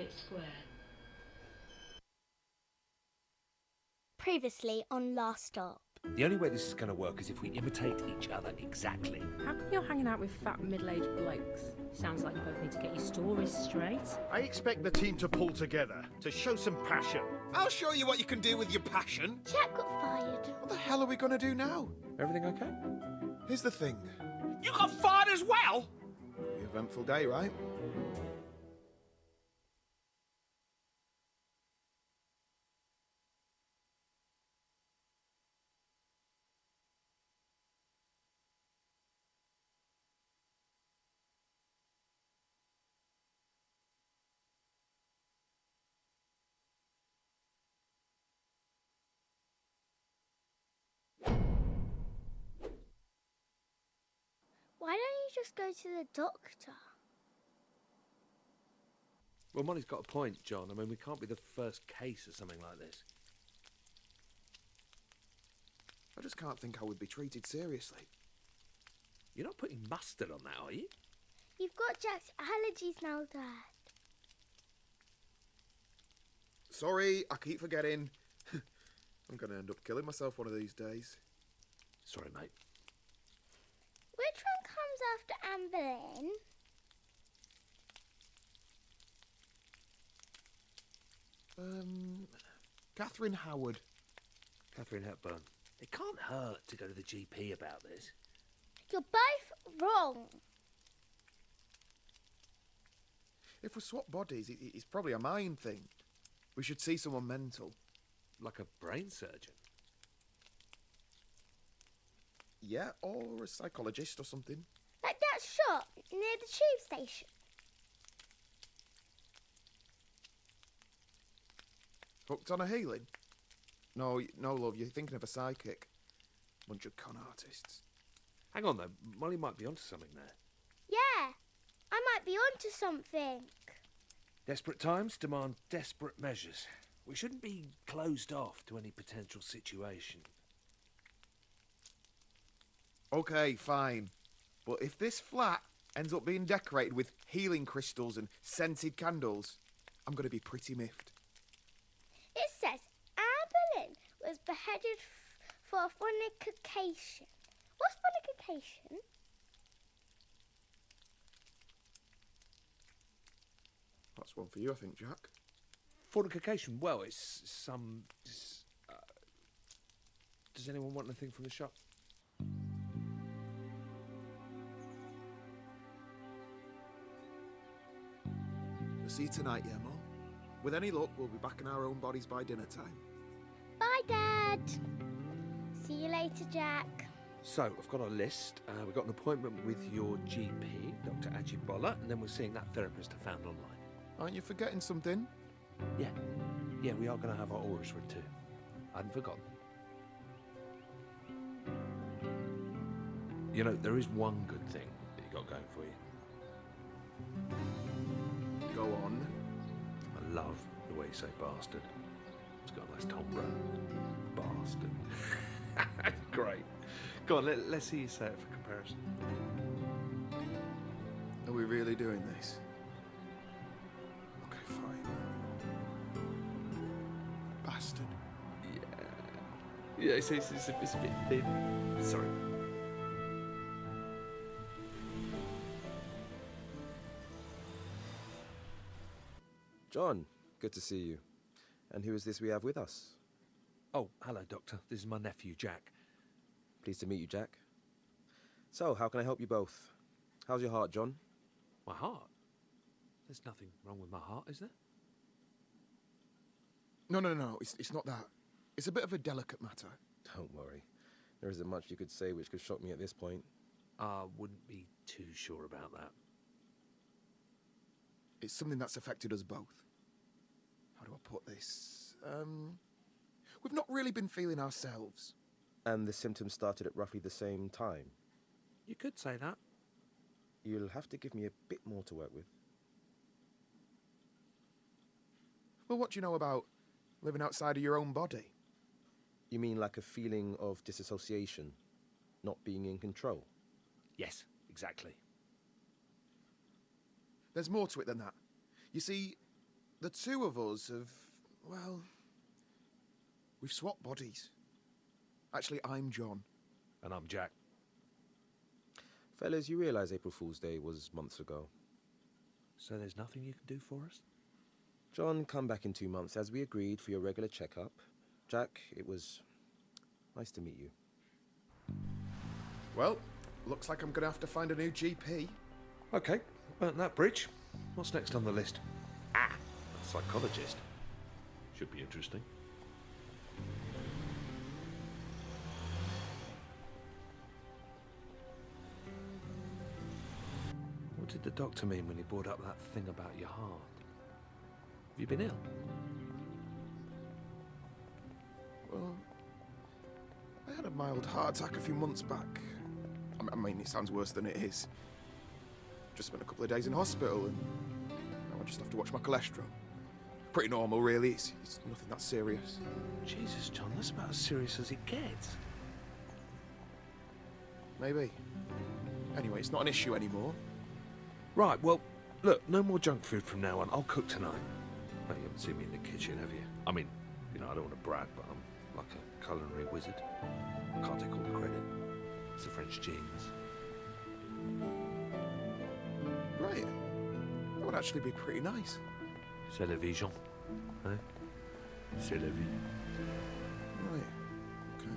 Public Square. Previously on Last Stop. The only way this is going to work is if we imitate each other exactly. How come you're hanging out with fat middle-aged blokes? Sounds like you both need to get your stories straight. I expect the team to pull together, to show some passion. I'll show you what you can do with your passion. Jack got fired. What the hell are we going to do now? Everything okay? Here's the thing. You got fired as well? Eventful day, right? Why don't you just go to the doctor? Well, Molly's got a point, John. I mean, we can't be the first case of something like this. I just can't think how we'd be treated seriously. You're not putting mustard on that, are you? You've got Jack's allergies now, Dad. Sorry, I keep forgetting. I'm going to end up killing myself one of these days. Sorry, mate. Which one comes after Anne Boleyn? Catherine Howard. Catherine Hepburn. It can't hurt to go to the GP about this. You're both wrong. If we swap bodies, it's probably a mind thing. We should see someone mental. Like a brain surgeon. Yeah, or a psychologist or something. Like that shop near the tube station. Hooked on a healing? No, love, you're thinking of a psychic. Bunch of con artists. Hang on, though. Molly might be onto something there. Yeah, I might be onto something. Desperate times demand desperate measures. We shouldn't be closed off to any potential situation. Okay, fine. But if this flat ends up being decorated with healing crystals and scented candles, I'm going to be pretty miffed. It says Anne Boleyn was beheaded for fornication. What's fornication? That's one for you, I think, Jack. Fornication, well, it's some... does anyone want anything from the shop? We'll see you tonight, yeah, Mum? With any luck, we'll be back in our own bodies by dinner time. Bye, Dad. See you later, Jack. So, I've got a list. We've got an appointment with your GP, Dr. Ajibola, and then we're seeing that therapist I found online. Aren't you forgetting something? Yeah, we are going to have our auras read too. I hadn't forgotten. You know, there is one good thing that you got going for you. Go on. I love the way you say bastard. It's got a nice timbre. Bastard. Great. Go on, let's see you say it for comparison. Are we really doing this? Okay, fine. Bastard. Yeah, it's a bit thin. Sorry. John, good to see you. And who is this we have with us? Oh, hello, Doctor. This is my nephew, Jack. Pleased to meet you, Jack. So, how can I help you both? How's your heart, John? My heart? There's nothing wrong with my heart, is there? No, it's not that. It's a bit of a delicate matter. Don't worry. There isn't much you could say which could shock me at this point. I wouldn't be too sure about that. It's something that's affected us both. How do I put this? We've not really been feeling ourselves. And the symptoms started at roughly the same time. You could say that. You'll have to give me a bit more to work with. Well, what do you know about living outside of your own body? You mean like a feeling of disassociation, not being in control? Yes, exactly. There's more to it than that. You see, the two of us have, well, we've swapped bodies. Actually, I'm John. And I'm Jack. Fellas, you realise April Fool's Day was months ago. So there's nothing you can do for us? John, come back in 2 months as we agreed for your regular checkup. Jack, it was nice to meet you. Well, looks like I'm going to have to find a new GP. Okay, burnt that bridge. What's next on the list? A psychologist. Should be interesting. What did the doctor mean when he brought up that thing about your heart? Have you been ill? Well, I had a mild heart attack a few months back. I mean, it sounds worse than it is. Just spent a couple of days in hospital and now I just have to watch my cholesterol. Pretty normal, really. It's nothing that serious. Jesus, John, that's about as serious as it gets. Maybe. Anyway, it's not an issue anymore. Right, well, look, no more junk food from now on. I'll cook tonight. Well, you haven't seen me in the kitchen, have you? I mean, I don't want to brag, but I'm like a culinary wizard. I can't take all the credit. It's the French genes. Right. That would actually be pretty nice. C'est la vie, Jean. Hein? C'est la vie. Right. Okay.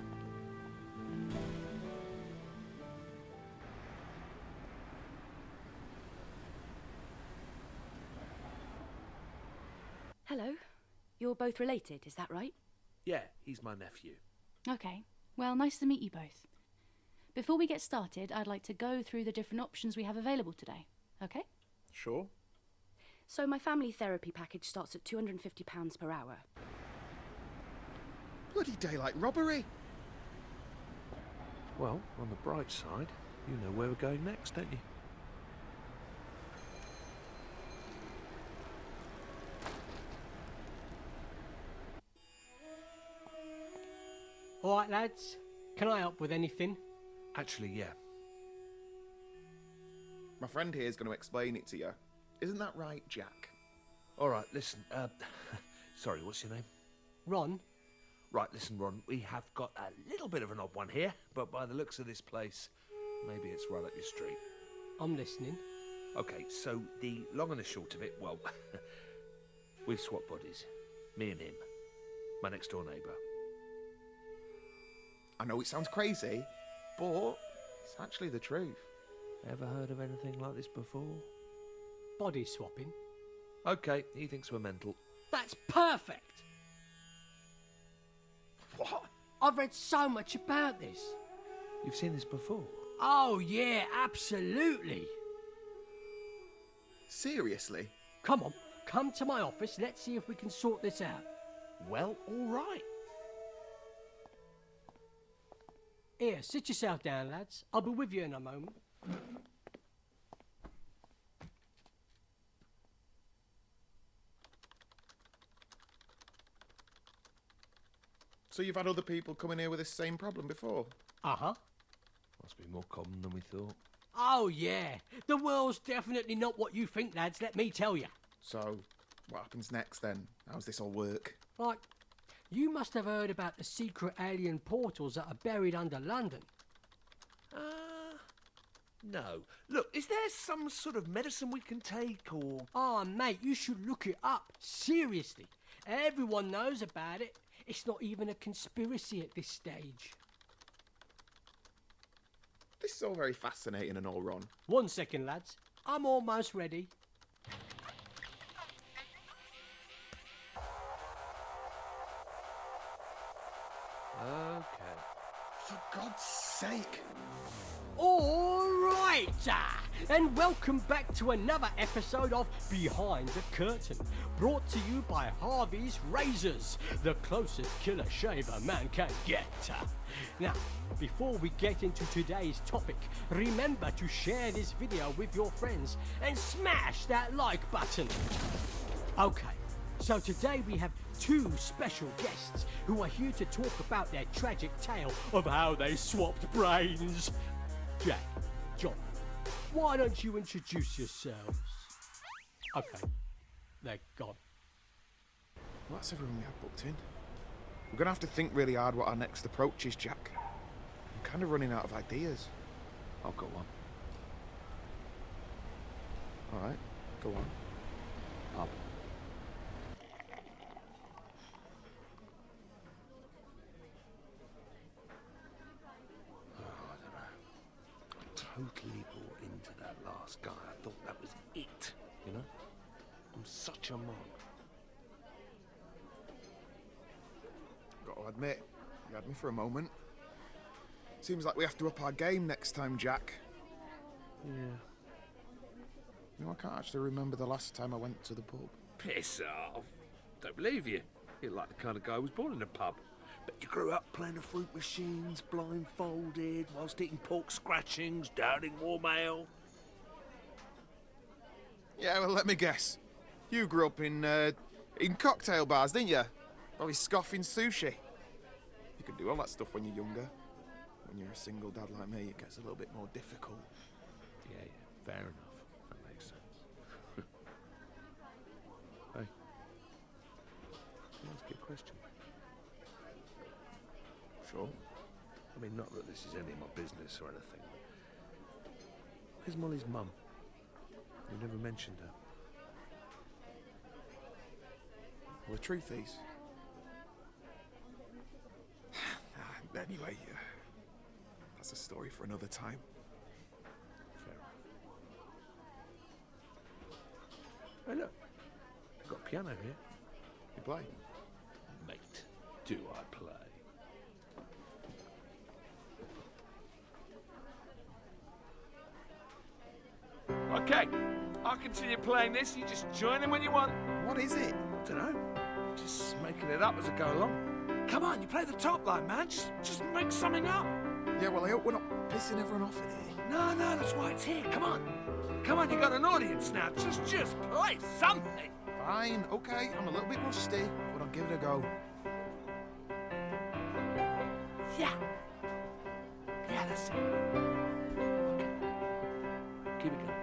Hello. You're both related, is that right? Yeah, he's my nephew. Okay. Well, nice to meet you both. Before we get started, I'd like to go through the different options we have available today. Okay? Sure. So my family therapy package starts at £250 per hour. Bloody daylight robbery. Well, on the bright side, you know where we're going next, don't you? All right, lads. Can I help with anything? Actually, yeah. My friend here is going to explain it to you. Isn't that right, Jack? All right, listen, sorry, what's your name? Ron? Right, listen, Ron, we have got a little bit of an odd one here, but by the looks of this place, maybe it's right up your street. I'm listening. Okay, so the long and the short of it, well, we've swapped bodies. Me and him. My next door neighbour. I know it sounds crazy, but it's actually the truth. Ever heard of anything like this before? Body swapping. Okay, he thinks we're mental. That's perfect! What? I've read so much about this. You've seen this before? Oh, yeah, absolutely. Seriously? Come on, come to my office. Let's see if we can sort this out. Well, all right. Here, sit yourself down, lads. I'll be with you in a moment. So you've had other people come in here with this same problem before? Uh-huh. Must be more common than we thought. Oh, yeah. The world's definitely not what you think, lads, let me tell you. So, what happens next then? How's this all work? Like, you must have heard about the secret alien portals that are buried under London. No. Look, is there some sort of medicine we can take, or... Oh, mate, you should look it up. Seriously. Everyone knows about it. It's not even a conspiracy at this stage. This is all very fascinating and all, Ron. 1 second, lads. I'm almost ready. Okay. For God's sake! All right, and welcome back to another episode of Behind the Curtain, brought to you by Harvey's Razors, the closest killer shave a man can get. Now, before we get into today's topic, remember to share this video with your friends and smash that like button. Okay, so today we have two special guests who are here to talk about their tragic tale of how they swapped brains. Jack, John, why don't you introduce yourselves? Okay, they're gone. Well, that's everyone we had booked in. We're going to have to think really hard what our next approach is, Jack. I'm kind of running out of ideas. I've got one. All right, go on. Pub. Oh, I don't know. I totally bought into that last guy. I thought that was it, you know? I'm such a monk. Got to admit, you had me for a moment. Seems like we have to up our game next time, Jack. Yeah. You know, I can't actually remember the last time I went to the pub. Piss off. Don't believe you. You're like the kind of guy who was born in a pub. But you grew up playing the fruit machines, blindfolded, whilst eating pork scratchings, downing warm ale. Yeah, well, let me guess. You grew up in cocktail bars, didn't you? Probably scoffing sushi. You can do all that stuff when you're younger. When you're a single dad like me, it gets a little bit more difficult. Yeah, fair enough. That makes sense. Hey. Can I ask you a question? Sure. I mean, not that this is any of my business or anything. Where's Molly's mum? You never mentioned her. Well, the truth is... Anyway, that's a story for another time. Fair enough. Hey, look. I've got a piano here. You play? Mate, do I play? Okay, I'll continue playing this. You just join in when you want. What is it? I don't know. Just making it up as I go along. Come on, you play the top line, man. Just make something up. Yeah, well, I hope we're not pissing everyone off with it. No, that's why it's here. Come on. Come on, you got an audience now. Just play something. Fine, okay, I'm a little bit rusty, but I'll give it a go. Yeah. Yeah, that's it. Okay. Keep it going.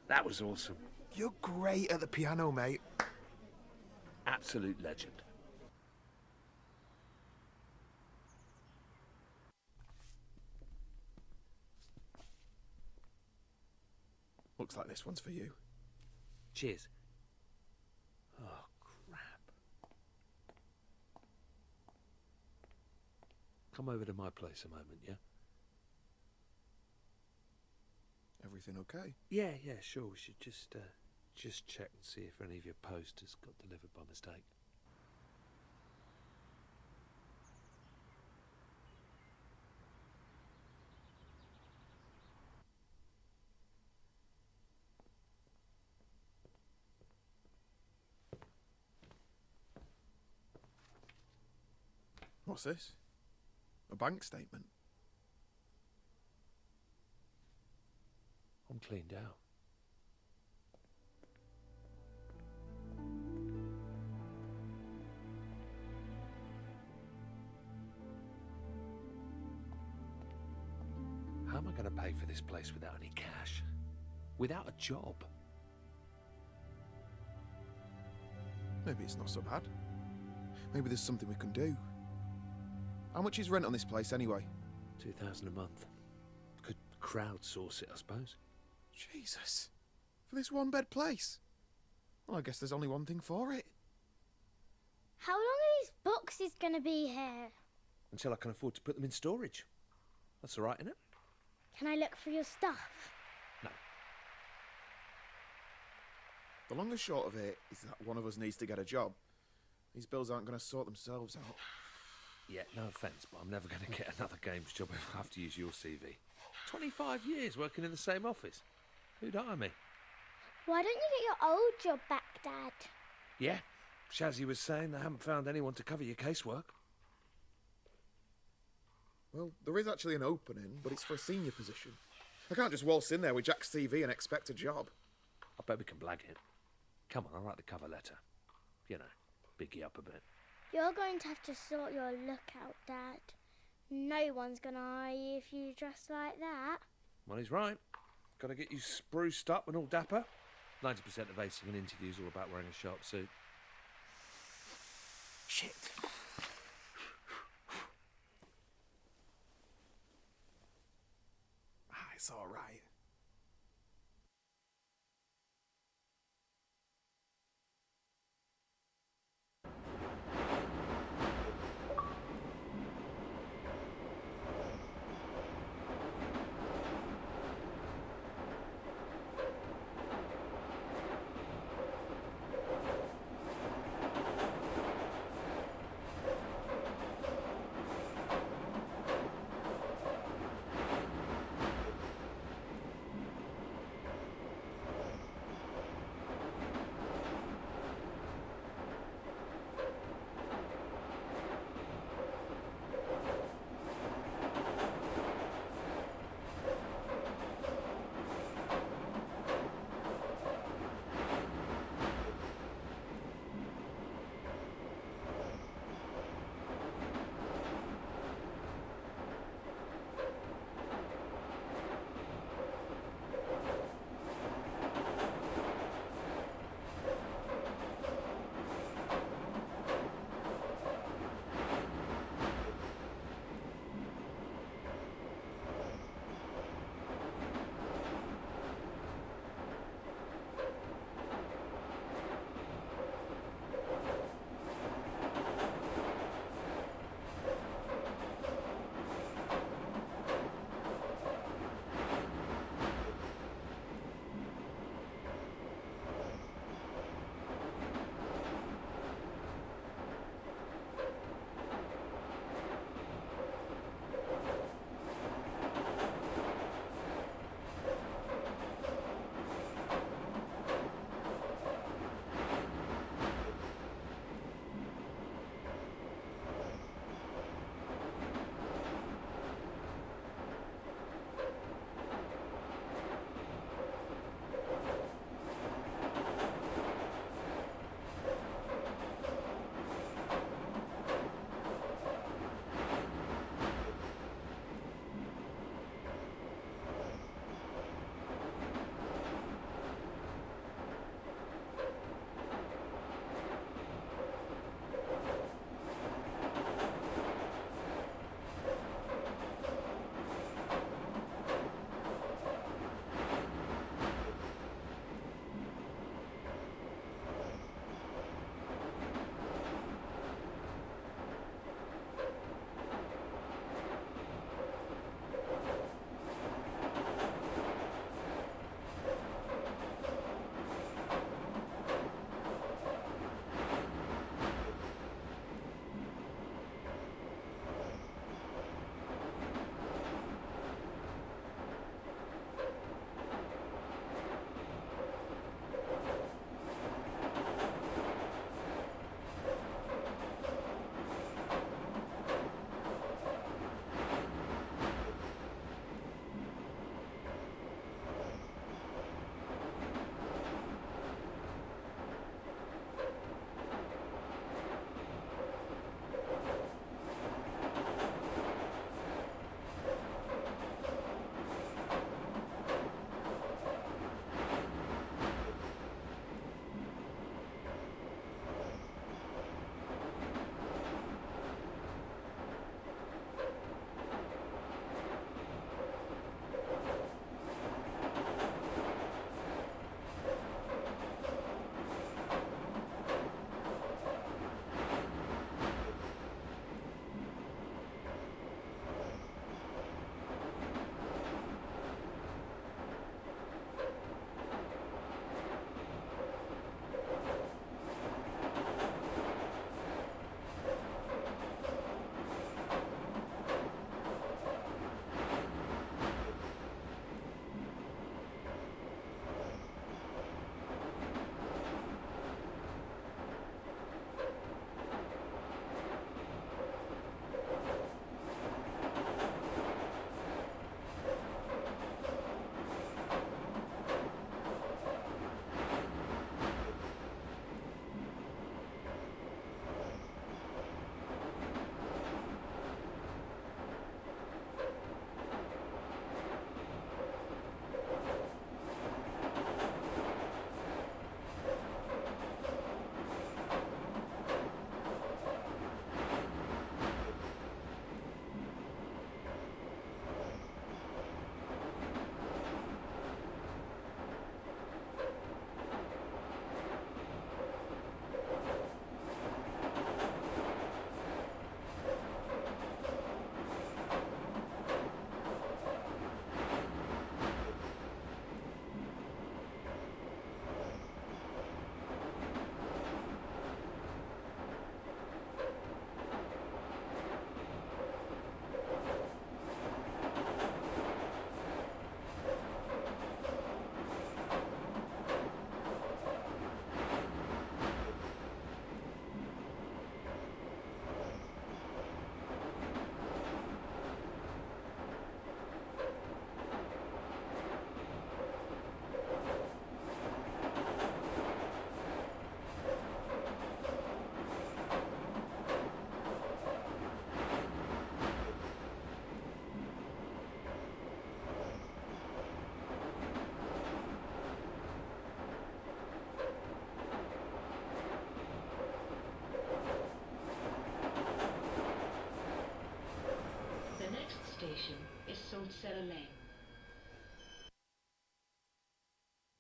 That was awesome. You're great at the piano, mate. Absolute legend. Looks like this one's for you. Cheers. Oh, crap. Come over to my place a moment, yeah? Everything okay? Yeah, sure. We should just check and see if any of your posters got delivered by mistake. What's this? A bank statement? I'm cleaned out. How am I going to pay for this place without any cash? Without a job? Maybe it's not so bad. Maybe there's something we can do. How much is rent on this place anyway? 2,000 a month. Could crowdsource it, I suppose. Jesus. For this one-bed place? Well, I guess there's only one thing for it. How long are these boxes going to be here? Until I can afford to put them in storage. That's all right, isn't it? Can I look for your stuff? No. The long and short of it is that one of us needs to get a job. These bills aren't going to sort themselves out. Yeah, no offence, but I'm never going to get another games job if I have to use your CV. 25 years working in the same office. Who'd hire me? Why don't you get your old job back, Dad? Yeah, Shazzy was saying they haven't found anyone to cover your casework. Well, there is actually an opening, but it's for a senior position. I can't just waltz in there with Jack's CV and expect a job. I bet we can blag it. Come on, I'll write the cover letter. You know, big you up a bit. You're going to have to sort your look out, Dad. No one's going to hire you if you dress like that. Well, he's right. Got to get you spruced up and all dapper. 90% of acing an interview's all about wearing a sharp suit. Shit. It's all right.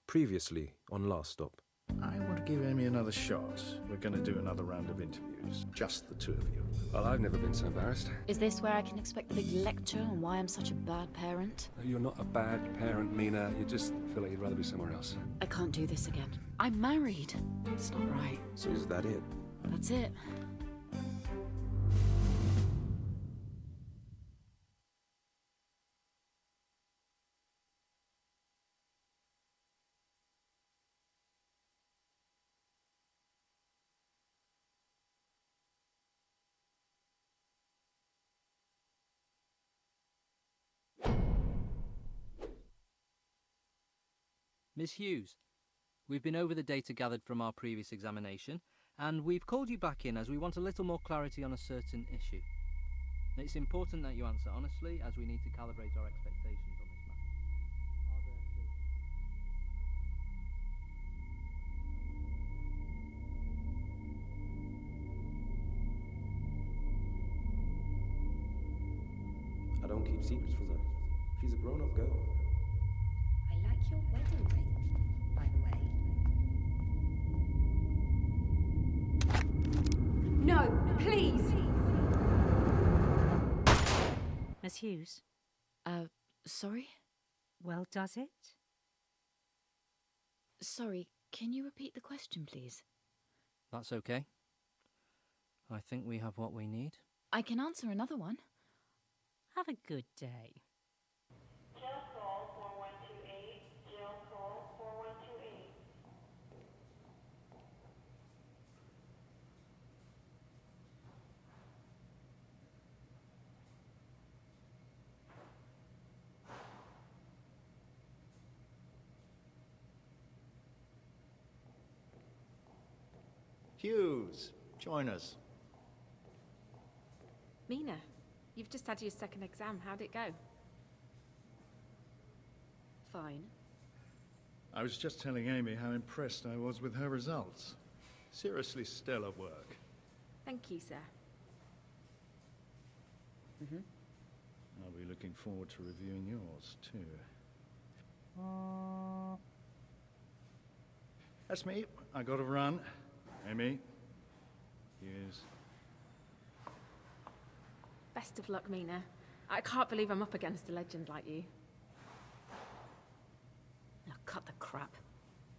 Previously on Last Stop. I want to give Amy another shot. We're going to do another round of interviews. Just the two of you. Well, I've never been so embarrassed. Is this where I can expect the big lecture on why I'm such a bad parent? You're not a bad parent, Mina. You just feel like you'd rather be somewhere else. I can't do this again. I'm married. It's not right. So is that it? That's it. Miss Hughes, we've been over the data gathered from our previous examination, and we've called you back in as we want a little more clarity on a certain issue. It's important that you answer honestly, as we need to calibrate our expectations on this matter. I don't keep secrets from her. She's a grown-up girl. I like your wedding ring, by the way. No, please! Miss Hughes? Sorry? Well, does it? Sorry, can you repeat the question, please? That's okay. I think we have what we need. I can answer another one. Have a good day. Jail call 4128. Jail call 4128. Hughes, join us. Mina, you've just had your second exam. How'd it go? Fine. I was just telling Amy how impressed I was with her results. Seriously stellar work. Thank you, sir. I'll be looking forward to reviewing yours, too. That's me. I gotta run. Amy. Hughes. Best of luck, Mina. I can't believe I'm up against a legend like you. Now cut the crap.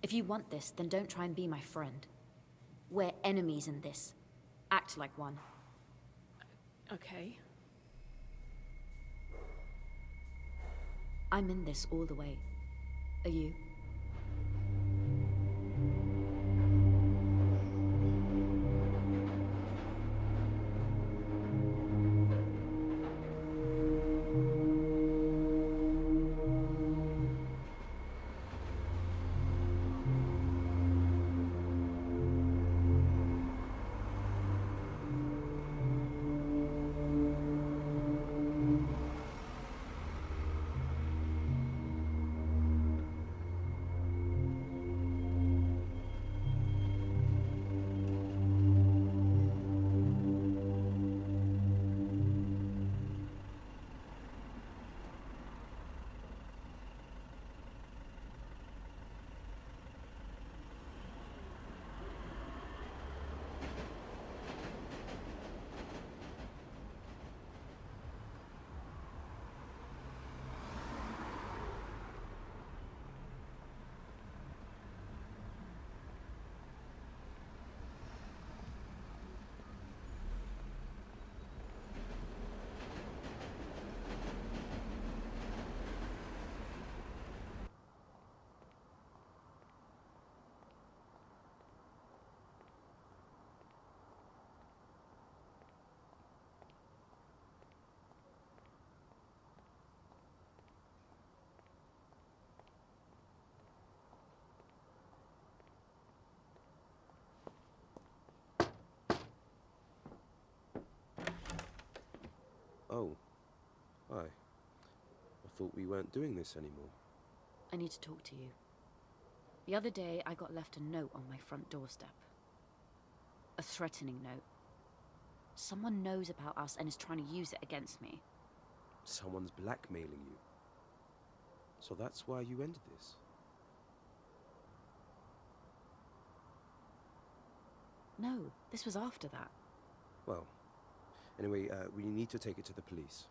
If you want this, then don't try and be my friend. We're enemies in this. Act like one. Okay. I'm in this all the way. Are you? Oh. Hi. I thought we weren't doing this anymore. I need to talk to you. The other day, I got left a note on my front doorstep. A threatening note. Someone knows about us and is trying to use it against me. Someone's blackmailing you. So that's why you ended this. No, this was after that. Well, anyway, we need to take it to the police.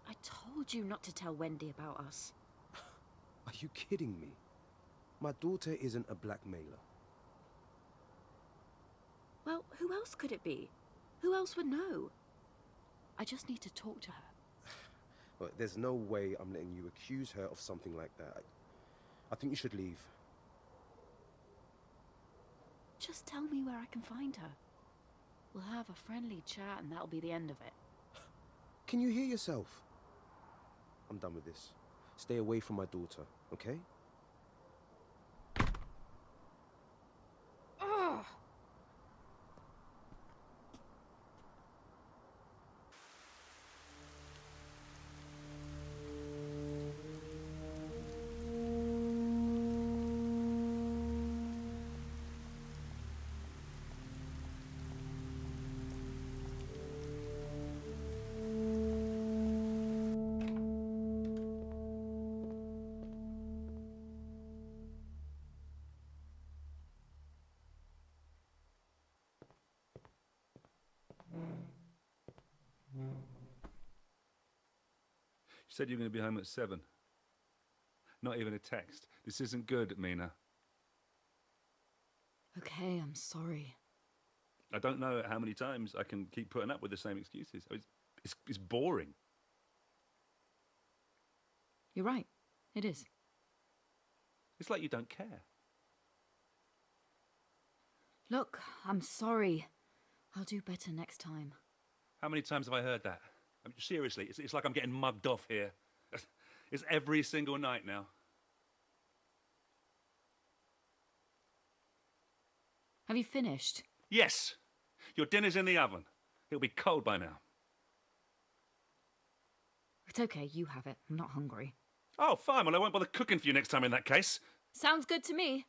I told you not to tell Wendy about us. Are you kidding me? My daughter isn't a blackmailer. Well, who else could it be? Who else would know? I just need to talk to her. Well, there's no way I'm letting you accuse her of something like that. I think you should leave. Just tell me where I can find her. We'll have a friendly chat and that'll be the end of it. Can you hear yourself? I'm done with this. Stay away from my daughter, okay? Ugh! You said you were going to be home at 7. Not even a text. This isn't good, Mina. Okay, I'm sorry. I don't know how many times I can keep putting up with the same excuses. It's boring. You're right. It is. It's like you don't care. Look, I'm sorry. I'll do better next time. How many times have I heard that? I mean, seriously, it's like I'm getting mugged off here. It's every single night now. Have you finished? Yes! Your dinner's in the oven. It'll be cold by now. It's okay, you have it. I'm not hungry. Oh, fine. Well, I won't bother cooking for you next time in that case. Sounds good to me.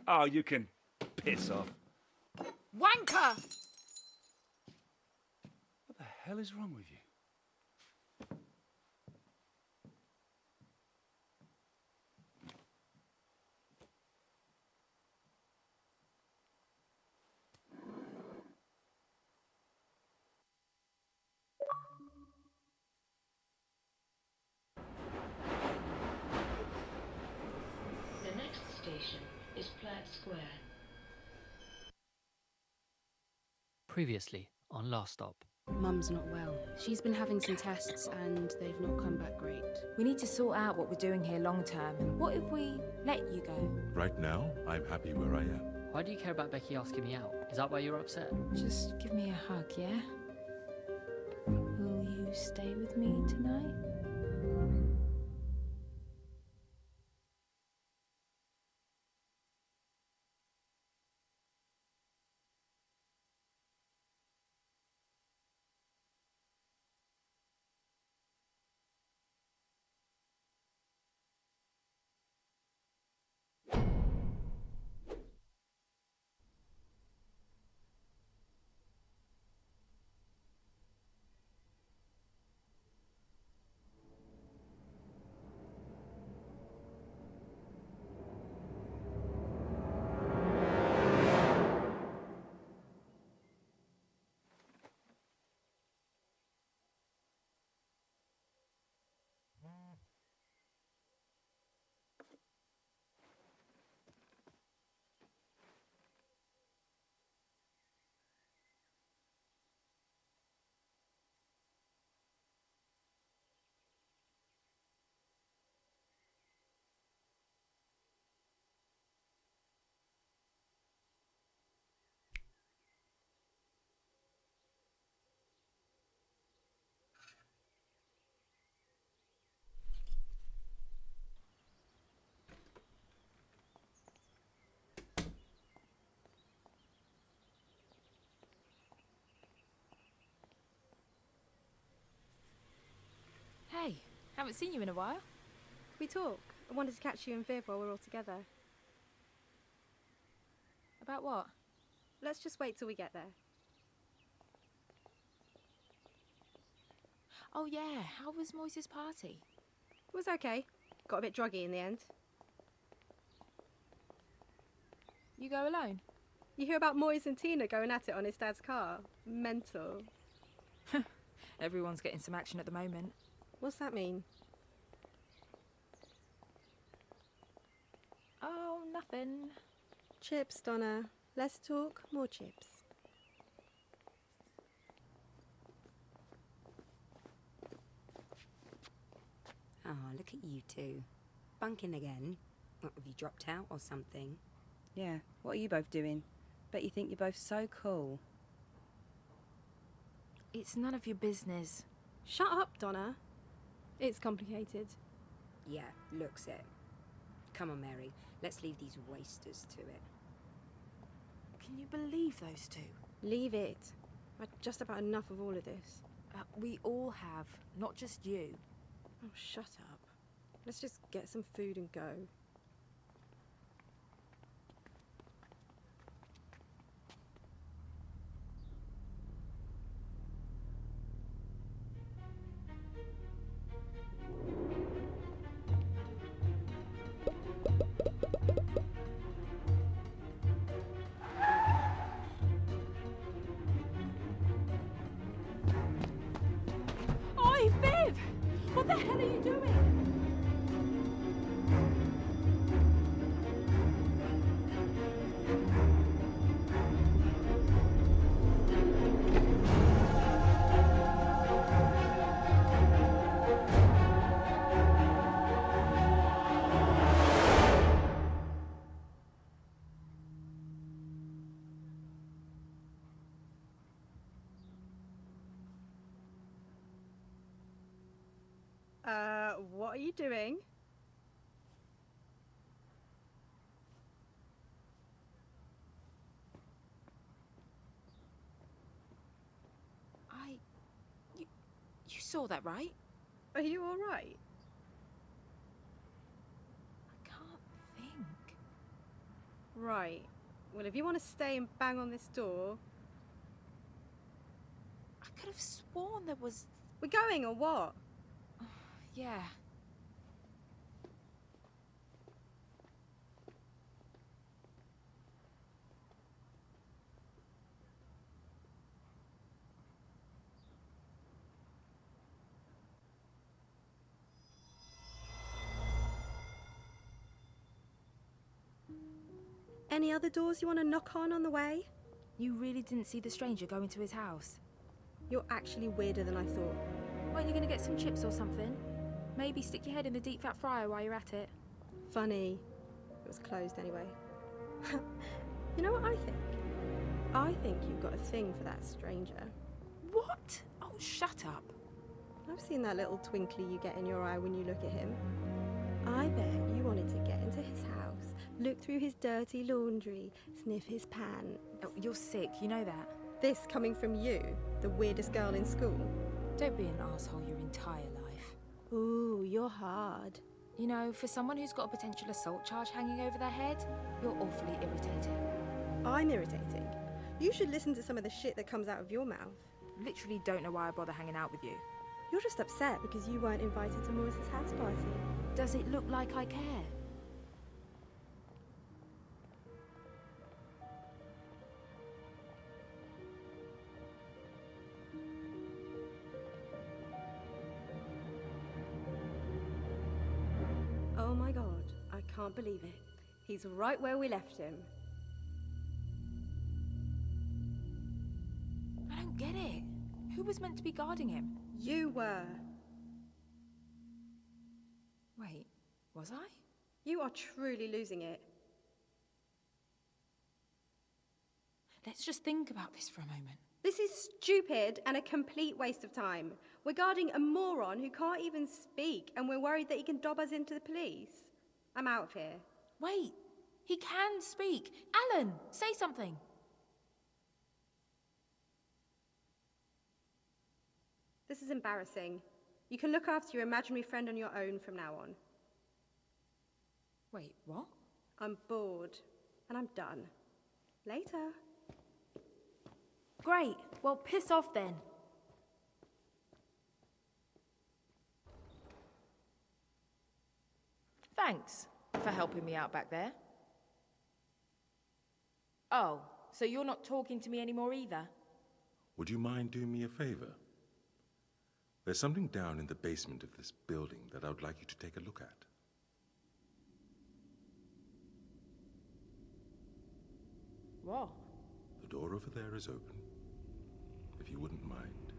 Oh, you can piss off. Wanker! What the hell is wrong with you? The next station is Platt Square. Previously on Last Stop. Mum's not well. She's been having some tests and they've not come back great. We need to sort out what we're doing here long term. What if we let you go? Right now, I'm happy where I am. Why do you care about Becky asking me out? Is that why you're upset? Just give me a hug, yeah? Will you stay with me tonight? Hey, haven't seen you in a while. Could we talk? I wanted to catch you and Viv while we're all together. About what? Let's just wait till we get there. Oh yeah, how was Moise's party? It was okay. Got a bit druggy in the end. You go alone? You hear about Moise and Tina going at it on his dad's car? Mental. Everyone's getting some action at the moment. What's that mean? Oh, nothing. Chips, Donna. Less talk, more chips. Oh, look at you two. Bunking again? What, have you dropped out or something? Yeah, what are you both doing? Bet you think you're both so cool. It's none of your business. Shut up, Donna. It's complicated. Yeah, looks it. Come on, Mary. Let's leave these wasters to it. Can you believe those two? Leave it. I've just about enough of all of this. We all have, not just you. Oh, shut up. Let's just get some food and go. Oi, Viv! What the hell are you doing? What are you doing? You saw that, right? Are you all right? I can't think. Right. Well, if you want to stay and bang on this door... I could have sworn there was... We're going or what? Yeah. Any other doors you want to knock on the way? You really didn't see the stranger go into his house? You're actually weirder than I thought. Weren't you going to get some chips or something? Maybe stick your head in the deep fat fryer while you're at it. Funny. It was closed anyway. You know what I think? I think you've got a thing for that stranger. What? Oh, shut up. I've seen that little twinkly you get in your eye when you look at him. I bet you wanted to get into his house, look through his dirty laundry, sniff his pants. Oh, you're sick, you know that. This coming from you, the weirdest girl in school. Don't be an asshole your entire life. Ooh, you're hard. You know, for someone who's got a potential assault charge hanging over their head, you're awfully irritating. I'm irritating. You should listen to some of the shit that comes out of your mouth. Literally don't know why I bother hanging out with you. You're just upset because you weren't invited to Maurice's house party. Does it look like I care? Oh my god, I can't believe it. He's right where we left him. I don't get it. Who was meant to be guarding him? You were. Wait, was I? You are truly losing it. Let's just think about this for a moment. This is stupid and a complete waste of time. We're guarding a moron who can't even speak, and we're worried that he can dob us into the police. I'm out of here. Wait, he can speak. Alan, say something. This is embarrassing. You can look after your imaginary friend on your own from now on. Wait, what? I'm bored, and I'm done. Later. Great, well piss off then. Thanks for helping me out back there. Oh, so you're not talking to me anymore either? Would you mind doing me a favor? There's something down in the basement of this building that I would like you to take a look at. What? The door over there is open, if you wouldn't mind.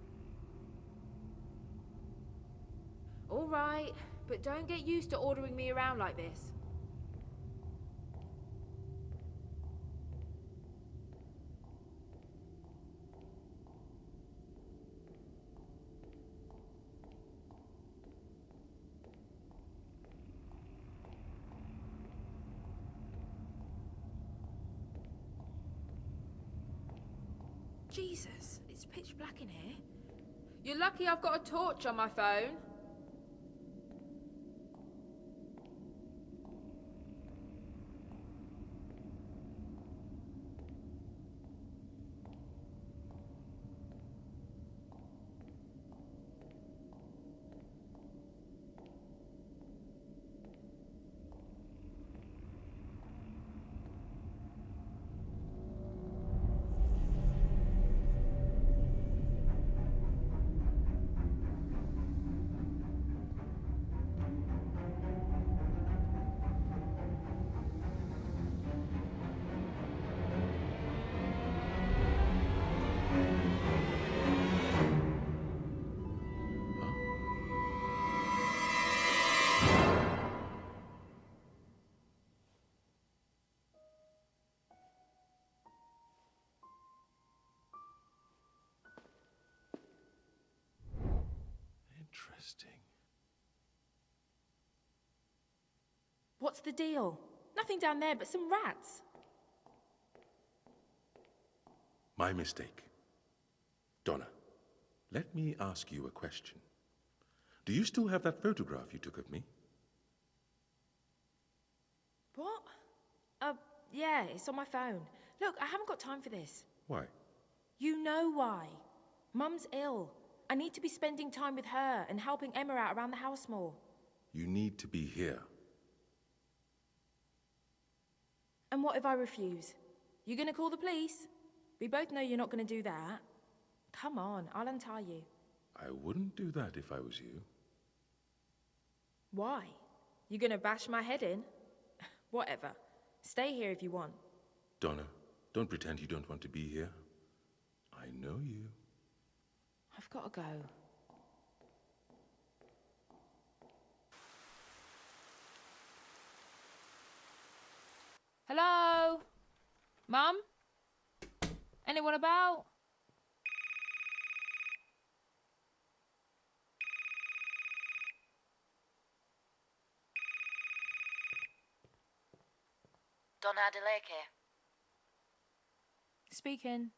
All right, but don't get used to ordering me around like this. Jesus, it's pitch black in here. You're lucky I've got a torch on my phone. Interesting. What's the deal? Nothing down there but some rats. My mistake. Donna, let me ask you a question. Do you still have that photograph you took of me? What? Yeah, it's on my phone. Look, I haven't got time for this. Why? You know why. Mum's ill. I need to be spending time with her and helping Emma out around the house more. You need to be here. And what if I refuse? You gonna call the police? We both know you're not gonna do that. Come on, I'll untie you. I wouldn't do that if I was you. Why? You gonna bash my head in? Whatever. Stay here if you want. Donna, don't pretend you don't want to be here. I know you. I've gotta go. Hello? Mum? Anyone about? Donna Adeleke. Speaking.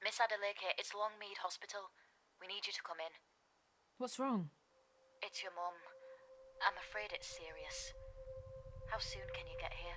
Miss Adeleke, it's Longmead Hospital. We need you to come in. What's wrong? It's your mum. I'm afraid it's serious. How soon can you get here?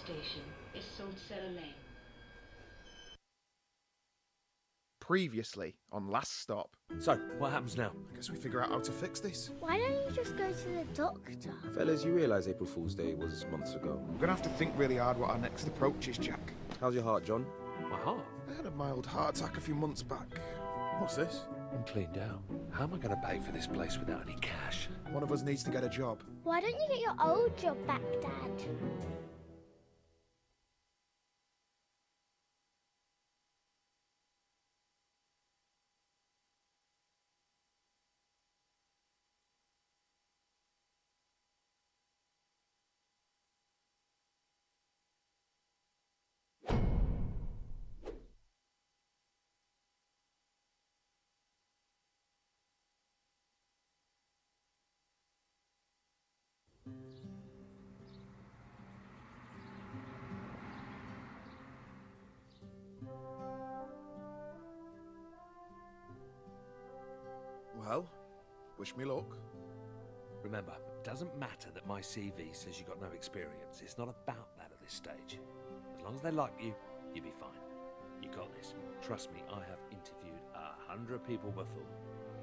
station is Saltcellar Lane. Previously on Last Stop. So, what happens now? I guess we figure out how to fix this. Why don't you just go to the doctor? Fellas, you realise April Fool's Day was months ago. We're gonna have to think really hard what our next approach is, Jack. How's your heart, John? My heart? I had a mild heart attack a few months back. What's this? I'm cleaned out. How am I going to pay for this place without any cash? One of us needs to get a job. Why don't you get your old job back, Dad? Well, wish me luck. Remember, it doesn't matter that my CV says you got no experience. It's not about that at this stage. As long as they like you, you'll be fine. You got this. Trust me, I have interviewed 100 people before.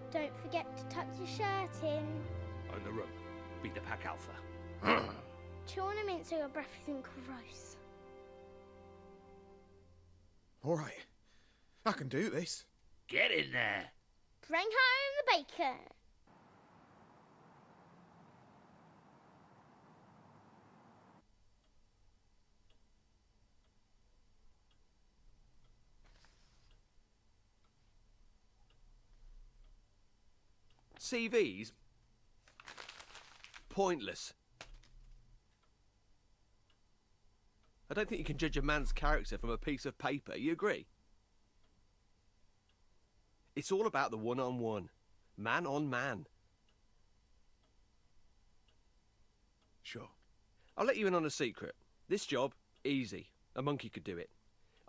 Don't forget to tuck your shirt in. Own the room. Be the pack alpha. Chew on a mint so your breath isn't gross. All right, I can do this. Get in there. Bring home the bacon. CVs? Pointless. I don't think you can judge a man's character from a piece of paper, you agree? It's all about the one-on-one. Man on man. Sure. I'll let you in on a secret. This job, easy. A monkey could do it.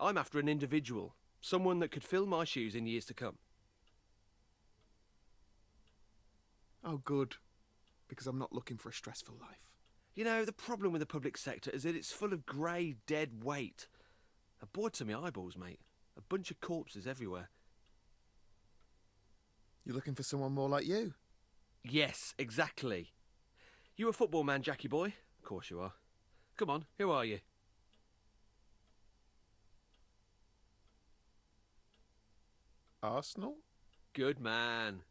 I'm after an individual. Someone that could fill my shoes in years to come. Oh, good. Because I'm not looking for a stressful life. You know, the problem with the public sector is that it's full of grey, dead weight. I'm bored to my eyeballs, mate. A bunch of corpses everywhere. You're looking for someone more like you? Yes, exactly. You a football man, Jackie boy? Of course you are. Come on, who are you? Arsenal? Good man.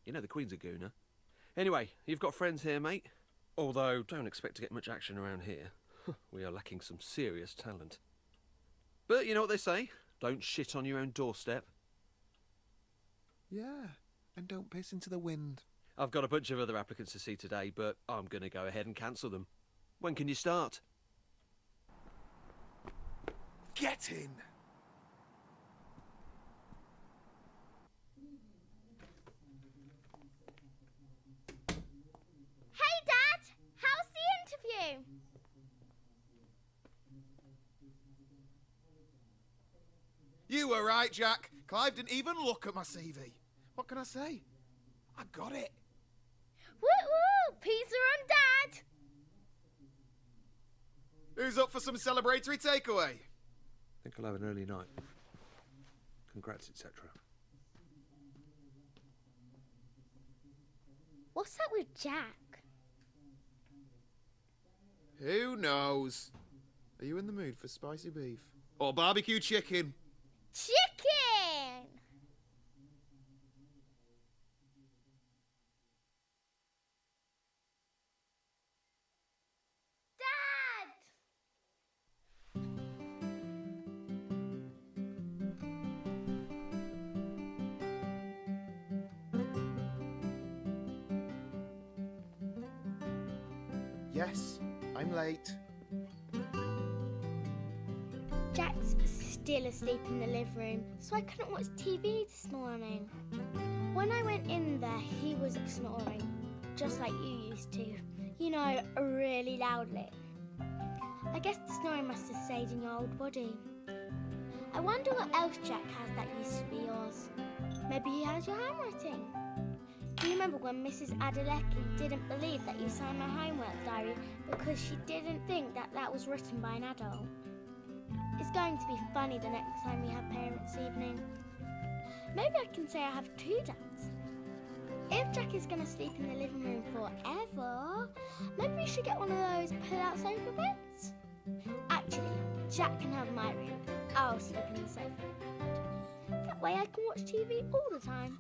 You know the Queen's a gooner. Anyway, you've got friends here, mate. Although, don't expect to get much action around here. We are lacking some serious talent. But you know what they say? Don't shit on your own doorstep. Yeah, and don't piss into the wind. I've got a bunch of other applicants to see today, but I'm going to go ahead and cancel them. When can you start? Get in! Hey, Dad! How's the interview? You were right, Jack. Clive didn't even look at my CV. What can I say? I got it. Woo-woo! Pizza on Dad! Who's up for some celebratory takeaway? I think I'll have an early night. Congrats, etc. What's that with Jack? Who knows? Are you in the mood for spicy beef? Or barbecue chicken? Chicken! Dad! Yes, I'm late. Jack's still asleep in the living room, so I couldn't watch TV this morning. When I went in there, he was snoring, just like you used to. You know, really loudly. I guess the snoring must have stayed in your old body. I wonder what else Jack has that used to be yours. Maybe he has your handwriting. Do you remember when Mrs. Adelecki didn't believe that you signed my homework diary because she didn't think that that was written by an adult? It's going to be funny the next time we have parents' evening. Maybe I can say I have 2 dads. If Jack is going to sleep in the living room forever, maybe we should get one of those pull-out sofa beds. Actually, Jack can have my room. I'll sleep in the sofa bed. That way I can watch TV all the time.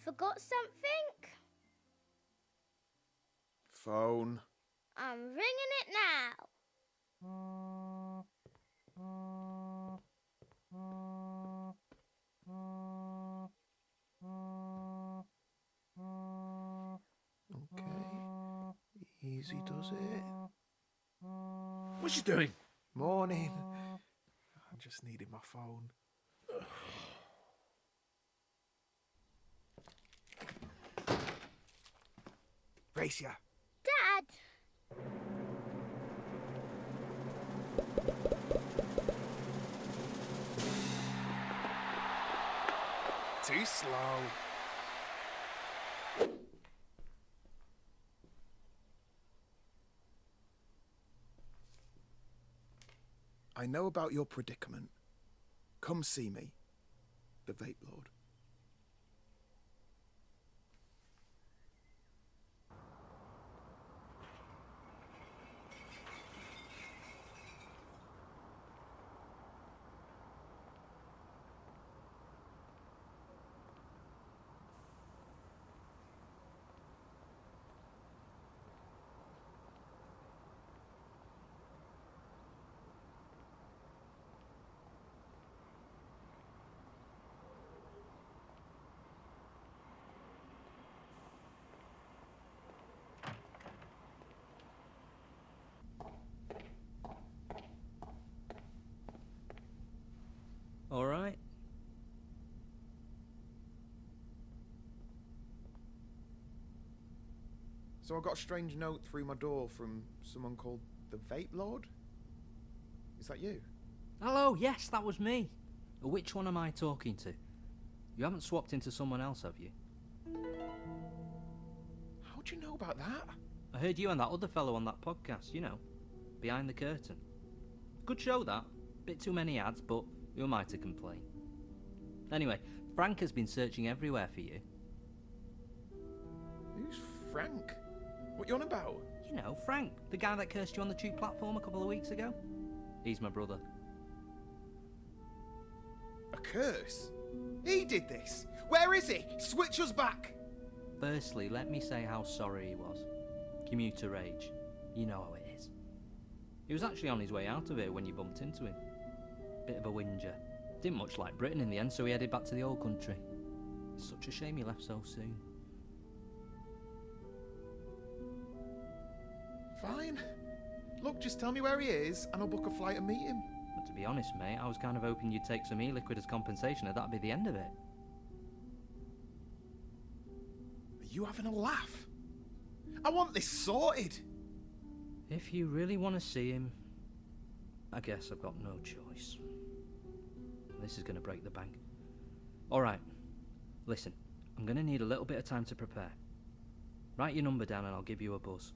Forgot something? Phone. I'm ringing it now. Easy does it. What's she doing? Morning. I just needed my phone. Gracia. Dad! Too slow. I know about your predicament. Come see me, the Vape Lord. All right. So I got a strange note through my door from someone called the Vape Lord? Is that you? Hello, yes, that was me. Which one am I talking to? You haven't swapped into someone else, have you? How'd you know about that? I heard you and that other fellow on that podcast, you know, Behind the Curtain. Good show, that. Bit too many ads, but who am I to complain? Anyway, Frank has been searching everywhere for you. Who's Frank? What you on about? You know, Frank, the guy that cursed you on the tube platform a couple of weeks ago. He's my brother. A curse? He did this? Where is he? Switch us back! Firstly, let me say how sorry he was. Commuter rage. You know how it is. He was actually on his way out of here when you bumped into him. Bit of a whinger. Didn't much like Britain in the end, so he headed back to the old country. It's such a shame he left so soon. Fine. Look, just tell me where he is and I'll book a flight and meet him. But to be honest, mate, I was kind of hoping you'd take some e-liquid as compensation and that'd be the end of it. Are you having a laugh? I want this sorted. If you really want to see him, I guess I've got no choice. This is going to break the bank. Alright, listen, I'm going to need a little bit of time to prepare. Write your number down and I'll give you a buzz.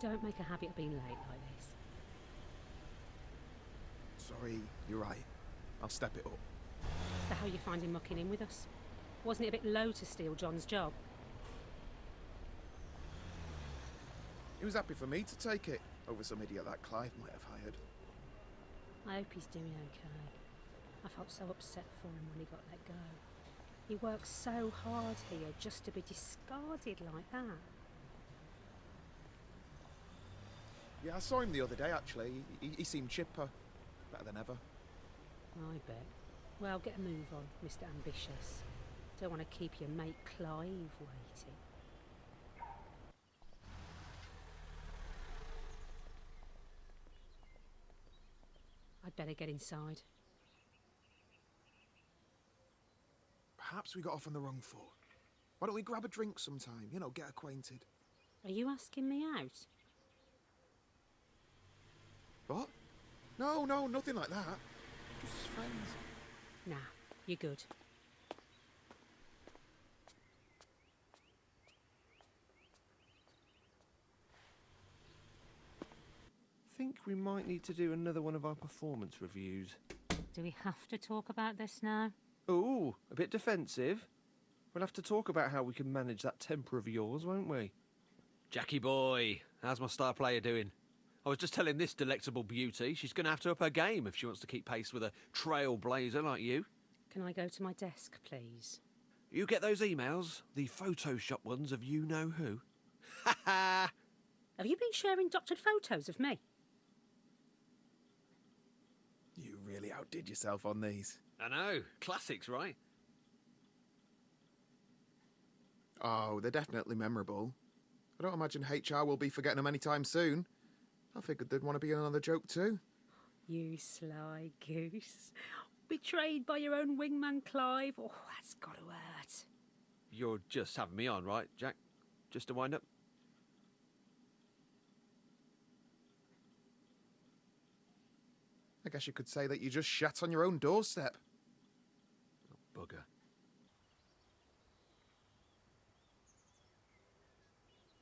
Don't make a habit of being late like this. Sorry, you're right. I'll step it up. So how you finding mucking in with us? Wasn't it a bit low to steal John's job? He was happy for me to take it over some idiot that Clive might have hired. I hope he's doing okay. I felt so upset for him when he got let go. He worked so hard here just to be discarded like that. Yeah, I saw him the other day, actually. He seemed chipper. Better than ever. I bet. Well, get a move on, Mr. Ambitious. Don't want to keep your mate Clive waiting. I'd better get inside. Perhaps we got off on the wrong foot. Why don't we grab a drink sometime? You know, get acquainted. Are you asking me out? What? No, nothing like that. Just as friends. Nah, you're good. Think we might need to do another one of our performance reviews. Do we have to talk about this now? Ooh, a bit defensive. We'll have to talk about how we can manage that temper of yours, won't we? Jackie boy, how's my star player doing? I was just telling this delectable beauty she's going to have to up her game if she wants to keep pace with a trailblazer like you. Can I go to my desk, please? You get those emails? The Photoshop ones of you-know-who? Ha ha! Have you been sharing doctored photos of me? You really outdid yourself on these. I know. Classics, right? Oh, they're definitely memorable. I don't imagine HR will be forgetting them anytime soon. I figured they'd want to be in another joke too. You sly goose. Betrayed by your own wingman Clive. Oh, that's got to hurt. You're just having me on, right, Jack? Just to wind up? I guess you could say that you just shat on your own doorstep. Oh, bugger.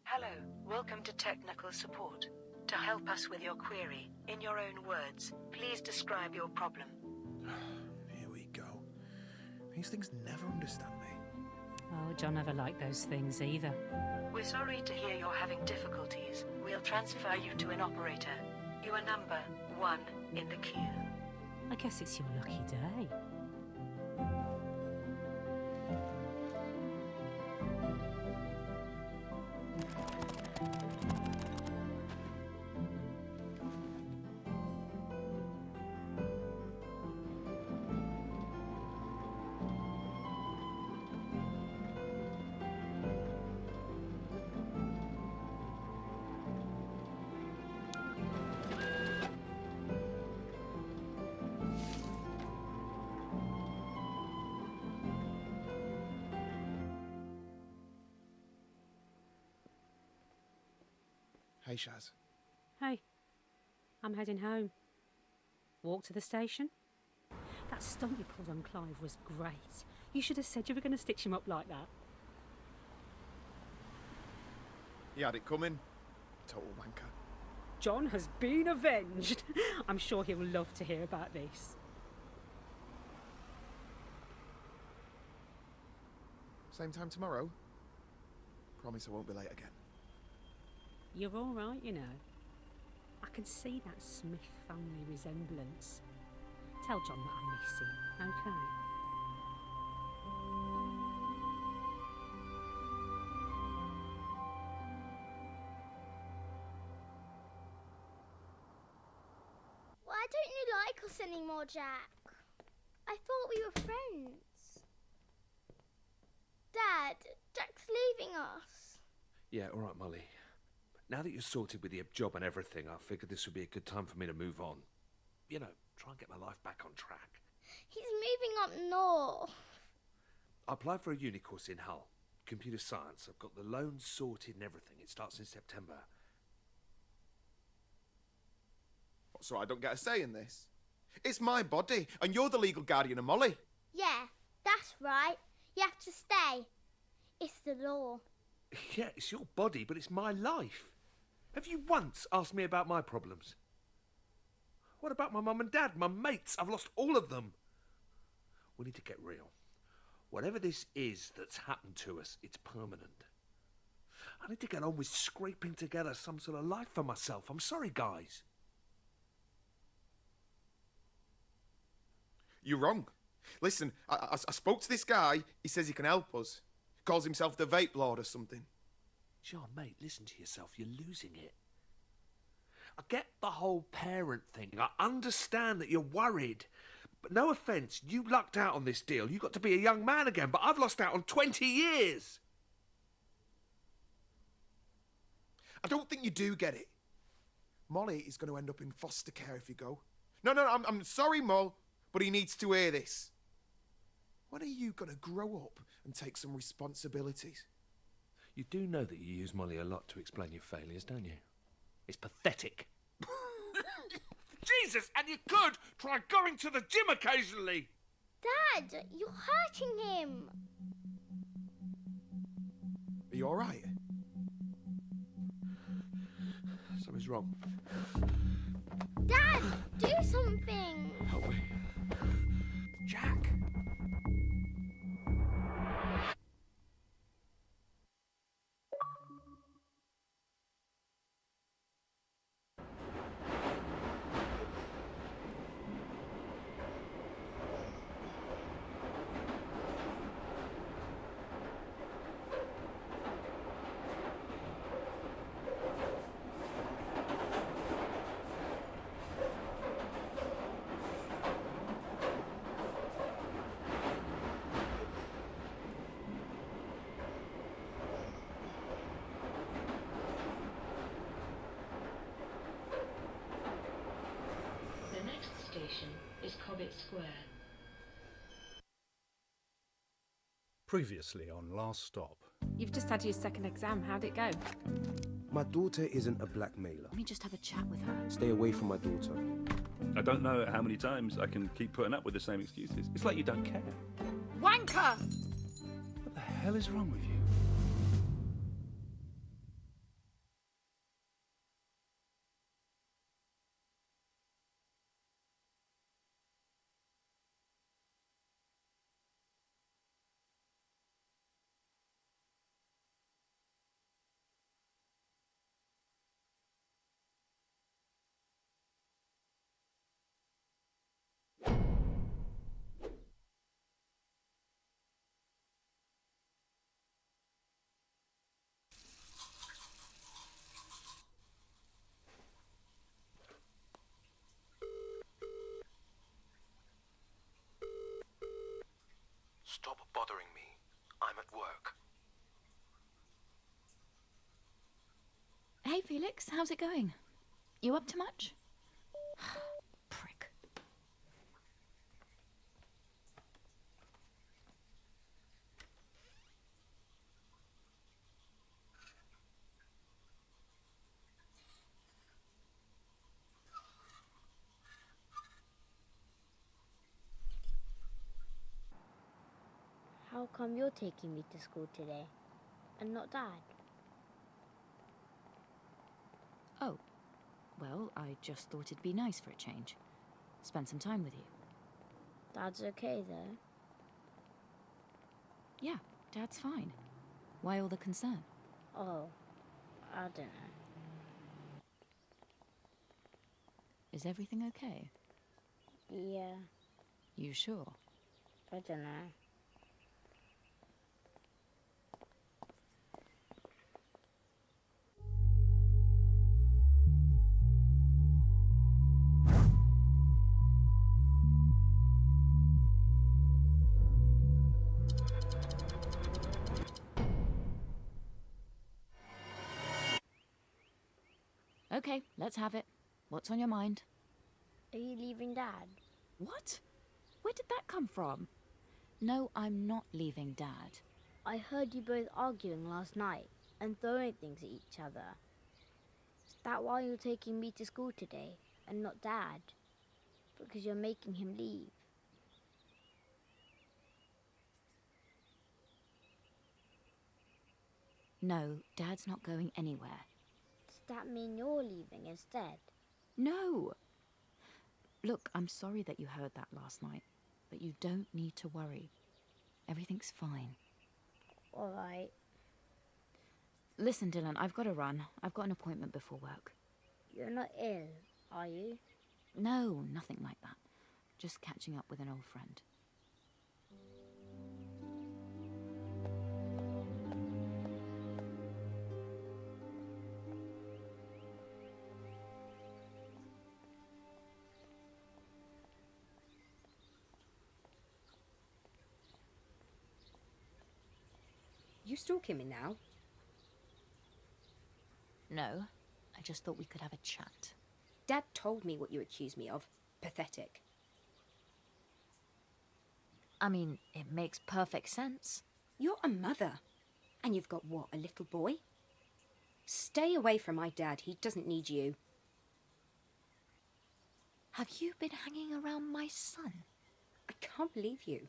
Hello, welcome to technical support. To help us with your query, in your own words, please describe your problem. Here we go. These things never understand me. Oh, John never liked those things either. We're sorry to hear you're having difficulties. We'll transfer you to an operator. You are number 1 in the queue. I guess it's your lucky day. Hey, Shaz. Hey, I'm heading home. Walk to the station? That stunt you pulled on Clive was great. You should have said you were going to stitch him up like that. He had it coming. Total wanker. John has been avenged. I'm sure he'll love to hear about this. Same time tomorrow? Promise I won't be late again. You're all right, you know. I can see that Smith family resemblance. Tell John that I miss him, okay? Why don't you like us anymore, Jack? I thought we were friends. Dad, Jack's leaving us. Yeah, all right, Molly. Now that you're sorted with your job and everything, I figured this would be a good time for me to move on. You know, try and get my life back on track. He's moving up north. I applied for a uni course in Hull. Computer science. I've got the loan sorted and everything. It starts in September. So I don't get a say in this? It's my body, and you're the legal guardian of Molly. Yeah, that's right. You have to stay. It's the law. Yeah, it's your body, but it's my life. Have you once asked me about my problems? What about my mum and dad, my mates? I've lost all of them. We need to get real. Whatever this is that's happened to us, it's permanent. I need to get on with scraping together some sort of life for myself. I'm sorry, guys. You're wrong. Listen, I spoke to this guy. He says he can help us. Calls himself the Vape Lord or something. John, mate, listen to yourself. You're losing it. I get the whole parent thing. I understand that you're worried. But no offence, you lucked out on this deal. You got to be a young man again, but I've lost out on 20 years. I don't think you do get it. Molly is going to end up in foster care if you go. No, I'm sorry, Moll, but he needs to hear this. When are you going to grow up and take some responsibilities? You do know that you use Molly a lot to explain your failures, don't you? It's pathetic. Jesus, and you could try going to the gym occasionally. Dad, you're hurting him. Are you all right? Something's wrong. Dad, do something. Help me. Jack! The next station is Cobbett Square. Previously on Last Stop. You've just had your second exam. How'd it go? My daughter isn't a blackmailer. Let me just have a chat with her. Stay away from my daughter. I don't know how many times I can keep putting up with the same excuses. It's like you don't care. Wanker! What the hell is wrong with you? Stop bothering me. I'm at work. Hey, Felix, how's it going? You up to much? Prick. How come you're taking me to school today and not Dad? Oh, well, I just thought it'd be nice for a change. Spend some time with you. Dad's okay though? Yeah, Dad's fine. Why all the concern? Oh, I don't know. Is everything okay? Yeah, You sure? I don't know. Okay, let's have it. What's on your mind? Are you leaving Dad? What? Where did that come from? No, I'm not leaving Dad. I heard you both arguing last night and throwing things at each other. Is that why you're taking me to school today and not Dad? Because you're making him leave. No, Dad's not going anywhere. Does that mean you're leaving instead? No! Look, I'm sorry that you heard that last night, but you don't need to worry. Everything's fine. All right. Listen, Dylan, I've got to run. I've got an appointment before work. You're not ill, are you? No, nothing like that. Just catching up with an old friend. You stalking me now? No, I just thought we could have a chat. Dad told me what you accuse me of. Pathetic. I mean, it makes perfect sense. You're a mother. And you've got what, a little boy? Stay away from my dad. He doesn't need you. Have you been hanging around my son? I can't believe you.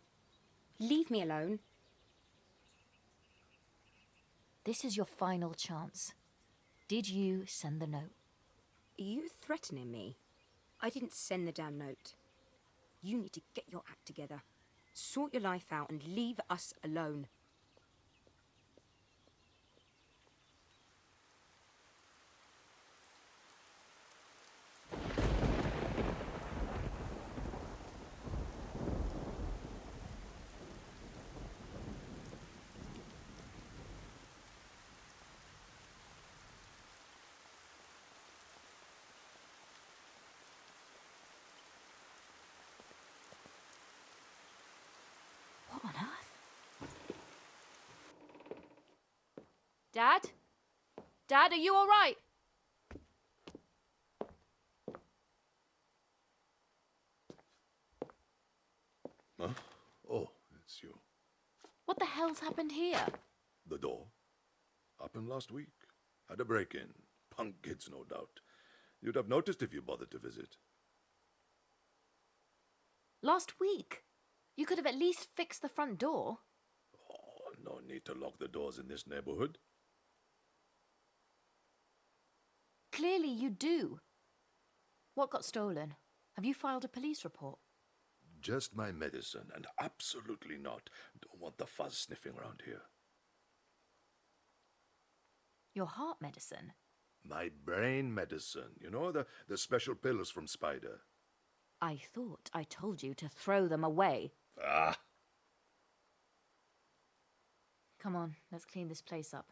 Leave me alone. This is your final chance. Did you send the note? Are you threatening me? I didn't send the damn note. You need to get your act together. Sort your life out and leave us alone. What on earth? Dad? Dad, are you all right? Huh? Oh, it's you. What the hell's happened here? The door. Happened last week. Had a break-in. Punk kids, no doubt. You'd have noticed if you bothered to visit. Last week? You could have at least fixed the front door. Oh, no need to lock the doors in this neighborhood. Clearly you do. What got stolen? Have you filed a police report? Just my medicine, and absolutely not. Don't want the fuzz sniffing around here. Your heart medicine? My brain medicine. You know, the special pills from Spider. I thought I told you to throw them away. Ah! Come on, let's clean this place up.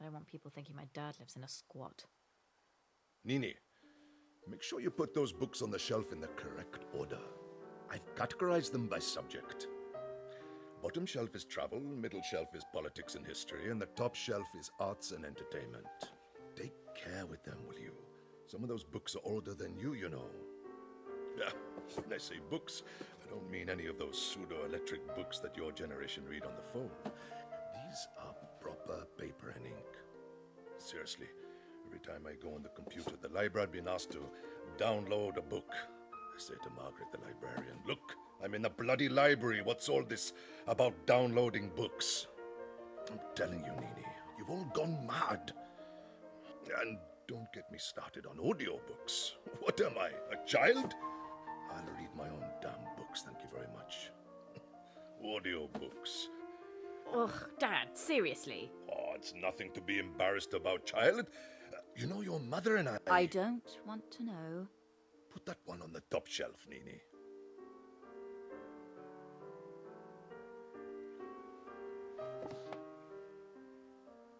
I don't want people thinking my dad lives in a squat. Nini, make sure you put those books on the shelf in the correct order. I've categorized them by subject. Bottom shelf is travel, middle shelf is politics and history, and the top shelf is arts and entertainment. Take care with them, will you? Some of those books are older than you know. Yeah, when I say books, I don't mean any of those pseudo-electric books that your generation read on the phone. These are proper paper and ink. Seriously, every time I go on the computer, the library, I've been asked to download a book. I say to Margaret, the librarian, look, I'm in the bloody library. What's all this about downloading books? I'm telling you, Nini, you've all gone mad. And don't get me started on audiobooks. What am I, a child? I'll read my own damn books, thank you very much. Audiobooks. Ugh, Dad, seriously. Oh, it's nothing to be embarrassed about, child. You know your mother and I don't want to know. Put that one on the top shelf, Nini.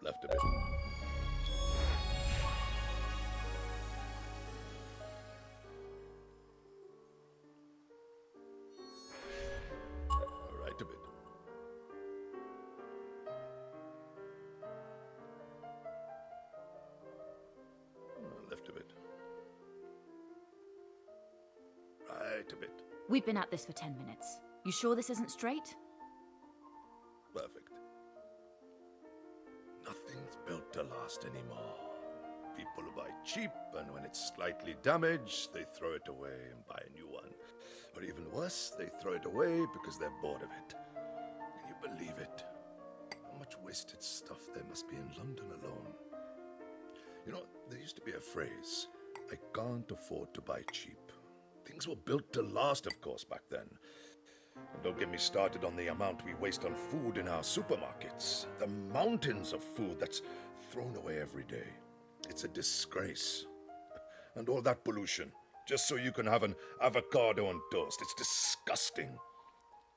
Left a bit. Right a bit. Left a bit. Right a bit. We've been at this for 10 minutes. You sure this isn't straight? Perfect. Nothing's built to last anymore. People buy cheap, and when it's slightly damaged, they throw it away and buy a new one. Or even worse, they throw it away because they're bored of it. Can you believe it? How much wasted stuff there must be in London alone. You know, there used to be a phrase, I can't afford to buy cheap. Things were built to last, of course, back then. And don't get me started on the amount we waste on food in our supermarkets. The mountains of food that's thrown away every day. It's a disgrace. And all that pollution. just so you can have an avocado on toast. It's disgusting.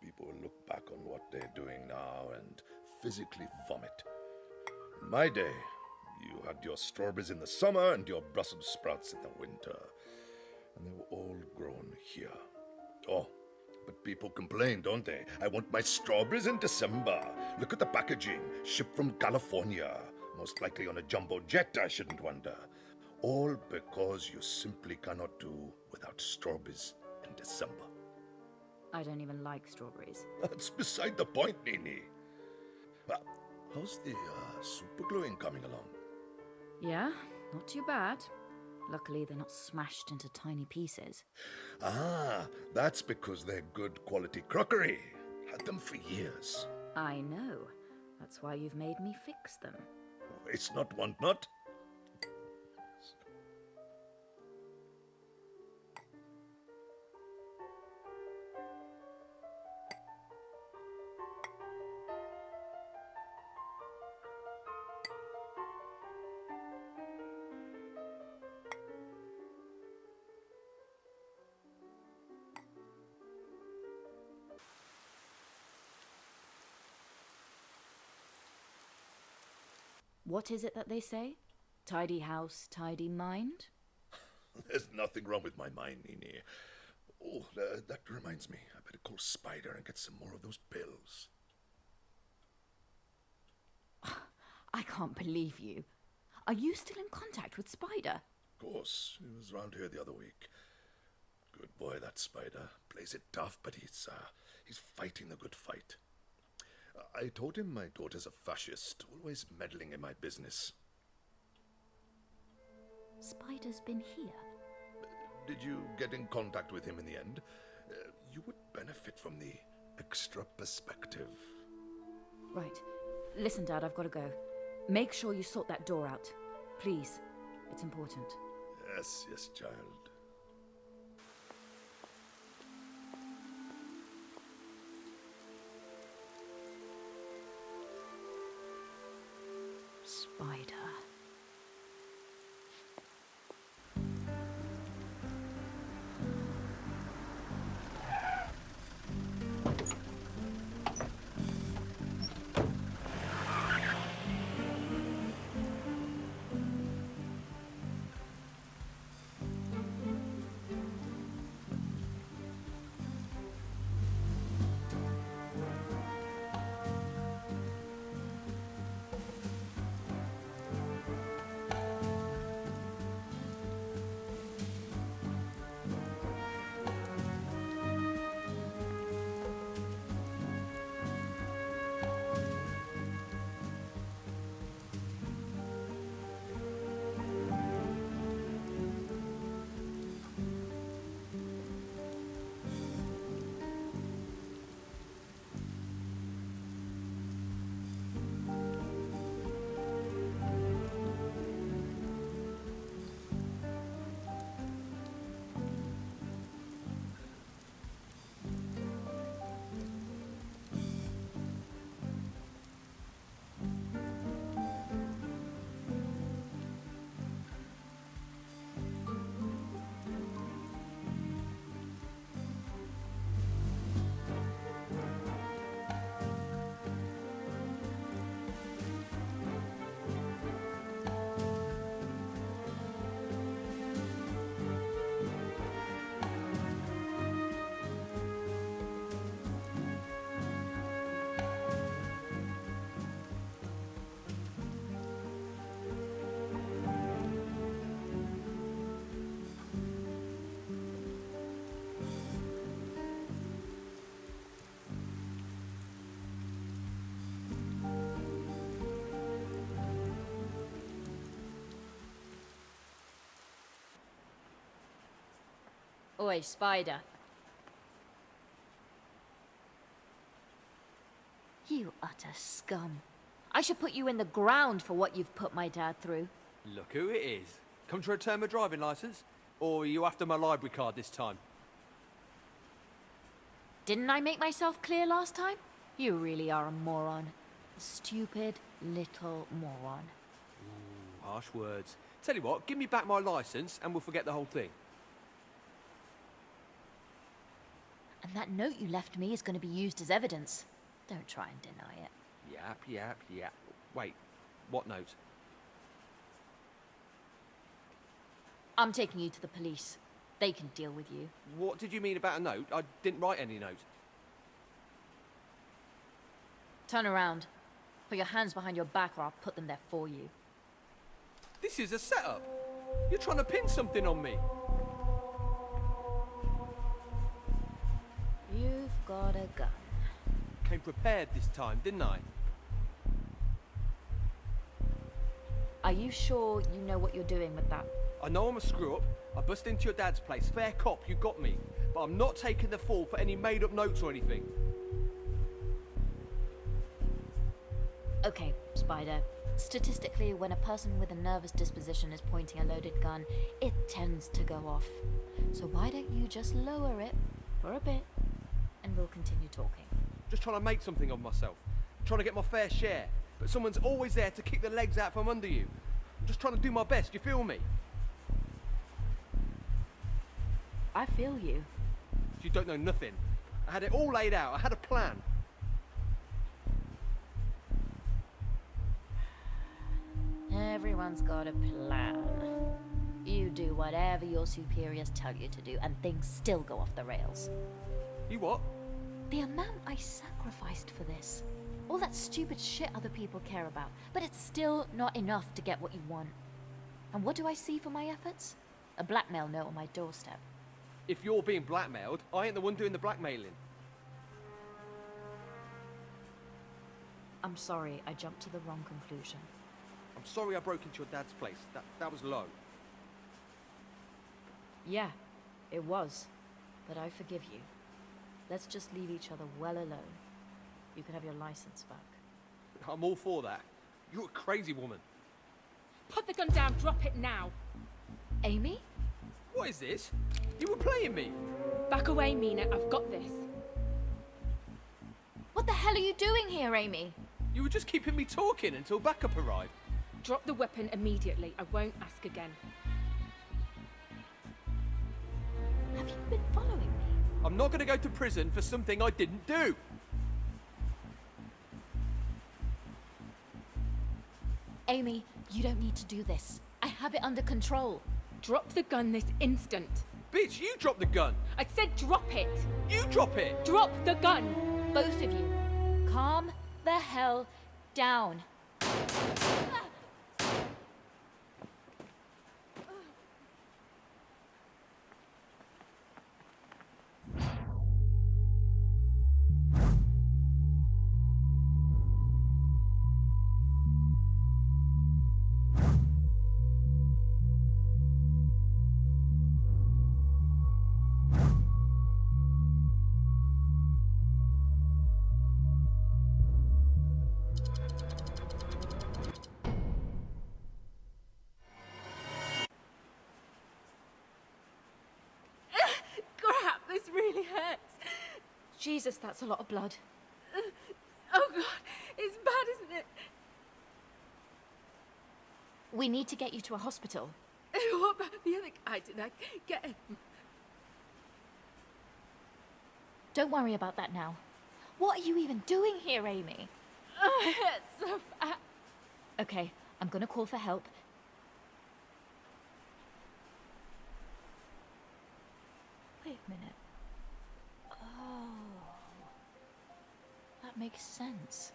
People will look back on what they're doing now and physically vomit. In my day, you had your strawberries in the summer and your Brussels sprouts in the winter. And they were all grown here. Oh, but people complain, don't they? I want my strawberries in December. Look at the packaging. Shipped from California. Most likely on a jumbo jet, I shouldn't wonder. All because you simply cannot do without strawberries in December. I don't even like strawberries. That's beside the point, Nini. How's the super gluing coming along? Yeah, not too bad. Luckily, they're not smashed into tiny pieces. Ah, that's because they're good quality crockery. Had them for years. I know. That's why you've made me fix them. It's not want not. What is it that they say? Tidy house, tidy mind? There's nothing wrong with my mind, Nini. Oh, that reminds me. I better call Spider and get some more of those pills. I can't believe you. Are you still in contact with Spider? Of course. He was round here the other week. Good boy, that Spider. Plays it tough, but he's fighting the good fight. I told him my daughter's a fascist, always meddling in my business. Spider's been here. Did you get in contact with him in the end? You would benefit from the extra perspective. Right. Listen, Dad, I've got to go. Make sure you sort that door out. Please. It's important. Yes, yes, child. Spider. Oi, Spider. You utter scum. I should put you in the ground for what you've put my dad through. Look who it is. Come to return my driving licence? Or are you after my library card this time? Didn't I make myself clear last time? You really are a moron. A stupid little moron. Ooh, harsh words. Tell you what, give me back my licence and we'll forget the whole thing. And that note you left me is going to be used as evidence. Don't try and deny it. Yap. Wait, what note? I'm taking you to the police. They can deal with you. What did you mean about a note? I didn't write any note. Turn around. Put your hands behind your back or I'll put them there for you. This is a setup. You're trying to pin something on me. You've got a gun. Came prepared this time, didn't I? Are you sure you know what you're doing with that? I know I'm a screw-up. I bust into your dad's place. Fair cop, you got me. But I'm not taking the fall for any made-up notes or anything. Okay, Spider. Statistically, when a person with a nervous disposition is pointing a loaded gun, it tends to go off. So why don't you just lower it for a bit, and we'll continue talking. Just trying to make something of myself. Trying to get my fair share. But someone's always there to kick the legs out from under you. I'm just trying to do my best, you feel me? I feel you. You don't know nothing. I had it all laid out. I had a plan. Everyone's got a plan. You do whatever your superiors tell you to do, and things still go off the rails. You what? The amount I sacrificed for this. All that stupid shit other people care about. But it's still not enough to get what you want. And what do I see for my efforts? A blackmail note on my doorstep. If you're being blackmailed, I ain't the one doing the blackmailing. I'm sorry, I jumped to the wrong conclusion. I'm sorry I broke into your dad's place. That was low. Yeah, it was. But I forgive you. Let's just leave each other well alone. You can have your license back. I'm all for that. You're a crazy woman. Put the gun down, drop it now. Amy? What is this? You were playing me. Back away, Mina, I've got this. What the hell are you doing here, Amy? You were just keeping me talking until backup arrived. Drop the weapon immediately. I won't ask again. Have you been following me? I'm not going to go to prison for something I didn't do. Amy, you don't need to do this. I have it under control. Drop the gun this instant. Bitch, you drop the gun. I said drop it. You drop it. Drop the gun. Both of you. Calm the hell down. Jesus, that's a lot of blood. Oh, God. It's bad, isn't it? We need to get you to a hospital. What about the other guy? Did I get him? Don't worry about that now. What are you even doing here, Amy? Oh, it's so bad. Okay, I'm gonna call for help. Wait a minute. Oh, that makes sense.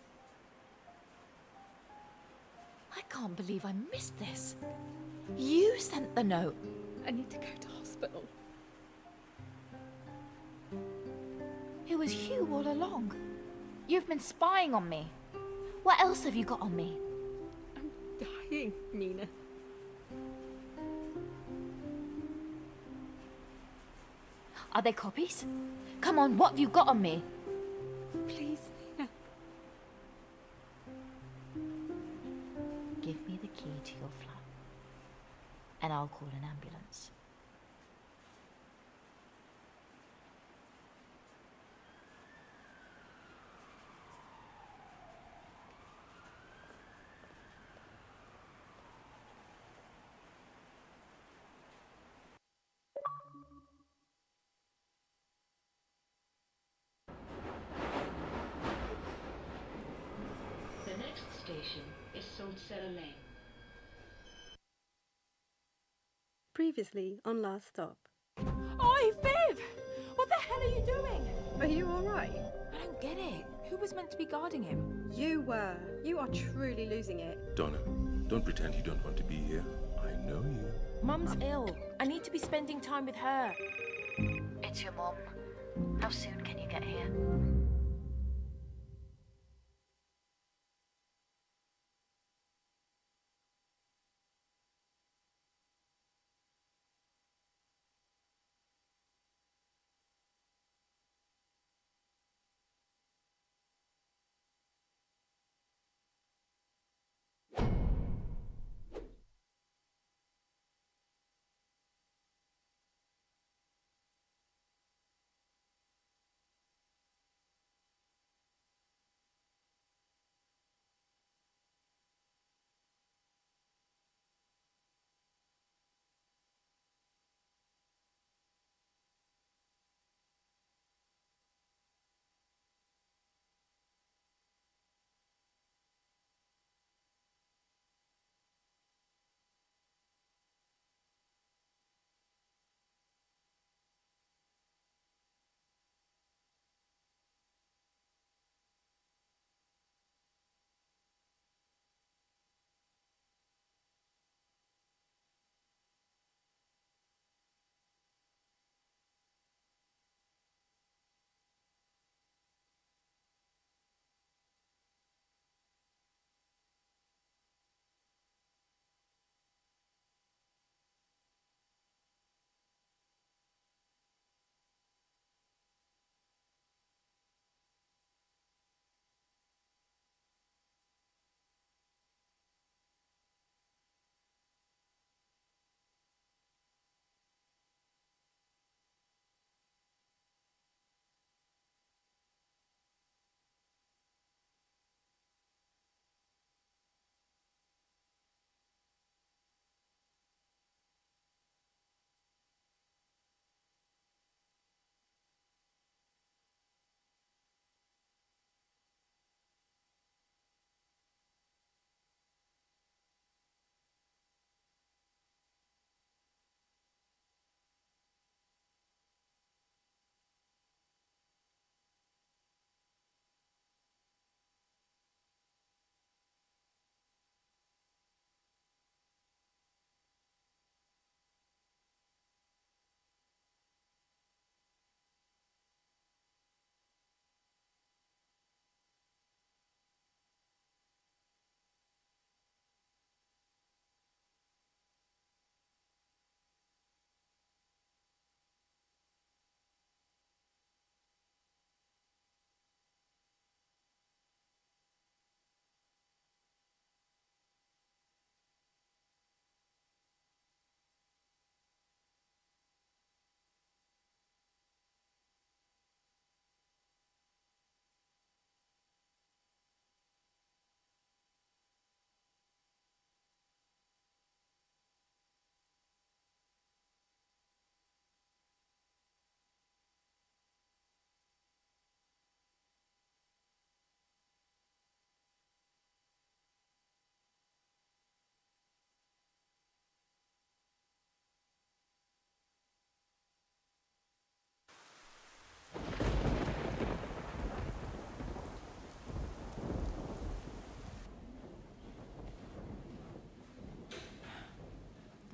I can't believe I missed this. You sent the note. I need to go to hospital. It was you all along. You've been spying on me. What else have you got on me? I'm dying, Mina. Are they copies? Come on, what have you got on me? Please, Mina. Give me the key to your flat, and I'll call an ambulance. Old Cellar Lane. Previously on Last Stop. Oi, Viv! What the hell are you doing? Are you alright? I don't get it. Who was meant to be guarding him? You were. You are truly losing it. Donna, don't pretend you don't want to be here. I know you. Mum's ill. I need to be spending time with her. It's your mum. How soon can you get here?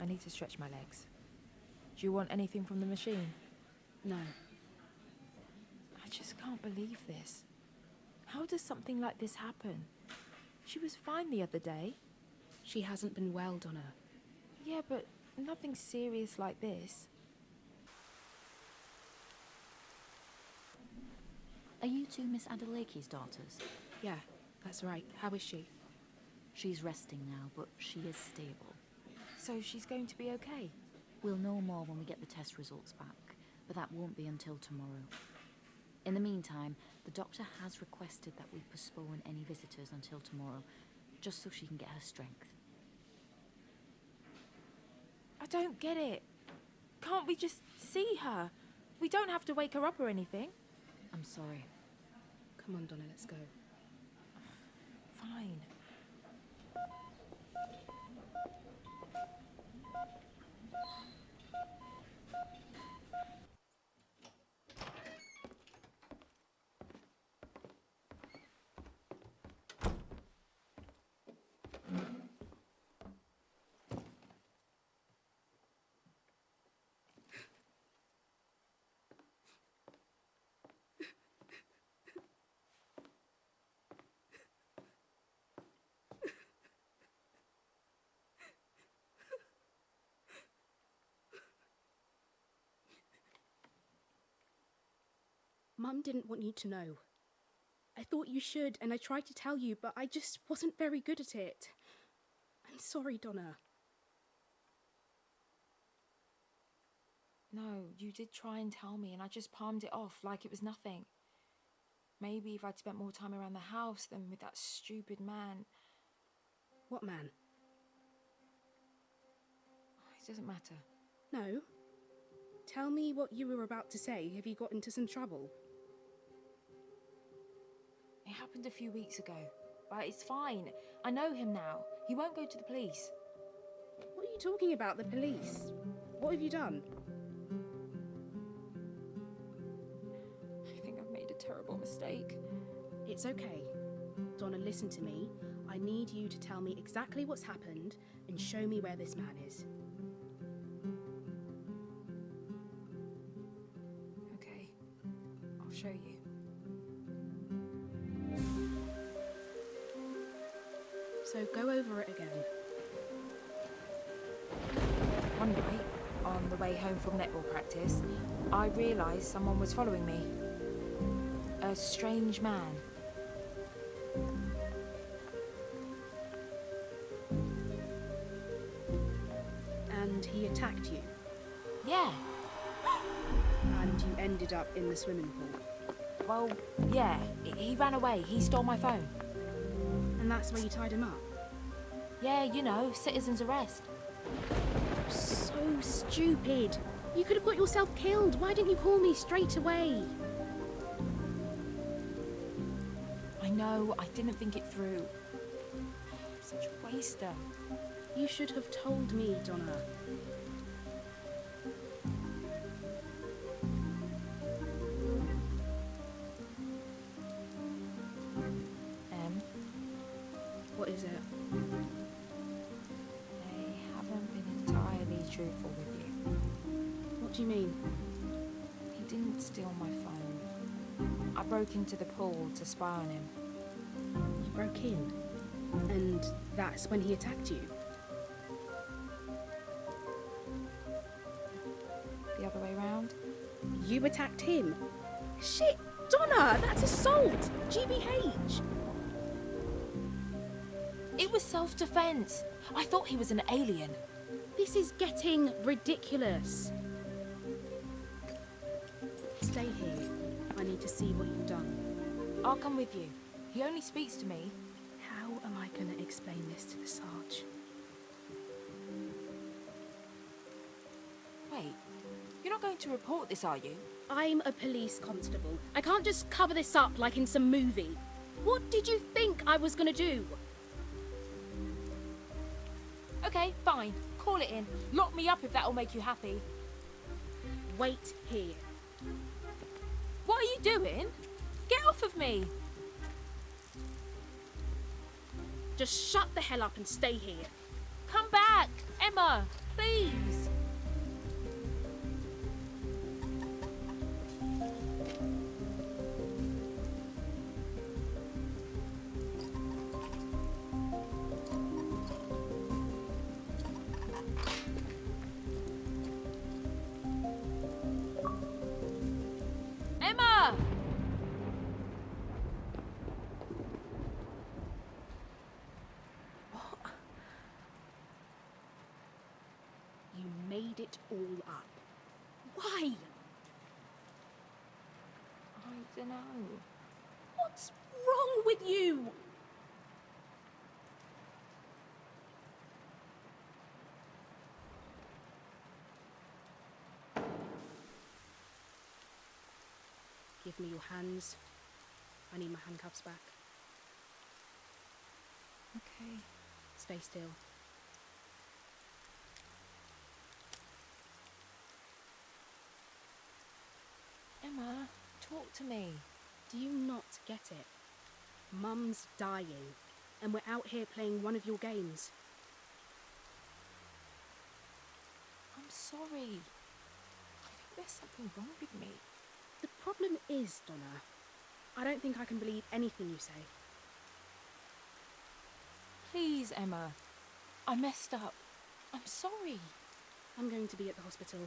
I need to stretch my legs. Do you want anything from the machine? No. I just can't believe this. How does something like this happen? She was fine the other day. She hasn't been well, Donna. Yeah, but nothing serious like this. Are you two Miss Adelake's daughters? Yeah, that's right. How is she? She's resting now, but she is stable. So she's going to be okay? We'll know more when we get the test results back, but that won't be until tomorrow. In the meantime, the doctor has requested that we postpone any visitors until tomorrow, just so she can get her strength. I don't get it. Can't we just see her? We don't have to wake her up or anything. I'm sorry. Come on, Donna, let's go. Fine. Mum didn't want you to know. I thought you should, and I tried to tell you, but I just wasn't very good at it. I'm sorry, Donna. No, you did try and tell me, and I just palmed it off like it was nothing. Maybe if I'd spent more time around the house than with that stupid man. What man? It doesn't matter. No. Tell me what you were about to say. Have you got into some trouble? It happened a few weeks ago, but it's fine. I know him now. He won't go to the police. What are you talking about, the police? What have you done? I think I've made a terrible mistake. It's okay. Donna, listen to me. I need you to tell me exactly what's happened and show me where this man is. Okay, I'll show you. So go over it again. One night, on the way home from netball practice, I realised someone was following me. A strange man. And he attacked you? Yeah. And you ended up in the swimming pool? Well, yeah. He ran away. He stole my phone. And that's where you tied him up? Yeah, you know, citizen's arrest. So stupid. You could have got yourself killed. Why didn't you call me straight away? I know, I didn't think it through. Such a waster. You should have told me, Donna. What is it? They haven't been entirely truthful with you. What do you mean? He didn't steal my phone. I broke into the pool to spy on him. You broke in? And that's when he attacked you? The other way round? You attacked him? Shit, Donna, that's assault! GBH! It was self-defense. I thought he was an alien. This is getting ridiculous. Stay here. I need to see what you've done. I'll come with you. He only speaks to me. How am I going to explain this to the Sarge? Wait, you're not going to report this, are you? I'm a police constable. I can't just cover this up like in some movie. What did you think I was going to do? Okay, fine. Call it in. Lock me up if that'll make you happy. Wait here. What are you doing? Get off of me! Just shut the hell up and stay here. Come back! Emma, please! Emma! You made it all up. Why? I don't know. What's wrong with you? Give me your hands. I need my handcuffs back. Okay. Stay still. Emma, talk to me. Do you not get it? Mum's dying, and we're out here playing one of your games. I'm sorry. I think there's something wrong with me. The problem is, Donna, I don't think I can believe anything you say. Please, Emma. I messed up. I'm sorry. I'm going to be at the hospital.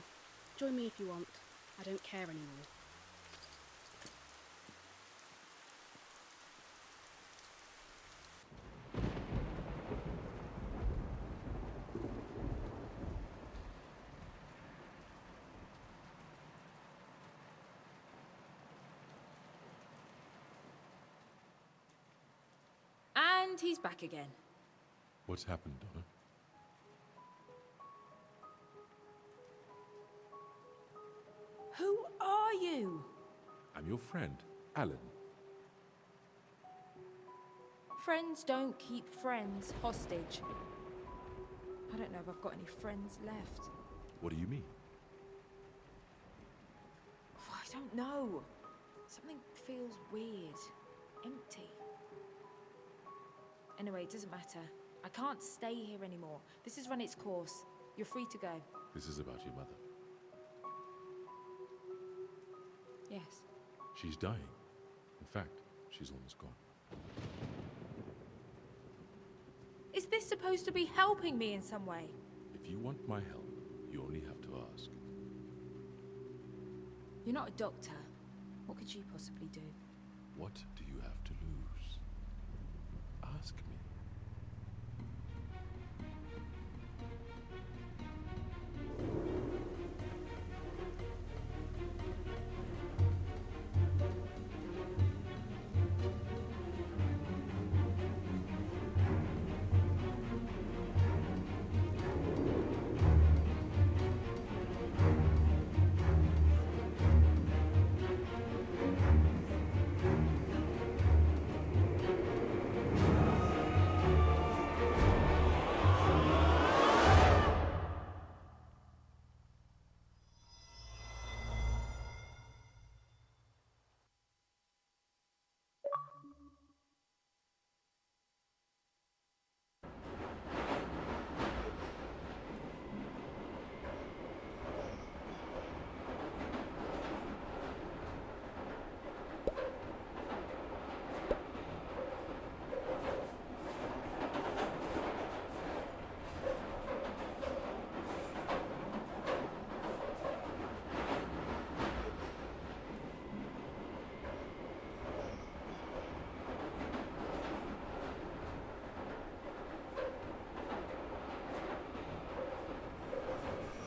Join me if you want. I don't care anymore. And he's back again. What's happened, Donna? Who are you? I'm your friend, Alan. Friends don't keep friends hostage. I don't know if I've got any friends left. What do you mean? Oh, I don't know. Something feels weird. Empty. Anyway, it doesn't matter. I can't stay here anymore. This has run its course. You're free to go. This is about your mother. Yes. She's dying. In fact, she's almost gone. Is this supposed to be helping me in some way? If you want my help, you only have to ask. You're not a doctor. What could you possibly do? What do you have to lose? Ask me.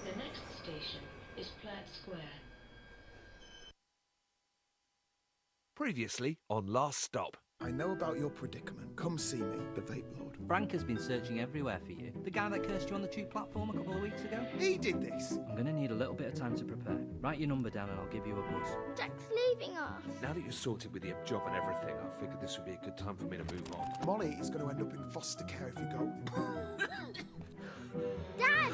The next station is Platt Square. Previously on Last Stop. I know about your predicament. Come see me, the Vape Lord. Frank has been searching everywhere for you. The guy that cursed you on the tube platform a couple of weeks ago. He did this. I'm going to need a little bit of time to prepare. Write your number down and I'll give you a buzz. Jack's leaving us. Now that you're sorted with your job and everything, I figured this would be a good time for me to move on. Molly is going to end up in foster care if you go. Dad!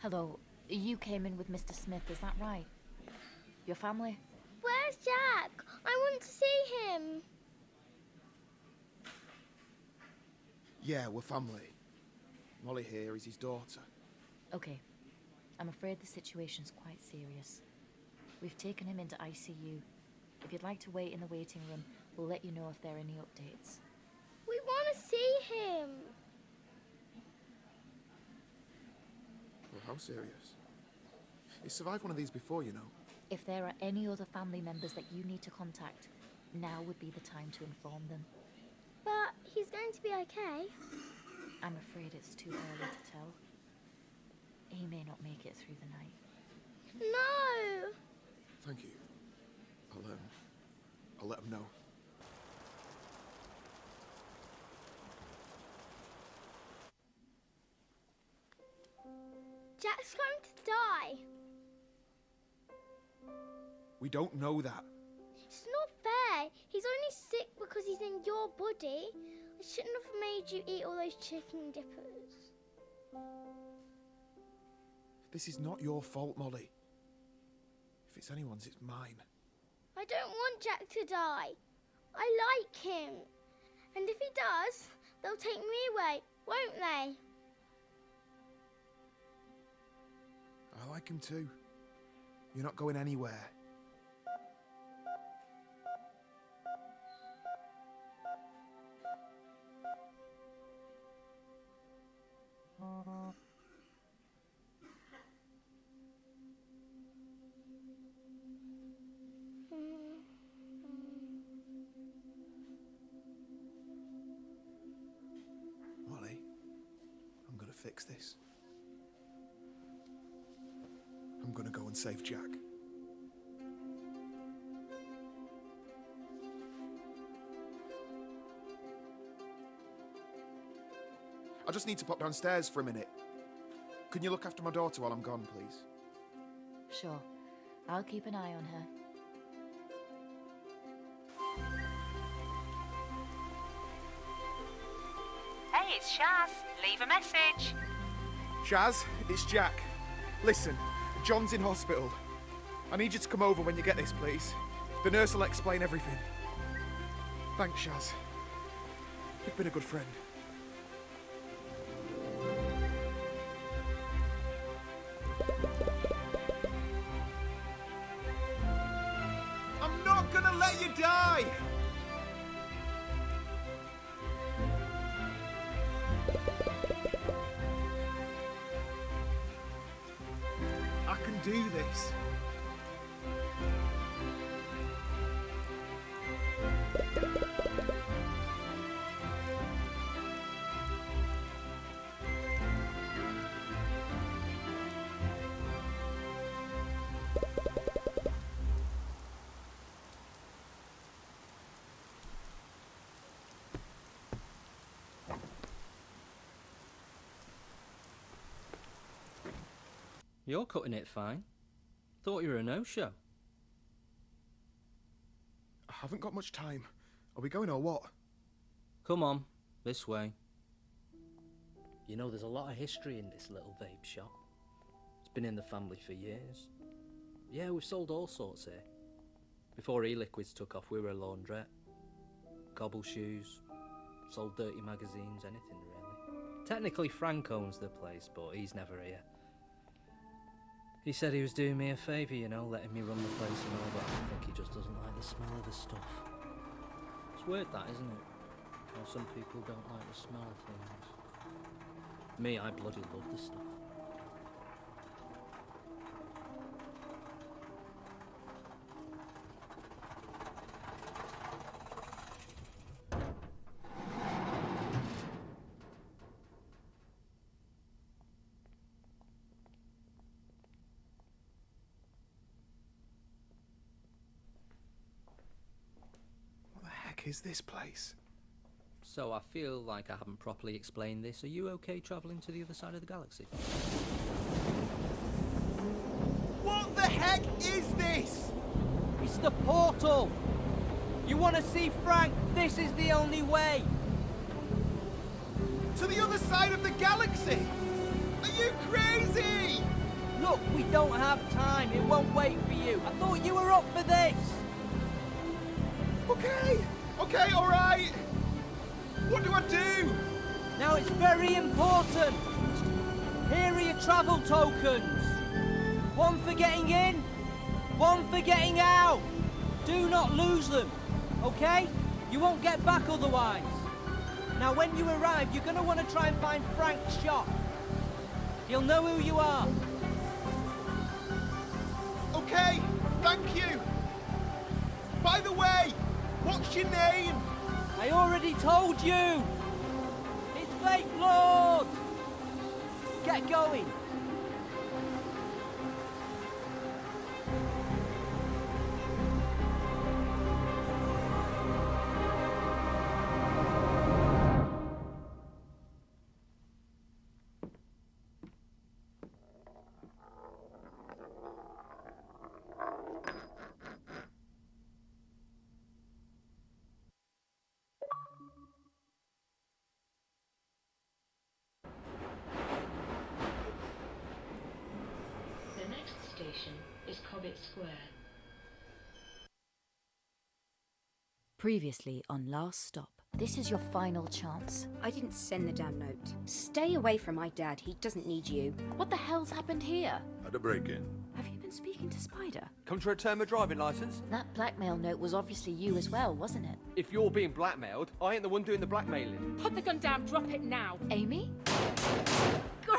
Hello. You came in with Mr. Smith, is that right? Your family? Where's Jack? I want to see him. Yeah, we're family. Molly here is his daughter. Okay. I'm afraid the situation's quite serious. We've taken him into ICU. If you'd like to wait in the waiting room, we'll let you know if there are any updates. We want to see him. Well, how serious? He survived one of these before, you know. If there are any other family members that you need to contact, now would be the time to inform them. But he's going to be okay. I'm afraid it's too early to tell. He may not make it through the night. No! Thank you. I'll let him know. Jack's going to die. We don't know that. It's not fair. He's only sick because he's in your body. I shouldn't have made you eat all those chicken dippers. This is not your fault, Molly. If it's anyone's, it's mine. I don't want Jack to die. I like him. And if he does, they'll take me away, won't they? I like him too. You're not going anywhere. Molly, I'm gonna fix this. I'm gonna go and save Jack. I just need to pop downstairs for a minute. Can you look after my daughter while I'm gone, please? Sure. I'll keep an eye on her. Hey, it's Shaz. Leave a message. Shaz, it's Jack. Listen, John's in hospital. I need you to come over when you get this, please. The nurse will explain everything. Thanks, Shaz. You've been a good friend. I'm not gonna let you die! I can do this. You're cutting it fine. Thought you were a no-show. I haven't got much time. Are we going or what? Come on, this way. You know, there's a lot of history in this little vape shop. It's been in the family for years. Yeah, we've sold all sorts here. Before e-liquids took off, we were a laundrette. Cobble shoes, sold dirty magazines, anything really. Technically Frank owns the place, but he's never here. He said he was doing me a favour, you know, letting me run the place and all, but I think he just doesn't like the smell of the stuff. It's weird that, isn't it? How some people don't like the smell of things. Me, I bloody love the stuff. Is this place? So I feel like I haven't properly explained this. Are you okay travelling to the other side of the galaxy? What the heck is this? It's the portal! You want to see Frank? This is the only way! To the other side of the galaxy? Are you crazy? Look, we don't have time. It won't wait for you. I thought you were up for this! Okay, alright! What do I do? Now it's very important! Here are your travel tokens! One for getting in, one for getting out! Do not lose them, okay? You won't get back otherwise. Now when you arrive, you're going to want to try and find Frank's shop. He'll know who you are. Okay, thank you! By the way, what's your name? I already told you! It's Vape Lord! Get going! The next station is Cobbett Square. Previously on Last Stop. This is your final chance. I didn't send the damn note. Stay away from my dad. He doesn't need you. What the hell's happened here? Had a break-in. Have you been speaking to Spider? Come to return my driving licence? That blackmail note was obviously you as well, wasn't it? If you're being blackmailed, I ain't the one doing the blackmailing. Put the gun down, drop it now. Amy? God,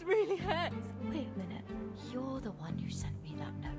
really hurts. Wait a minute. You're the one who sent me that note.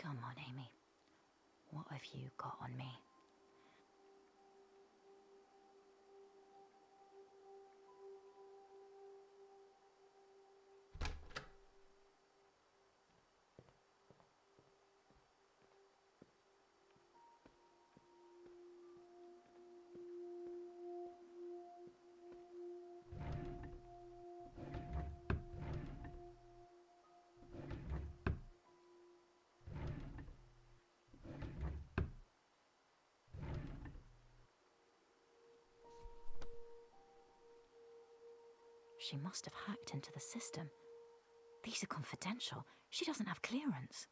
Come on, Amy. What have you got on me? She must have hacked into the system. These are confidential. She doesn't have clearance.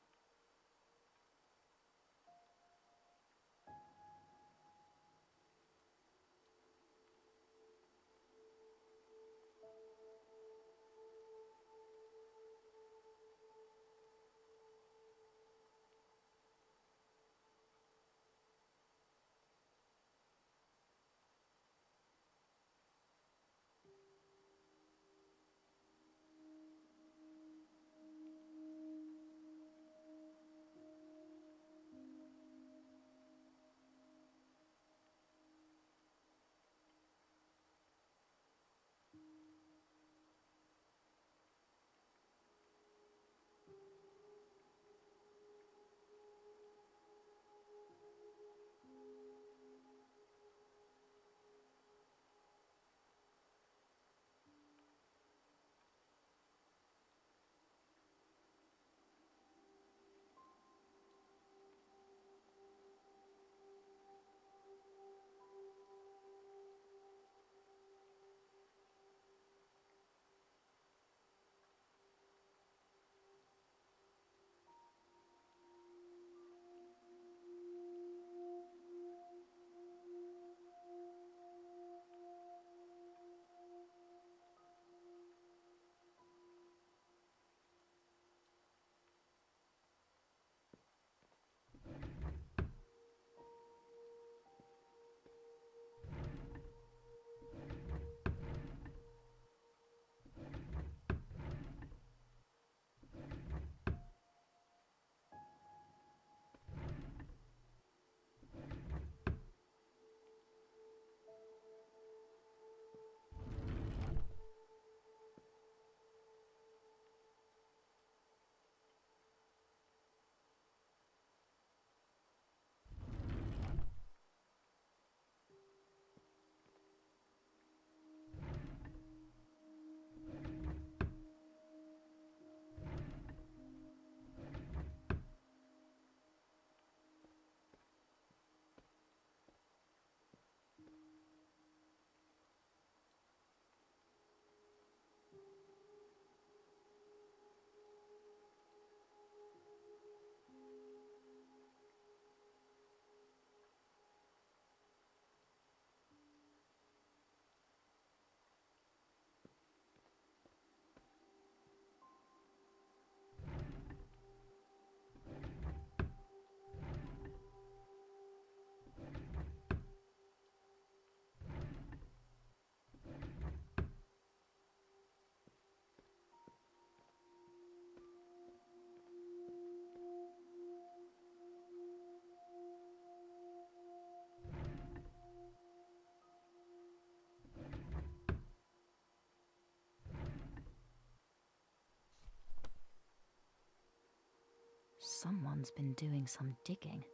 Someone's been doing some digging.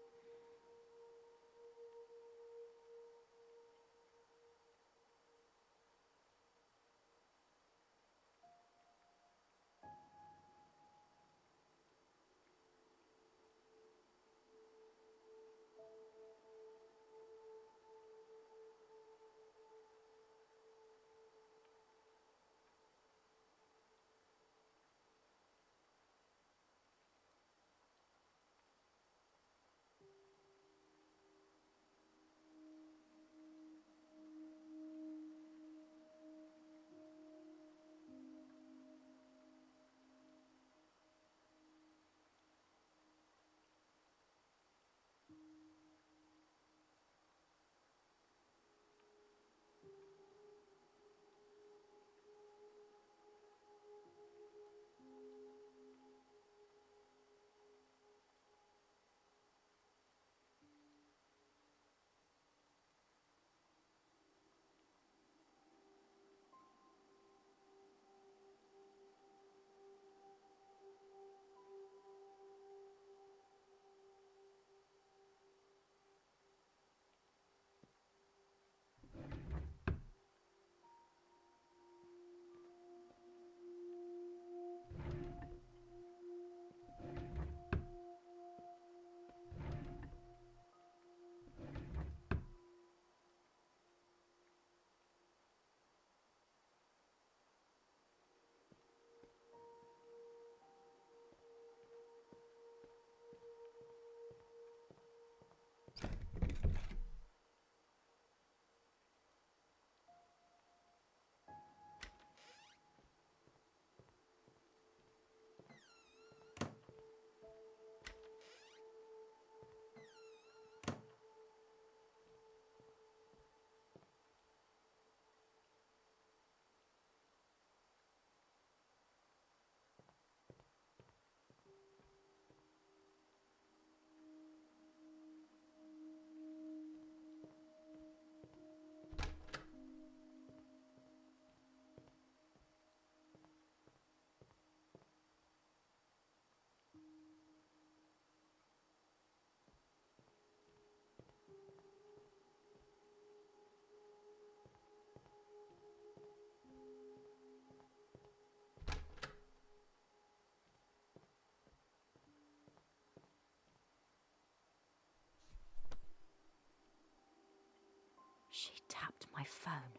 She tapped my phone.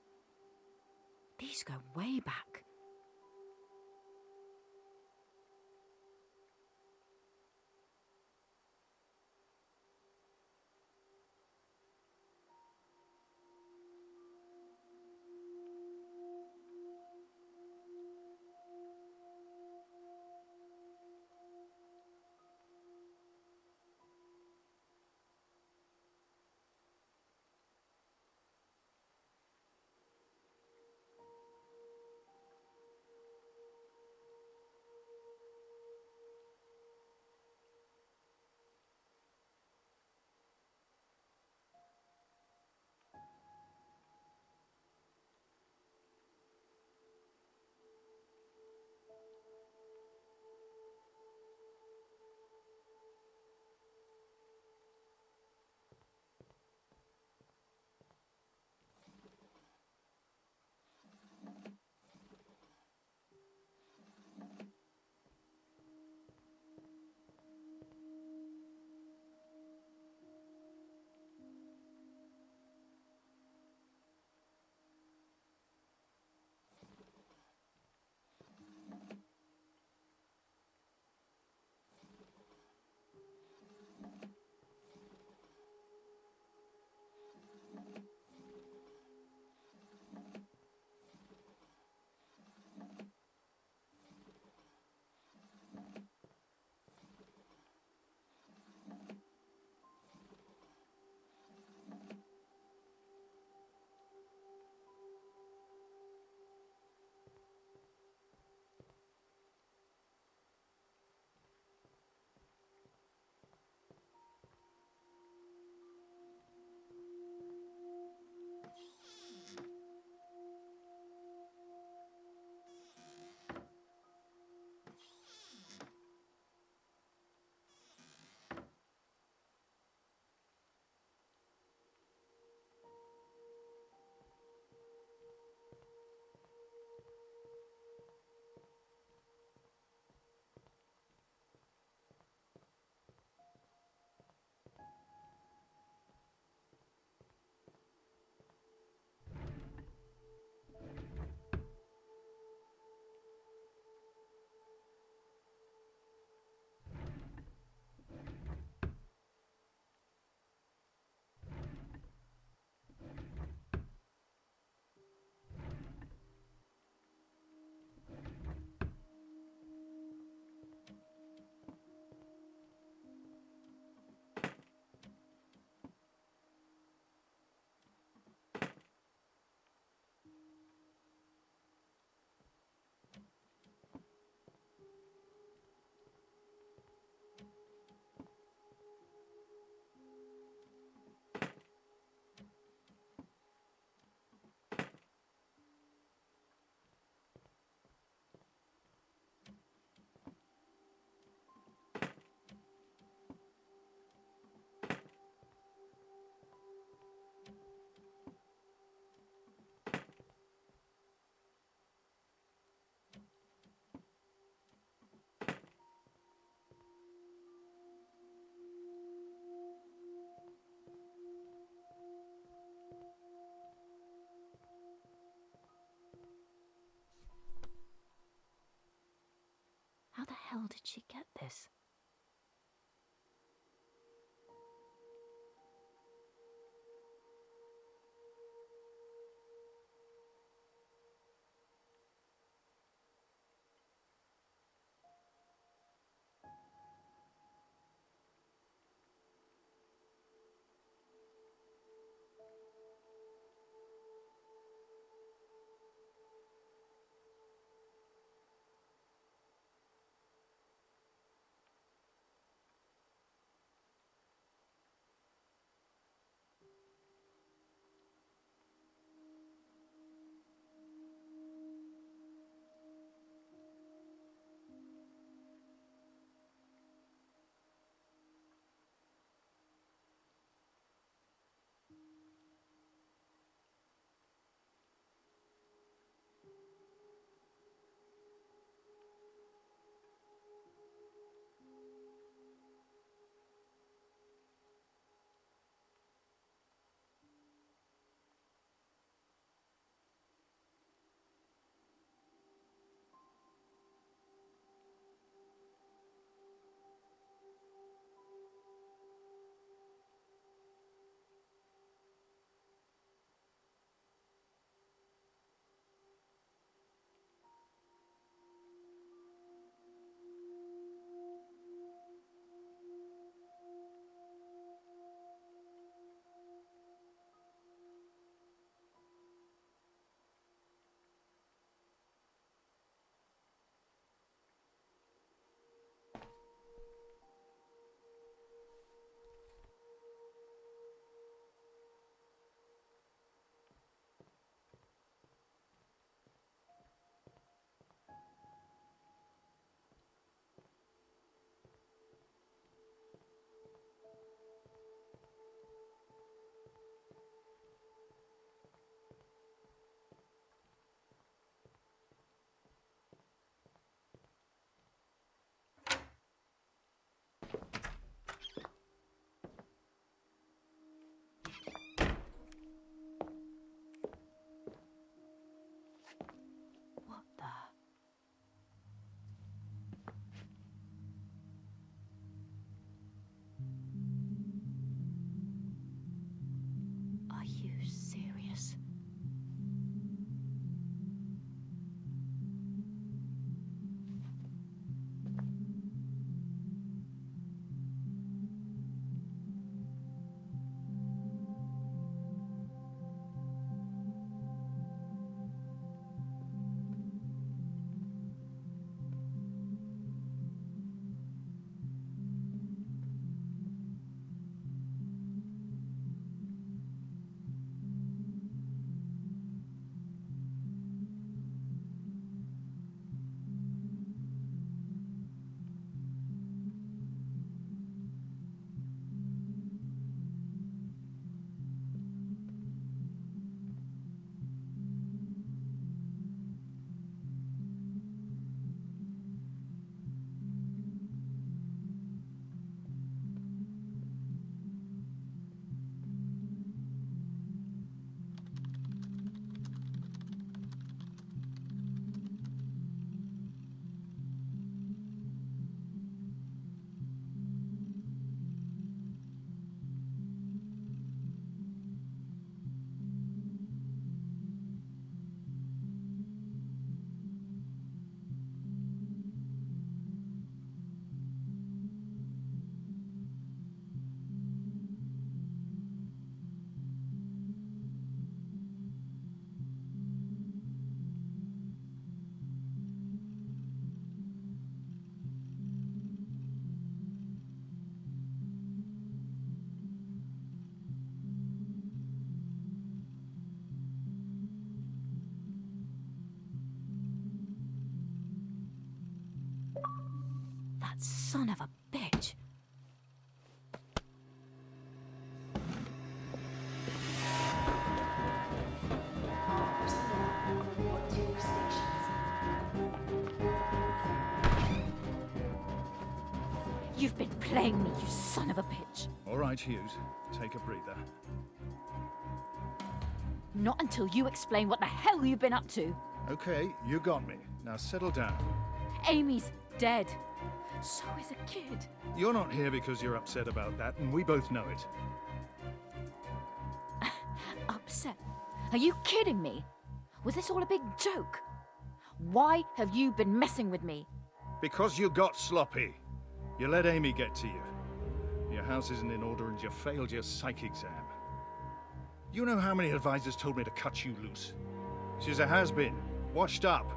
These go way back. hell did she get this? What the? Are you serious? That son of a bitch. You've been playing me, you son of a bitch. All right, Hughes. Take a breather. Not until you explain what the hell you've been up to. Okay, you got me. Now settle down. Amy's dead. So is a kid. You're not here because you're upset about that, and we both know it. Upset? Are you kidding me? Was this all a big joke? Why have you been messing with me? Because you got sloppy. You let Amy get to you. Your house isn't in order and you failed your psych exam. You know how many advisors told me to cut you loose? She's a has-been, washed up.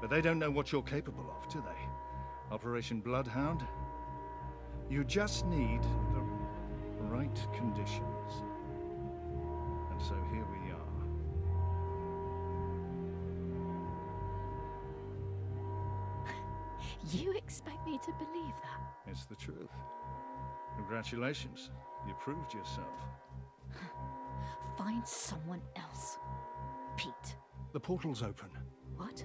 But they don't know what you're capable of, do they? Operation Bloodhound? You just need the right conditions. And so here we are. You expect me to believe that? It's the truth. Congratulations. You proved yourself. Find someone else. Pete. The portal's open. What?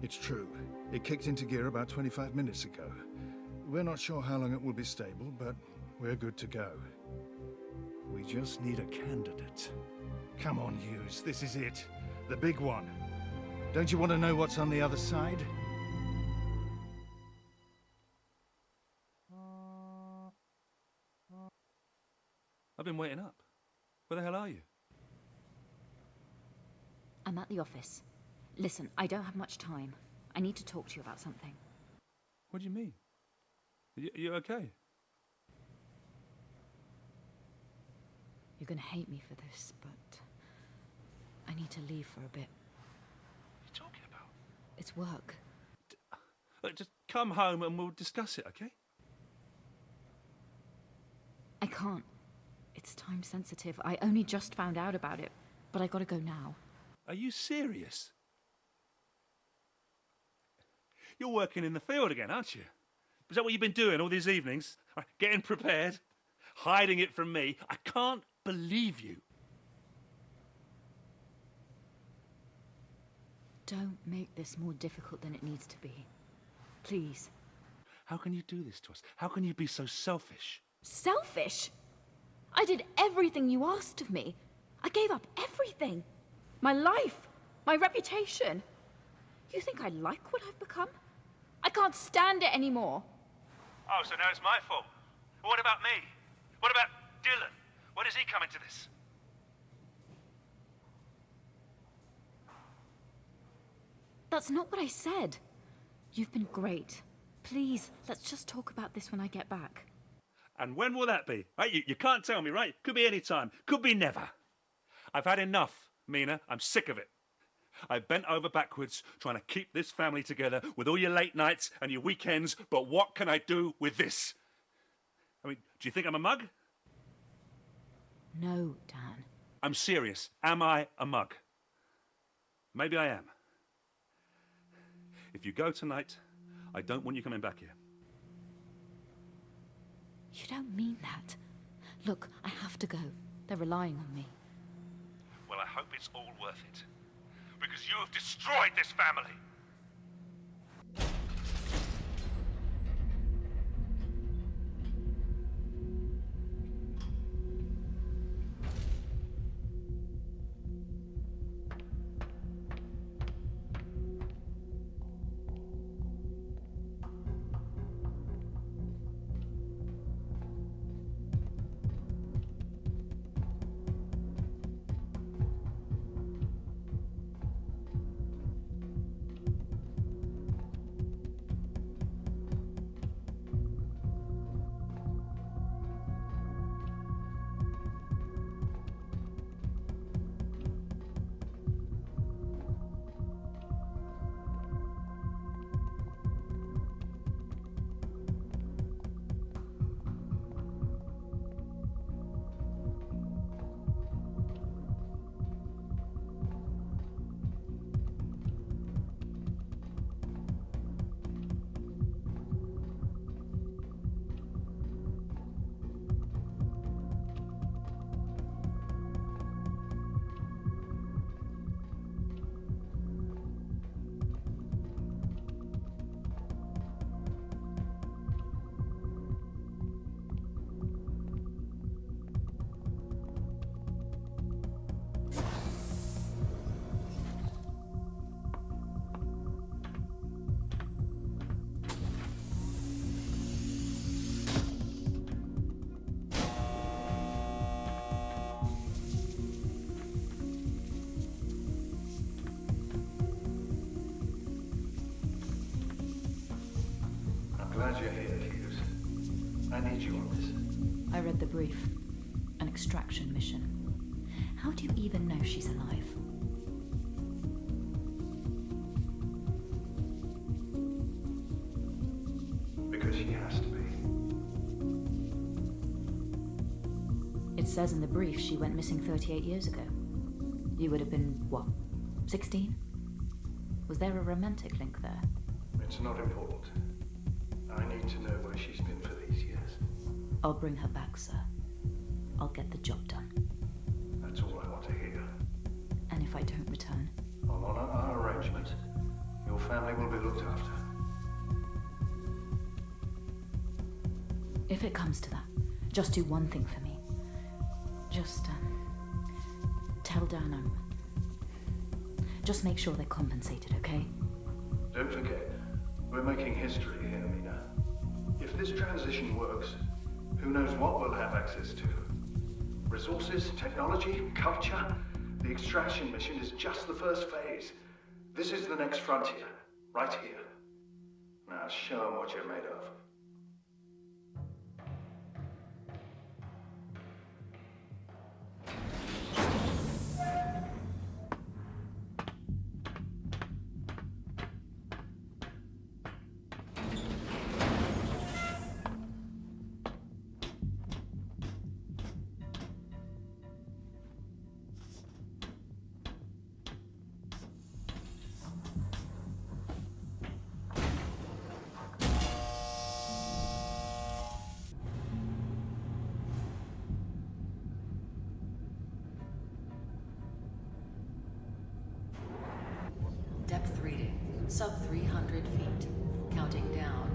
It's true. It kicked into gear about 25 minutes ago. We're not sure how long it will be stable, but we're good to go. We just need a candidate. Come on, Hughes. This is it. The big one. Don't you want to know what's on the other side? I've been waiting up. Where the hell are you? I'm at the office. Listen, I don't have much time. I need to talk to you about something. What do you mean? You okay? You're gonna hate me for this, but I need to leave for a bit. What are you talking about? It's work. Look, just come home and we'll discuss it, okay? I can't. It's time sensitive. I only just found out about it, but I gotta go now. Are you serious? You're working in the field again, aren't you? Is that what you've been doing all these evenings? Getting prepared? Hiding it from me? I can't believe you. Don't make this more difficult than it needs to be. Please. How can you do this to us? How can you be so selfish? Selfish? I did everything you asked of me. I gave up everything. My life, my reputation. You think I like what I've become? I can't stand it anymore. Oh, so now it's my fault. What about me? What about Dylan? Where does he come into this? That's not what I said. You've been great. Please, let's just talk about this when I get back. And when will that be? Right? You can't tell me, right? Could be any time. Could be never. I've had enough, Mina. I'm sick of it. I bent over backwards trying to keep this family together with all your late nights and your weekends, but what can I do with this? I mean, do you think I'm a mug? No, Dan. I'm serious. Am I a mug? Maybe I am. If you go tonight, I don't want you coming back here. You don't mean that. Look, I have to go. They're relying on me. Well, I hope it's all worth it. Because you have destroyed this family. I need you on this. I read the brief. An extraction mission. How do you even know she's alive? Because she has to be. It says in the brief she went missing 38 years ago. You would have been, what, 16? Was there a romantic link there? It's not important. I need to know where she's been for these years. I'll bring her back, sir. I'll get the job done. That's all I want to hear. And if I don't return? I'll honor our arrangement. Your family will be looked after. If it comes to that, just do one thing for me. Just, tell Dan just make sure they're compensated, okay? Don't forget, we're making history here, Mina. If this transition works, who knows what we'll have access to? Resources, technology, culture? The extraction mission is just the first phase. This is the next frontier, right here. Now show them what you're made of. Depth reading, sub 300 feet. Counting down.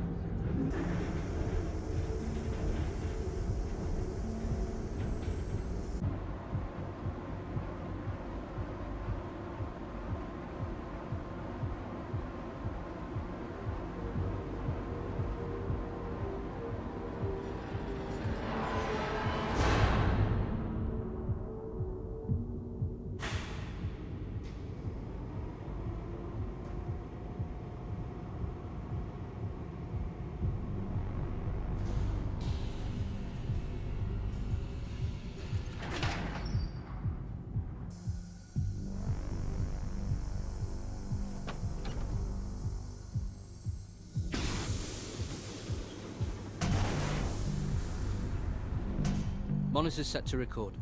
Monitors set to record.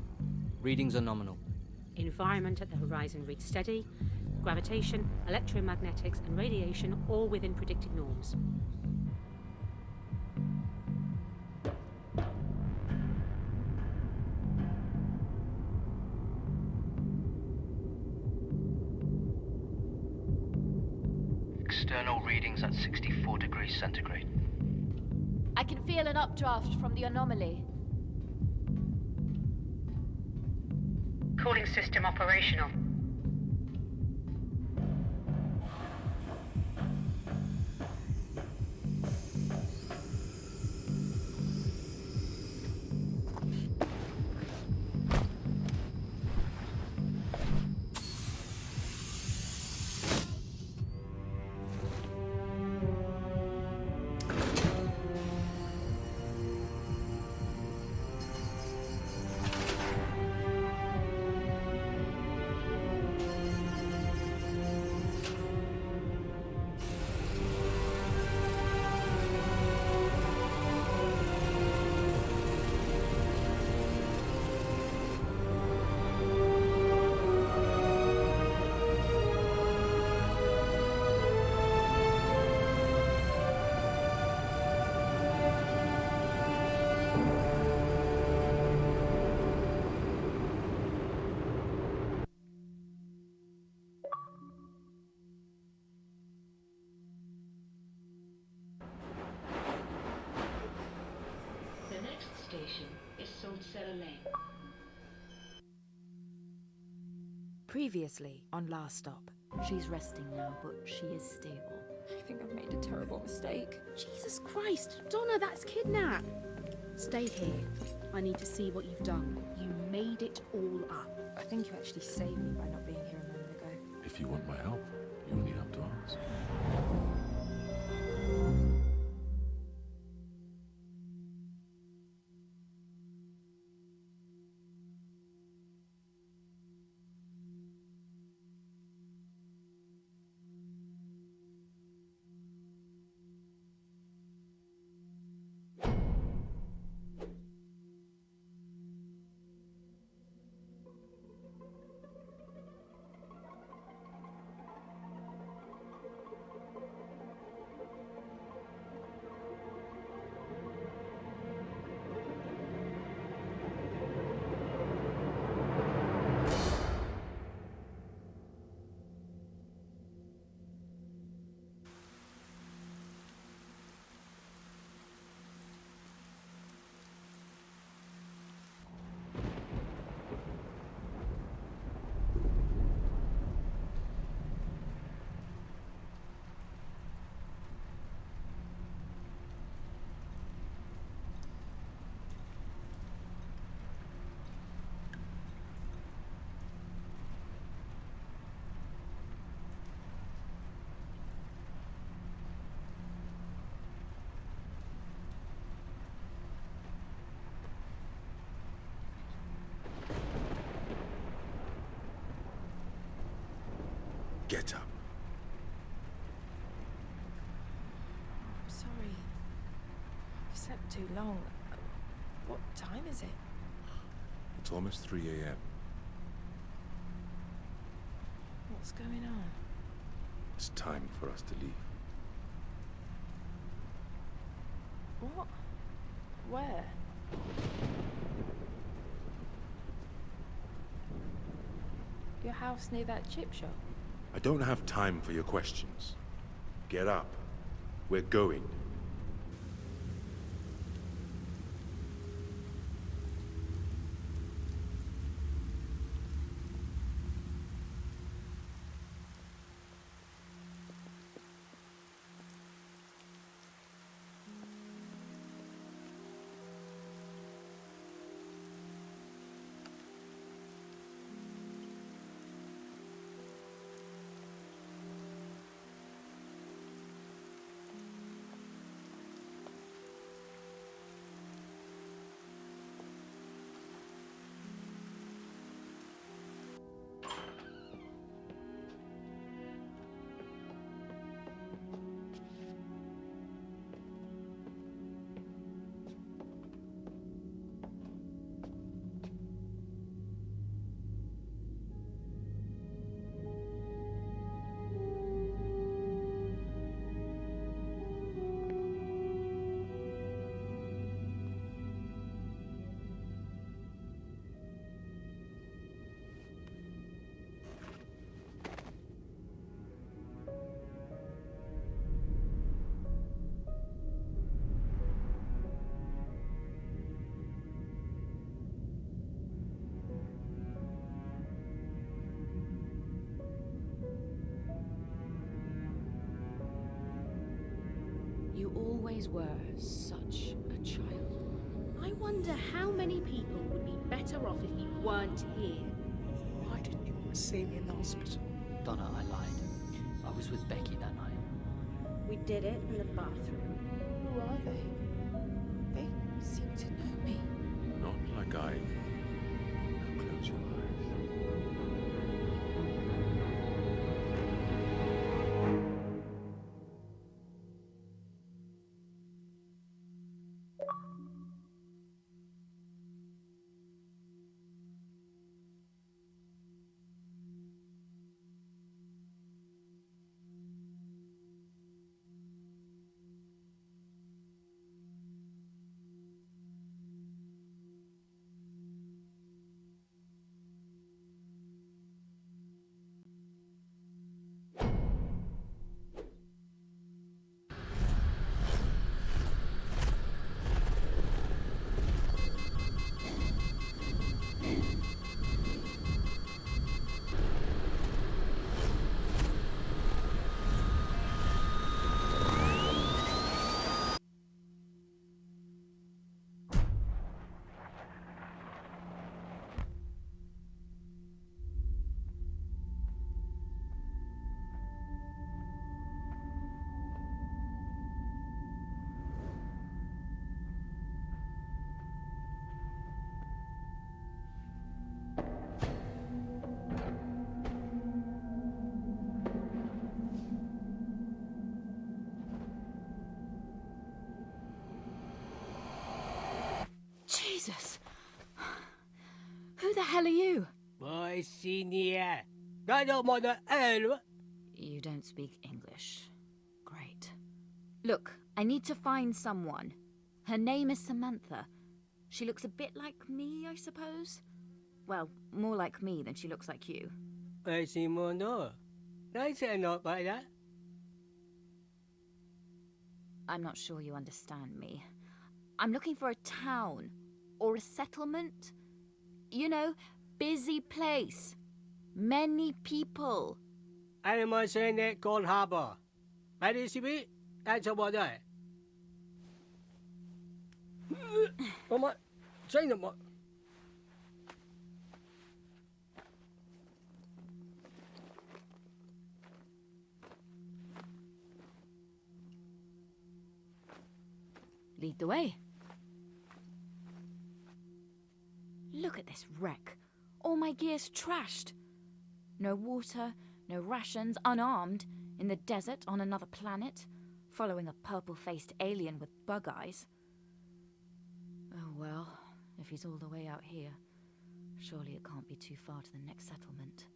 Readings are nominal. Environment at the horizon reads steady. Gravitation, electromagnetics, and radiation all within predicted norms. External readings at 64 degrees centigrade. I can feel an updraft from the anomaly. Cooling system operational. The next station is Saltcellar Lane. Previously on Last Stop. She's resting now, but she is stable. I think I've made a terrible mistake. Jesus Christ, Donna, that's kidnap. Stay here. I need to see what you've done. You made it all up. I think you actually saved me by not being here a moment ago. If you want my help, you only have to ask. Get up. I'm sorry. I've slept too long. What time is it? It's almost 3 a.m. What's going on? It's time for us to leave. What? Where? Your house near that chip shop? I don't have time for your questions. Get up. We're going. You always were such a child. I wonder how many people would be better off if you weren't here. Why didn't you want to see me in the hospital? Donna, I lied. I was with Becky that night. We did it in the bathroom. Who are they? They seem to know me. Not like I. Now close your eyes. Jesus! Who the hell are you? Boy, senior. I don't want to help. You don't speak English. Great. Look, I need to find someone. Her name is Samantha. She looks a bit like me, I suppose. Well, more like me than she looks like you. I see more no. I say not by that. I'm not sure you understand me. I'm looking for a town or a settlement. You know, busy place. Many people. I am saying that Gold Harbor. That is it. That's about that. Oh my, say no more. Lead the way. Look at this wreck. All my gear's trashed. No water, No rations, unarmed, in the desert on another planet, following a purple-faced alien with bug eyes. Oh well, if he's all the way out here, surely it can't be too far to the next settlement.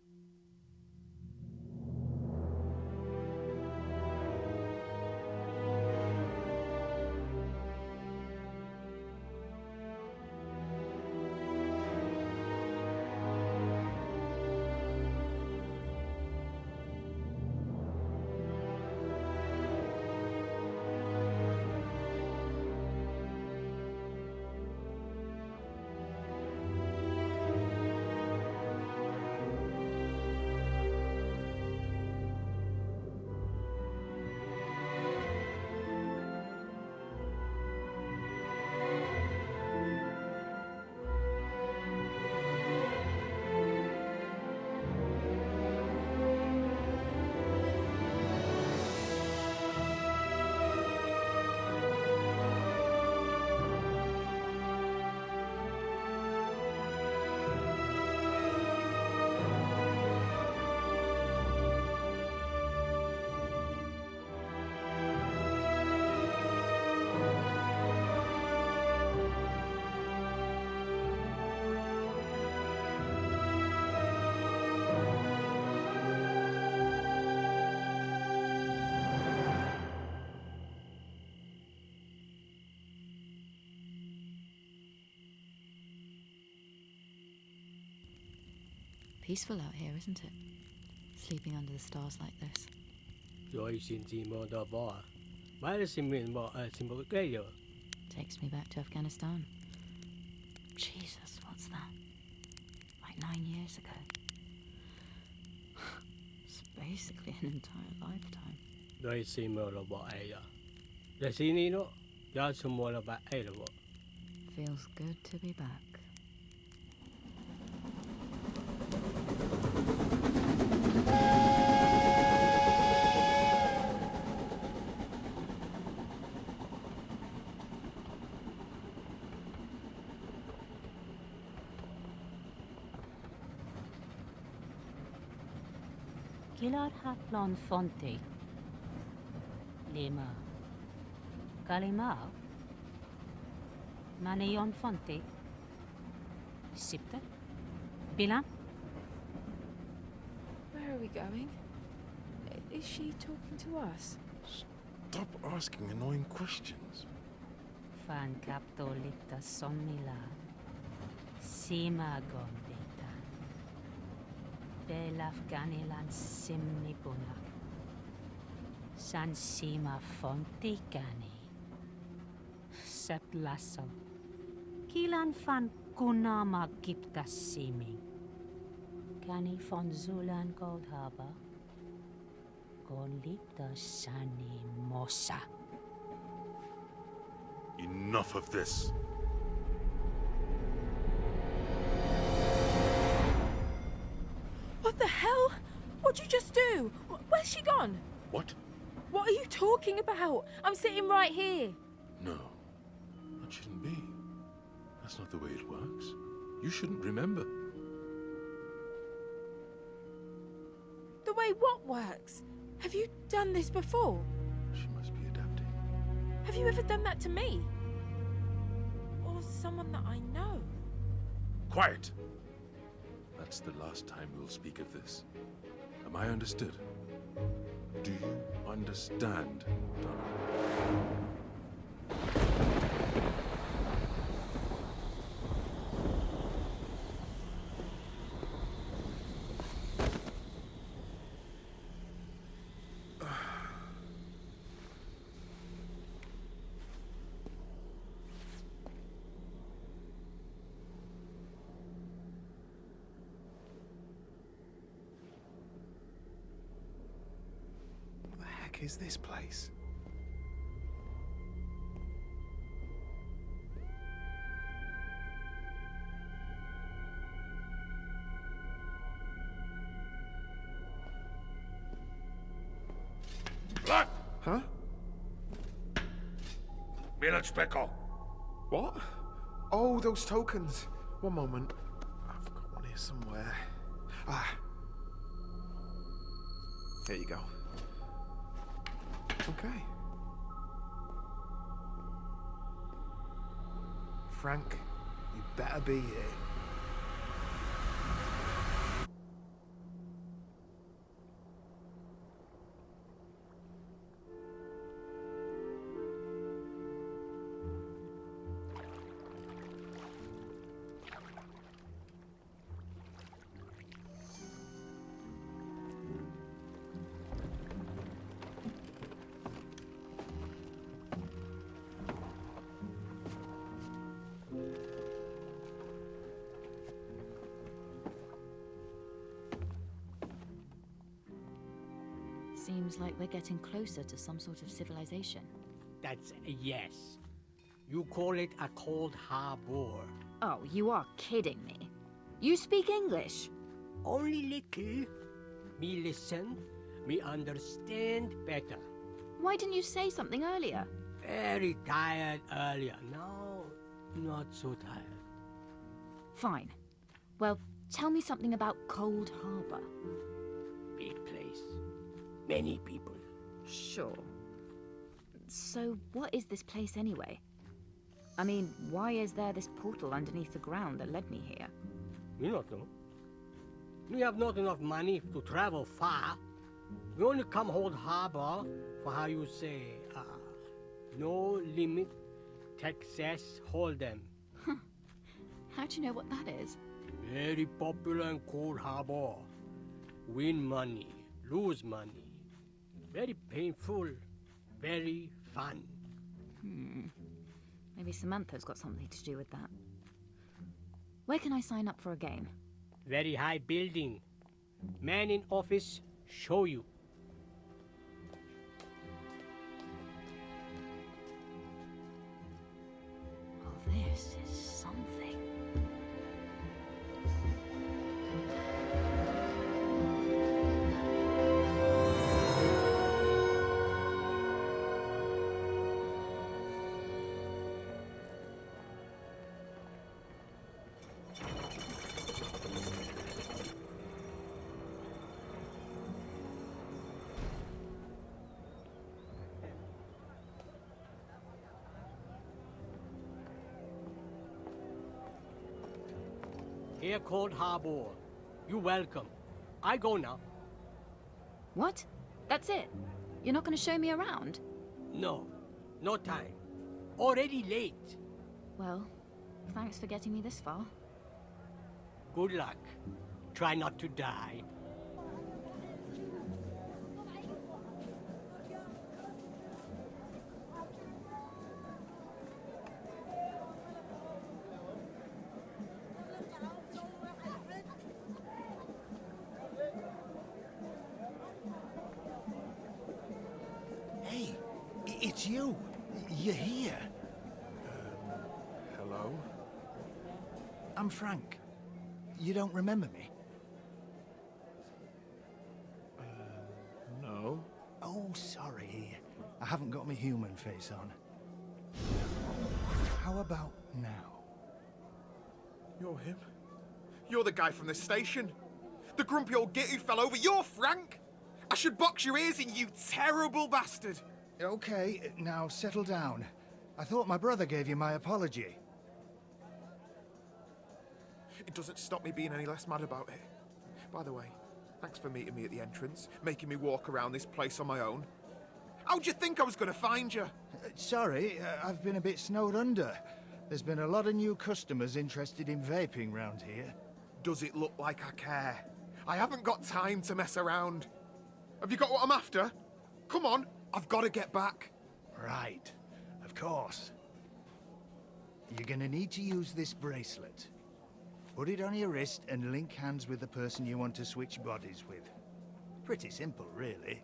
Peaceful out here, isn't it? Sleeping under the stars like this. Takes me back to Afghanistan. Jesus, what's that? Like 9 years ago. It's basically an entire lifetime. Feels good to be back. Kilar Hatlon Fonte. Lima. Kalimao. Maneon Fonte. Sipta. Bilan. Where are we going? Is she talking to us? Stop asking annoying questions. Fan Captolita Somila. Sima Gondeta. Belafganilan Simnipuna. San Sima Fonticani. Seplaso. Kilan fan Kunama Gipta Simi. Kani von Zulan Gold Harbor. Golipta Sani Mosa. Enough of this. What the hell? What'd you just do? Where's she gone? What? What are you talking about? I'm sitting right here. No, that shouldn't be. That's not the way it works. You shouldn't remember. The way what works? Have you done this before? She must be adapting. Have you ever done that to me? Or someone that I know? Quiet! That's the last time we'll speak of this. Am I understood? Do you understand, Donna? Is this place? Blood! Huh? Village Peko. What? Oh, those tokens. One moment. I've got one here somewhere. Ah. Here you go. Okay. Frank, you better be here. Seems like we're getting closer to some sort of civilization. That's a yes. You call it a cold harbor. Oh, you are kidding me. You speak English? Only little. Me listen, me understand better. Why didn't you say something earlier? Very tired earlier. Now, not so tired. Fine. Well, tell me something about Cold Harbor. Big place. Many people. Sure. So, what is this place anyway? I mean, why is there this portal underneath the ground that led me here? You not know. We have not enough money to travel far. We only come hold harbor for how you say, no limit, Texas Hold'em. How do you know what that is? Very popular in Cold Harbor. Win money, lose money. Very painful, very fun. Maybe Samantha's got something to do with that. Where can I sign up for a game? Very high building. Man in office, show you. Oh, this is something. Here Cold Harbor. You welcome. I go now. What? That's it? You're not going to show me around? No, no time. Already late. Well, thanks for getting me this far. Good luck. Try not to die. Hey, it's you. You're here. Hello? I'm Frank. You don't remember me? No. Oh, sorry. I haven't got my human face on. How about now? You're him? You're the guy from the station? The grumpy old git who fell over? You're Frank? I should box your ears in, you terrible bastard! Okay, now settle down. I thought my brother gave you my apology. It doesn't stop me being any less mad about it. By the way, thanks for meeting me at the entrance, making me walk around this place on my own. How'd you think I was going to find you? Sorry, I've been a bit snowed under. There's been a lot of new customers interested in vaping round here. Does it look like I care? I haven't got time to mess around. Have you got what I'm after? Come on, I've got to get back. Right, of course. You're gonna need to use this bracelet. Put it on your wrist and link hands with the person you want to switch bodies with. Pretty simple, really.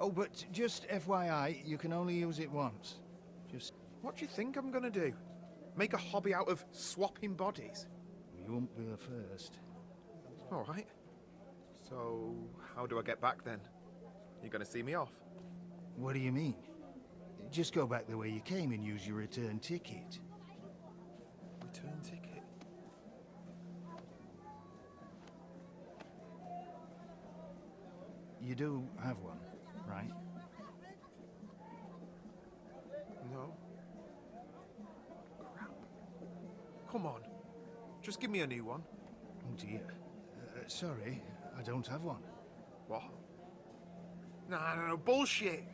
Oh, but just FYI, you can only use it once. Just... What do you think I'm gonna do? Make a hobby out of swapping bodies? You won't be the first. All right. So, how do I get back then? You gonna see me off? What do you mean? Just go back the way you came and use your return ticket. Return ticket? You do have one, right? No. Crap. Come on. Just give me a new one. Oh dear. Sorry, I don't have one. What? No, bullshit.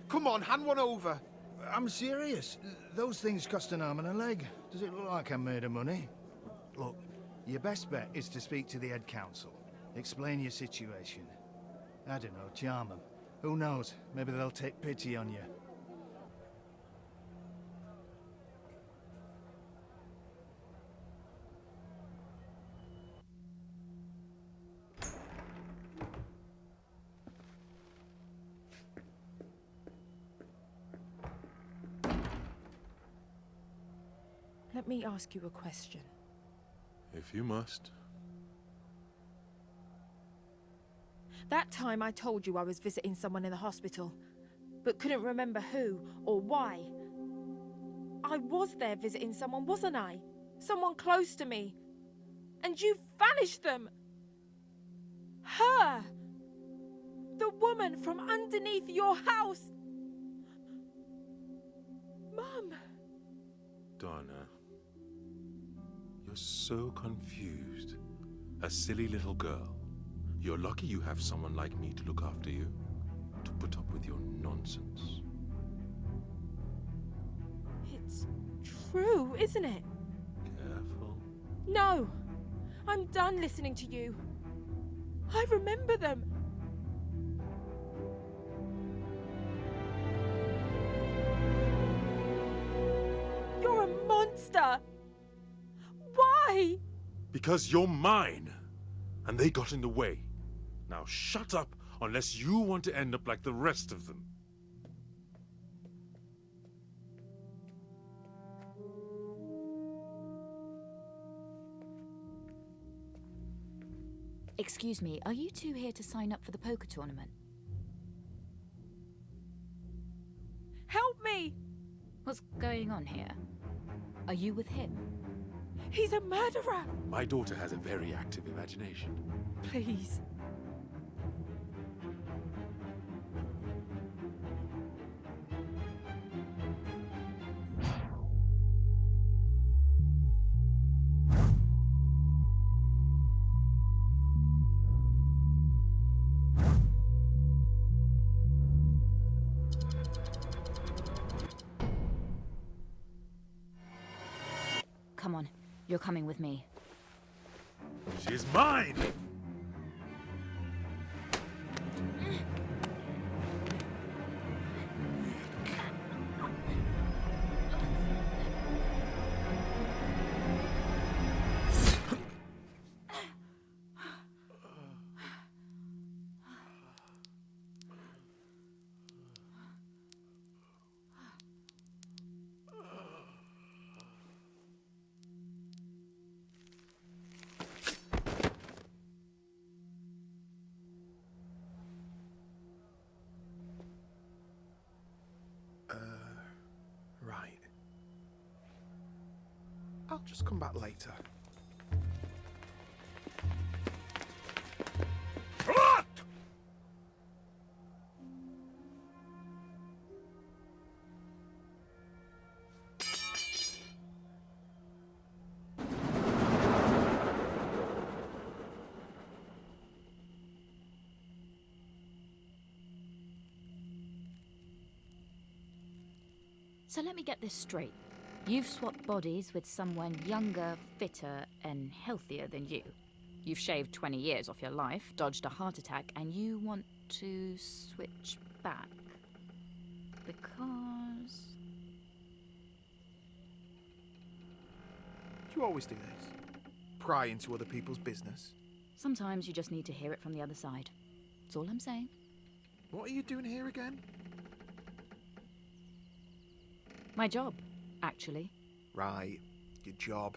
Come on, hand one over. I'm serious. Those things cost an arm and a leg. Does it look like I'm made of money? Look, your best bet is to speak to the head council. Explain your situation. I don't know, charm them. Who knows? Maybe they'll take pity on you. Let me ask you a question. If you must. That time I told you I was visiting someone in the hospital, but couldn't remember who or why. I was there visiting someone, wasn't I? Someone close to me. And you vanished them! Her! The woman from underneath your house! Mum! Donna, you're so confused. A silly little girl. You're lucky you have someone like me to look after you, to put up with your nonsense. It's true, isn't it? Careful. No! I'm done listening to you. I remember them. You're a monster! Why? Because you're mine, and they got in the way. Now shut up, unless you want to end up like the rest of them. Excuse me, are you two here to sign up for the poker tournament? Help me! What's going on here? Are you with him? He's a murderer! My daughter has a very active imagination. Please. Come on, you're coming with me. She's mine! Right. I'll just come back later. So let me get this straight. You've swapped bodies with someone younger, fitter, and healthier than you. You've shaved 20 years off your life, dodged a heart attack, and you want to switch back. Because... You always do this. Pry into other people's business. sometimes you just need to hear it from the other side. That's all I'm saying. What are you doing here again? My job, actually. Right, your job.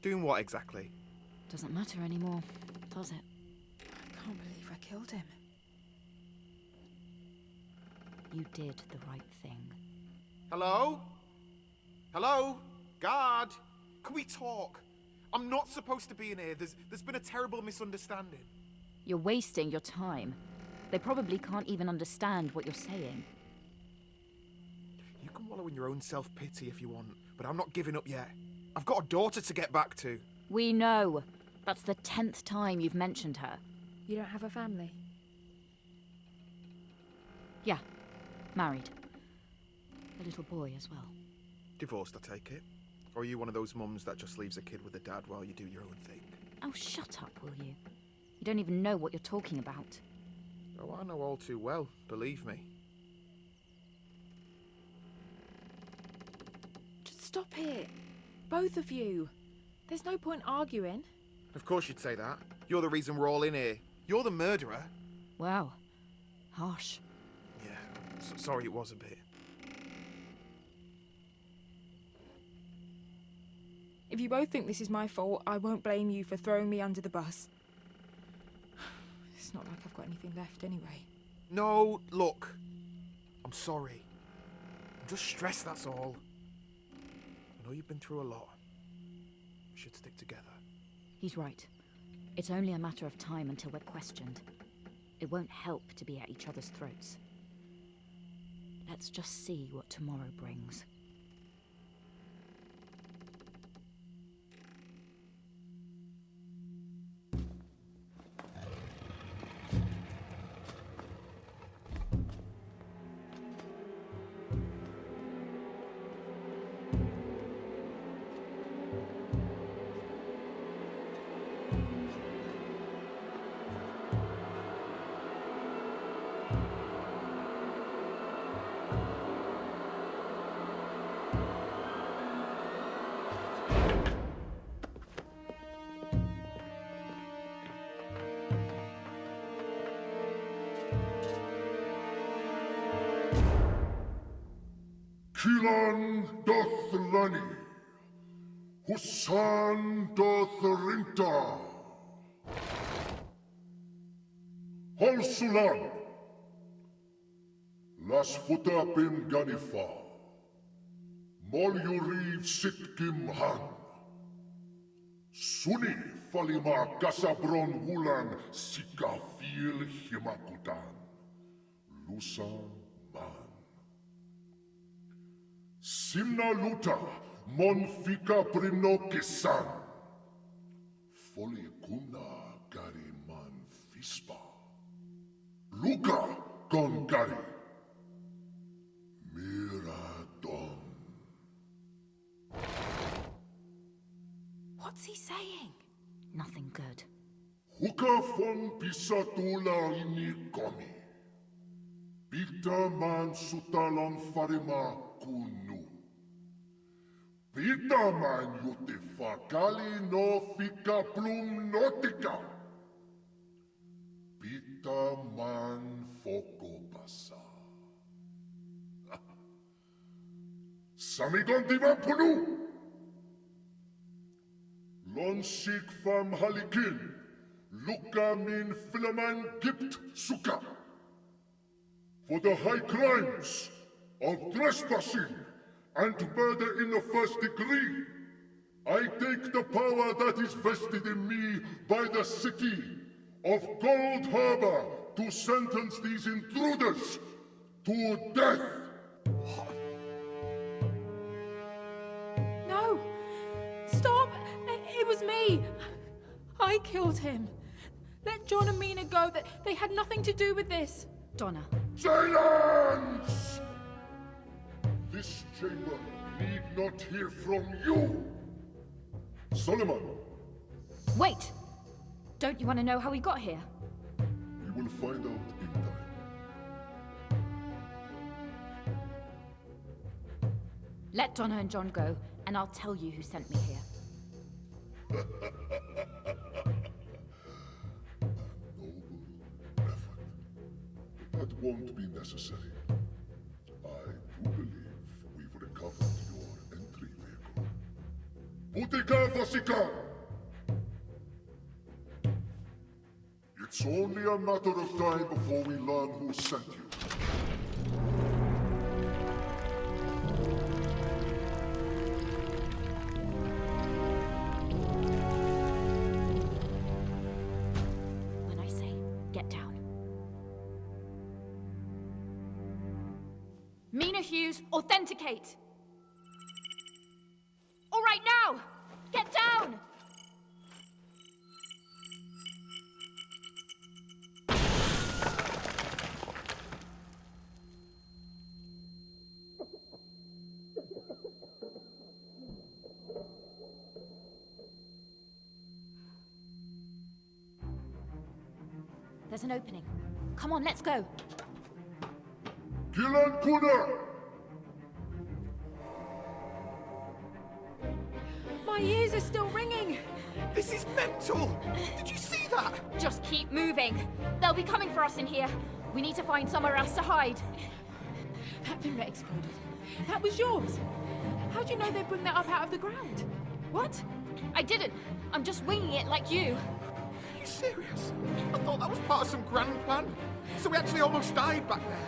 Doing what exactly? Doesn't matter anymore, does it? I can't believe I killed him. You did the right thing. Hello? Hello? Guard? Can we talk? I'm not supposed to be in here. There's been a terrible misunderstanding. You're wasting your time. They probably can't even understand what you're saying. You can wallow in your own self-pity if you want, but I'm not giving up yet. I've got a daughter to get back to. We know. That's the 10th time you've mentioned her. You don't have a family? Yeah, married. A little boy as well. Divorced, I take it? Or are you one of those mums that just leaves a kid with a dad while you do your own thing? Oh, shut up, will you? You don't even know what you're talking about. Oh, I know all too well, believe me. Just stop it. Both of you. There's no point arguing. Of course you'd say that. You're the reason we're all in here. You're the murderer. Wow. Harsh. Yeah, sorry it was a bit. If you both think this is my fault, I won't blame you for throwing me under the bus. It's not like I've got anything left anyway. No, look. I'm sorry. I'm just stressed, that's all. I know you've been through a lot. We should stick together. He's right. It's only a matter of time until we're questioned. It won't help to be at each other's throats. Let's just see what tomorrow brings. Kilan doth Lani, Husan doth Rinta, Hol Sulan, Las Futa Pim Ganifa, Mol Yuriv Sitkim Han, Suni Falima Kasabron Wulan Sikafil Himakutan, Lusa Man. Simna luta, mon fika prino kisan. Foli kuna gari man fispa. Luka con gari. Miradon. What's he saying? Nothing good. Huka fon pisatula ini komi. Pita man sutalon farima kunu. Pita man yuti fakali no fika plum notica. Pita man foco pasa. Samigon divan punu. Lon sik fam halikin. Luka min filaman gipt suka. For the high crimes of trespassing and murder in the first degree, I take the power that is vested in me by the city of Gold Harbor to sentence these intruders to death. No! Stop! It was me! I killed him. Let John and Mina go. They had nothing to do with this. Donna. Silence! This chamber need not hear from you. Solomon. Wait! Don't you want to know how we got here? We will find out in time. Let Donna and John go, and I'll tell you who sent me here. That won't be necessary. I do believe we've recovered your entry vehicle. Putika Vasika! It's only a matter of time before we learn who sent you. When I say, get down. Mina Hughes, authenticate! All right, now! Get down! There's an opening. Come on, let's go. Annapurna! My ears are still ringing. This is mental! Did you see that? Just keep moving. They'll be coming for us in here. We need to find somewhere else to hide. That thing that exploded. That was yours. How do you know they'd bring that up out of the ground? What? I didn't. I'm just winging it like you. Are you serious? I thought that was part of some grand plan. So we actually almost died back there.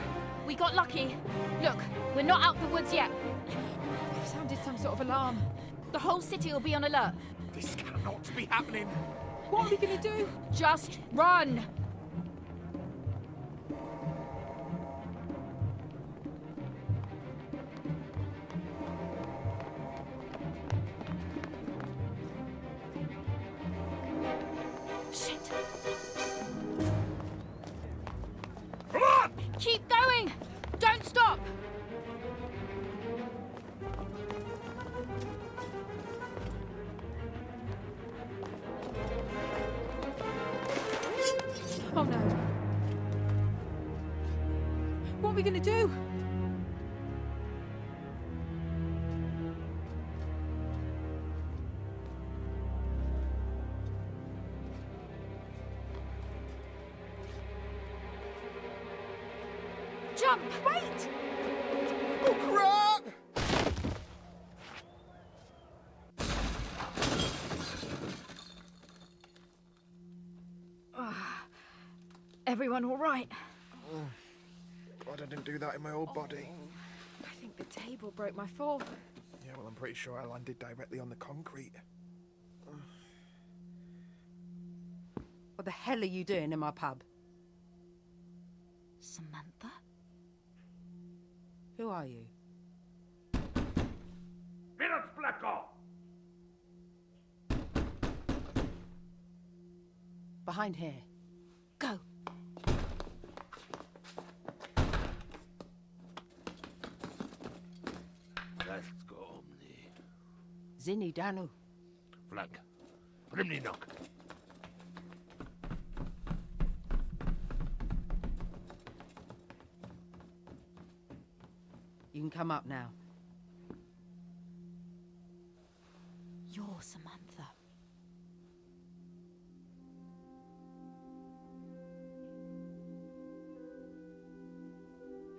We got lucky. Look, we're not out the woods yet. They've sounded some sort of alarm. The whole city will be on alert. This cannot be happening. What are we gonna do? Just run! Shit! Come on! Keep going! Don't stop! Oh no. What are we gonna do? Jump! Wait! Oh crap! Everyone all right? Glad I didn't do that in my old body. I think the table broke my fall. Yeah, well, I'm pretty sure I landed directly on the concrete. What the hell are you doing in my pub? Samantha? Who are you? Behind here. Go. Zinni Danu. Flank. Rimney knock. You can come up now. You're Samantha.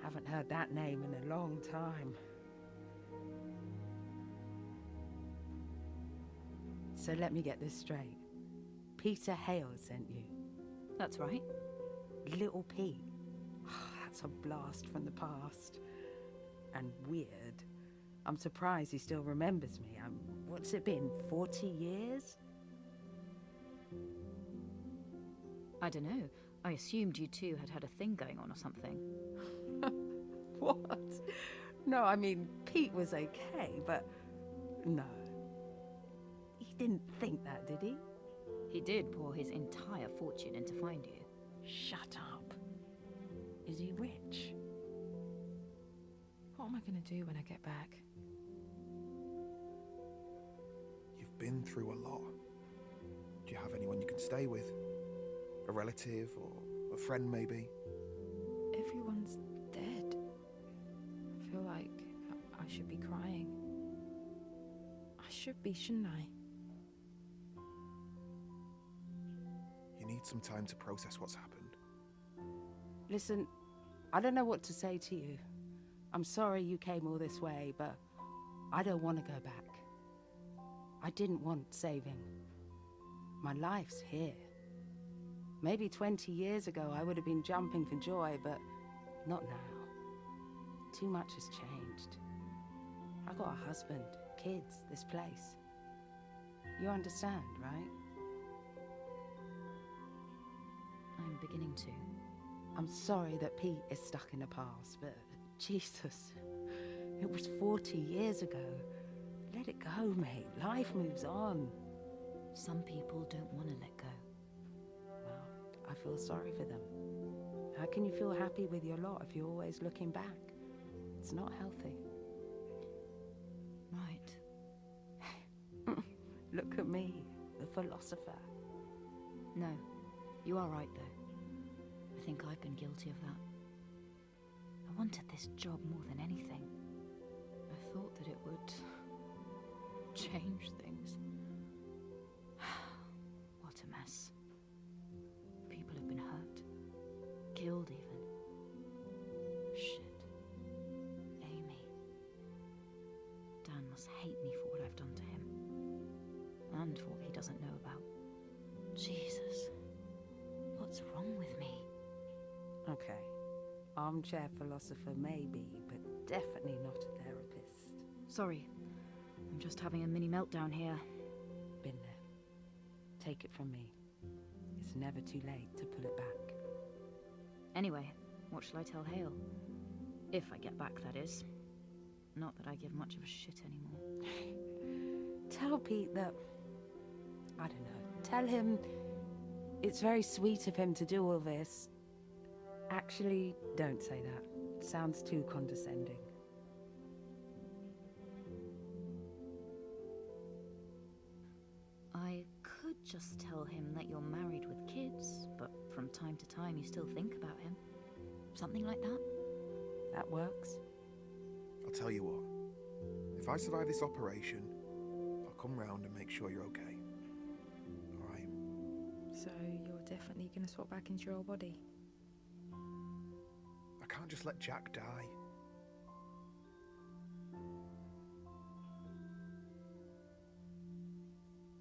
Haven't heard that name in a long time. So let me get this straight. Peter Hale sent you. That's right. Little Pete. That's a blast from the past. And weird. I'm surprised he still remembers me. What's it been, 40 years? I don't know. I assumed you two had had a thing going on or something. What? No, I mean, Pete was okay, but no. He didn't think that, did he? He did pour his entire fortune in to find you. Shut up. Is he rich? What am I gonna do when I get back? You've been through a lot. Do you have anyone you can stay with? A relative or a friend, maybe? Everyone's dead. I feel like I should be crying. I should be, shouldn't I? You need some time to process what's happened. Listen, I don't know what to say to you. I'm sorry you came all this way, but I don't want to go back. I didn't want saving. My life's here. Maybe 20 years ago I would have been jumping for joy, but not now. Too much has changed. I got a husband, kids, this place. You understand, right? I'm beginning to. I'm sorry that Pete is stuck in the past, but Jesus. It was 40 years ago. Let it go, mate. Life moves on. Some people don't want to let go. Well, I feel sorry for them. How can you feel happy with your lot if you're always looking back? It's not healthy. Right. Look at me, the philosopher. No, you are right, though. I think I've been guilty of that. I wanted this job more than anything. I thought that it would change things. What a mess. People have been hurt. Killed, even. Shit. Amy. Dan must hate me for what I've done to him. And for what he doesn't know about. Jesus. What's wrong with me? Okay. Armchair philosopher maybe, but definitely not a therapist. Sorry. I'm just having a mini meltdown here. Been there. Take it from me. It's never too late to pull it back. Anyway, what shall I tell Hale? If I get back, that is. Not that I give much of a shit anymore. Tell Pete that... I don't know. Tell him it's very sweet of him to do all this. Actually, don't say that. Sounds too condescending. I could just tell him that you're married with kids, but from time to time you still think about him. Something like that? That works. I'll tell you what. If I survive this operation, I'll come round and make sure you're okay. All right? So you're definitely going to swap back into your old body? I can't just let Jack die.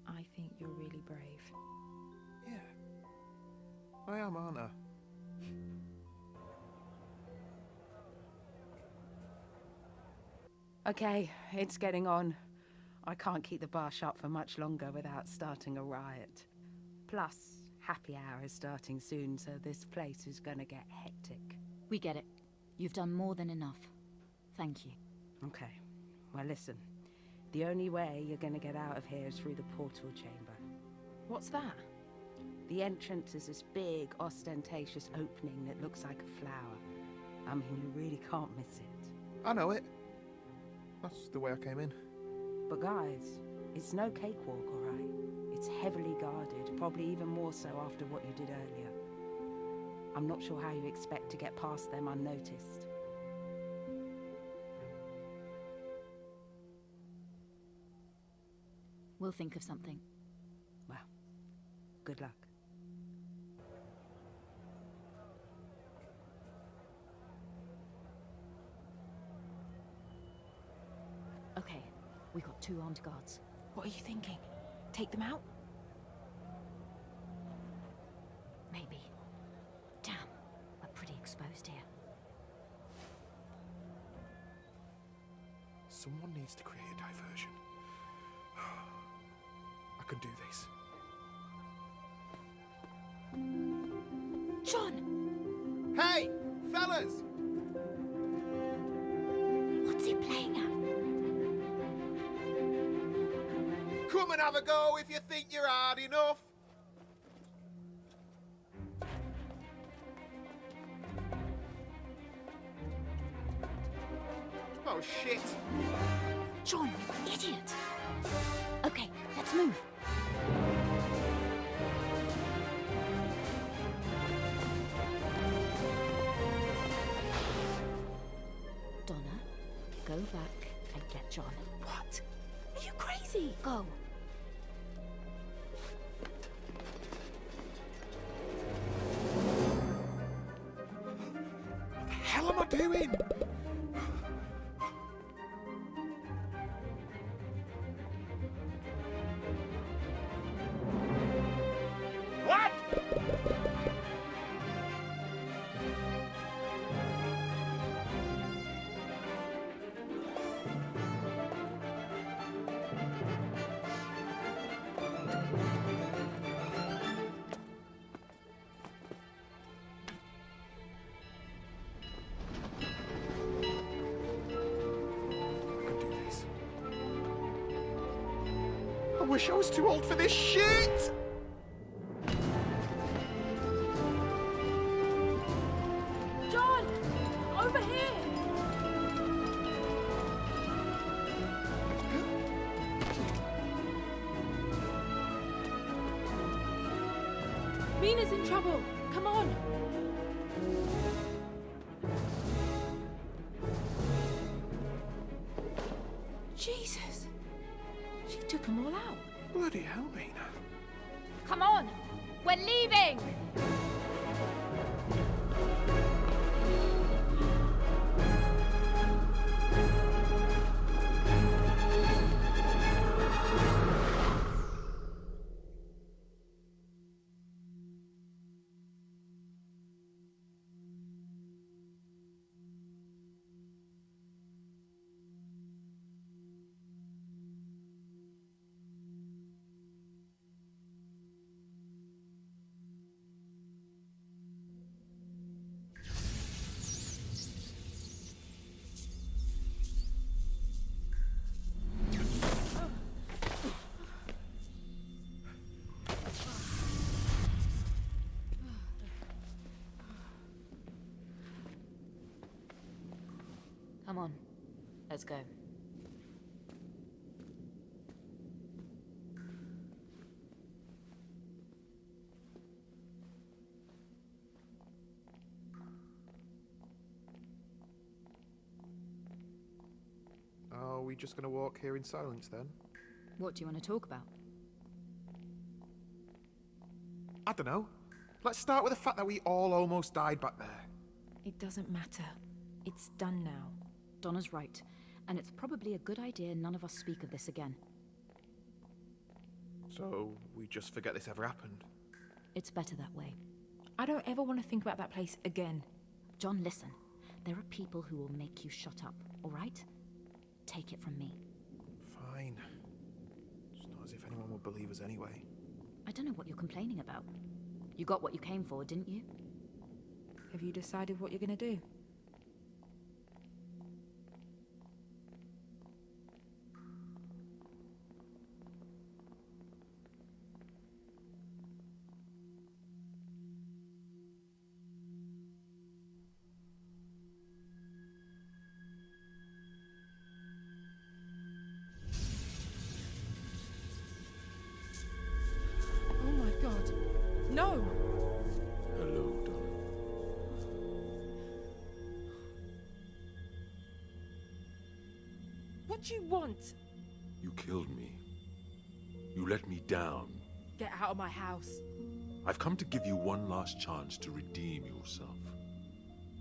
I think you're really brave. Yeah. I am, aren't I? Okay, it's getting on. I can't keep the bar shut for much longer without starting a riot. Plus, happy hour is starting soon, so this place is gonna get hectic. We get it. You've done more than enough. Thank you. Okay. Well, listen. The only way you're gonna get out of here is through the portal chamber. What's that? The entrance is this big, ostentatious opening that looks like a flower. I mean, you really can't miss it. I know it. That's the way I came in. But guys, it's no cakewalk, alright? It's heavily guarded, probably even more so after what you did earlier. I'm not sure how you expect to get past them unnoticed. We'll think of something. Well, good luck. Okay, we got 2 armed guards. What are you thinking? Take them out? Maybe. Damn, we're pretty exposed here. Someone needs to create a diversion. I can do this. John! Hey, fellas! What's he playing at? Come and have a go if you think you're hard enough. Oh, shit. John, you idiot! Okay, let's move. Donna, go back and get John. What? Are you crazy? Go. What the hell am I doing? What? wish I was too old for this shit! John! Over here! Mina's in trouble. Come on. Jesus. She took them all out. Bloody hell, Mina. Come on! We're leaving! Come on, let's go. Are we just gonna walk here in silence then? What do you want to talk about? I don't know. Let's start with the fact that we all almost died back there. It doesn't matter. It's done now. Donna's right, and it's probably a good idea none of us speak of this again. So, we just forget this ever happened? It's better that way. I don't ever want to think about that place again. John, listen. There are people who will make you shut up, all right? Take it from me. Fine. It's not as if anyone would believe us anyway. I don't know what you're complaining about. You got what you came for, didn't you? Have you decided what you're going to do? Oh my God. No! Hello, Donna. What do you want? You killed me. You let me down. Get out of my house. I've come to give you one last chance to redeem yourself.